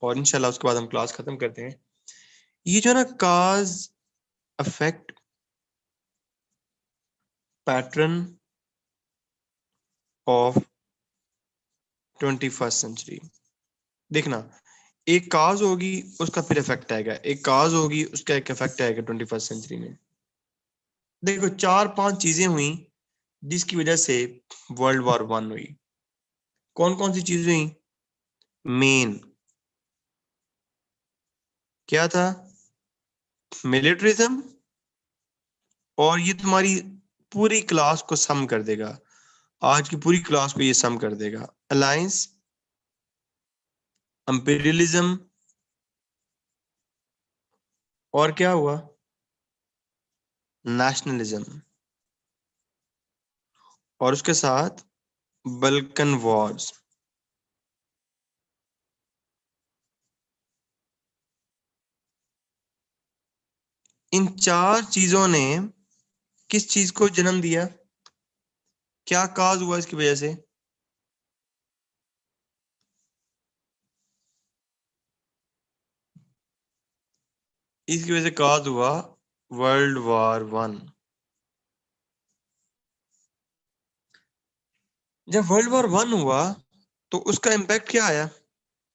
और इंशाल्लाह उसके बाद हम क्लास खत्म करते हैं। ये जो है ना cause effect pattern of 21st century. देखना, एक काज होगी उसका फिर इफेक्ट आएगा, एक काज होगी उसका एक इफेक्ट आएगा 21st सेंचुरी में। देखो 4-5 चीजें हुई जिसकी वजह से वर्ल्ड वॉर 1 हुई। कौन कौन सी चीजें हुई? मेन क्या था? मिलिट्रिज्म। और ये तुम्हारी पूरी क्लास को सम कर देगा, आज की पूरी क्लास को ये सम कर देगा। अलायंस, इंपीरियलिज्म, और क्या हुआ? नेशनलिज्म, और उसके साथ बल्कन वॉर्स। इन 4 चीजों ने किस चीज को जन्म दिया? क्या काज हुआ इसकी वजह से? इसकी वजह से काज हुआ वर्ल्ड वॉर 1। जब वर्ल्ड वॉर 1 हुआ तो उसका इम्पैक्ट क्या आया?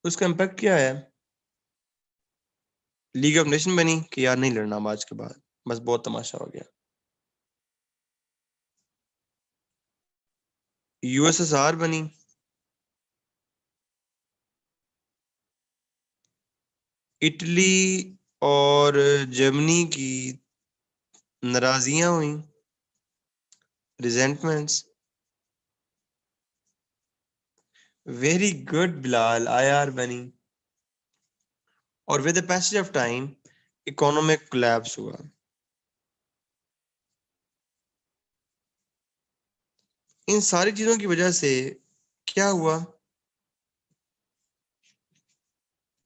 उसका इम्पैक्ट क्या आया? लीग ऑफ नेशन बनी कि यार नहीं लड़ना अब आज के बाद, बस बहुत तमाशा हो गया। यूएसएसआर बनी। इटली और जर्मनी की नाराजियां हुई, रिजेंटमेंट्स। वेरी गुड बिलाल, आईआर बनी। और with the passage of time economic collapse हुआ। इन सारी चीजों की वजह से क्या हुआ?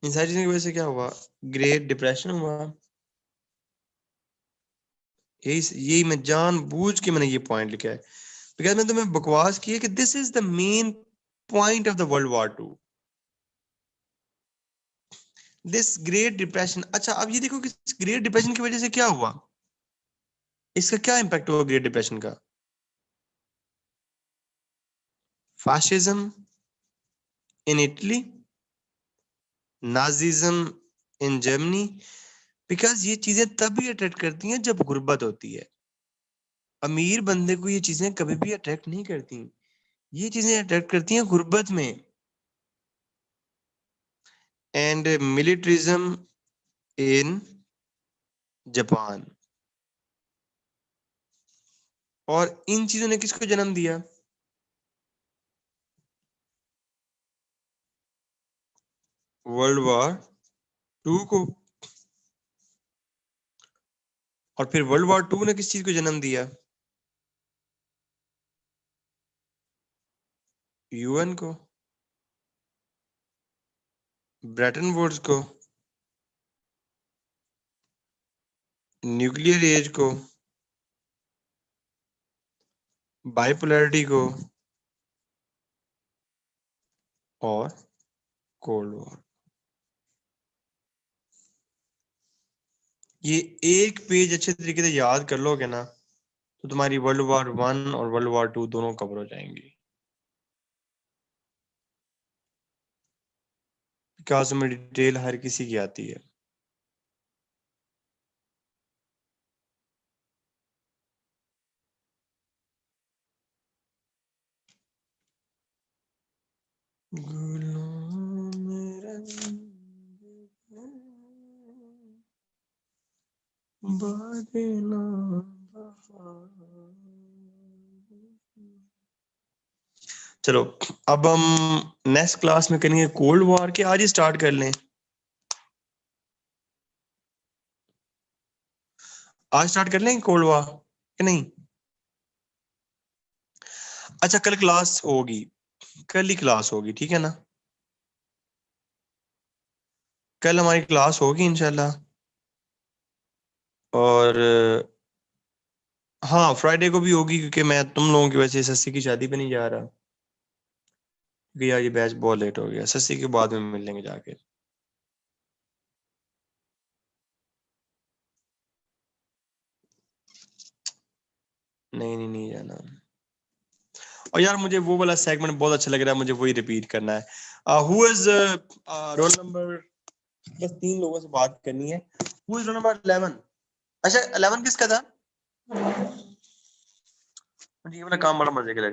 इन सारी चीजों की वजह से क्या हुआ? ग्रेट डिप्रेशन हुआ। यही मैं जानबूझ के मैंने ये पॉइंट लिखा है, बिकॉज मैं तुम्हें बकवास की है कि this is the main point of the world war 2, this great depression. अच्छा, अब ये देखो कि ग्रेट डिप्रेशन की वजह से क्या हुआ, इसका क्या इम्पैक्ट हुआ ग्रेट डिप्रेशन का? Fascism in Italy, Nazism in Germany. Because ये चीजें तभी अट्रैक्ट करती हैं जब गुर्बत होती है। अमीर बंदे को ये चीजें कभी भी अट्रैक्ट नहीं करती, ये चीजें अट्रैक्ट करती हैं गुर्बत में। And militarism in Japan. और इन चीजों ने किसको जन्म दिया? वर्ल्ड वॉर 2 को। और फिर वर्ल्ड वॉर 2 ने किस चीज को जन्म दिया? यूएन को, ब्रेटन वुड्स को, न्यूक्लियर एज को, बाइपोलैरिटी को और कोल्ड वॉर। ये एक पेज अच्छे तरीके से याद कर लोगे ना तो तुम्हारी वर्ल्ड वॉर 1 और वर्ल्ड वॉर 2 दोनों कवर हो जाएंगी, बिकॉज में डिटेल हर किसी की आती है। चलो अब हम नेक्स्ट क्लास में करेंगे कोल्ड वॉर के। आज ही स्टार्ट कर लें, आज स्टार्ट कर लें कोल्ड वॉर कि नहीं? अच्छा कल क्लास होगी, कल ही क्लास होगी, ठीक है ना? कल हमारी क्लास होगी इंशाल्लाह। और हाँ फ्राइडे को भी होगी, क्योंकि मैं तुम लोगों की वजह से सस्सी की शादी पे नहीं जा रहा, क्योंकि यार ये बैच बहुत लेट हो गया। सस्सी के बाद में मिल लेंगे जाके। नहीं नहीं नहीं जाना। और यार मुझे वो वाला सेगमेंट बहुत अच्छा लग रहा है, मुझे वही रिपीट करना है। हु इज रोल नंबर, बस 3 लोगों से बात करनी है। Who is roll number 11? अच्छा 11 किसका था? मुझे ये वाला काम बड़ा मजे का लगा।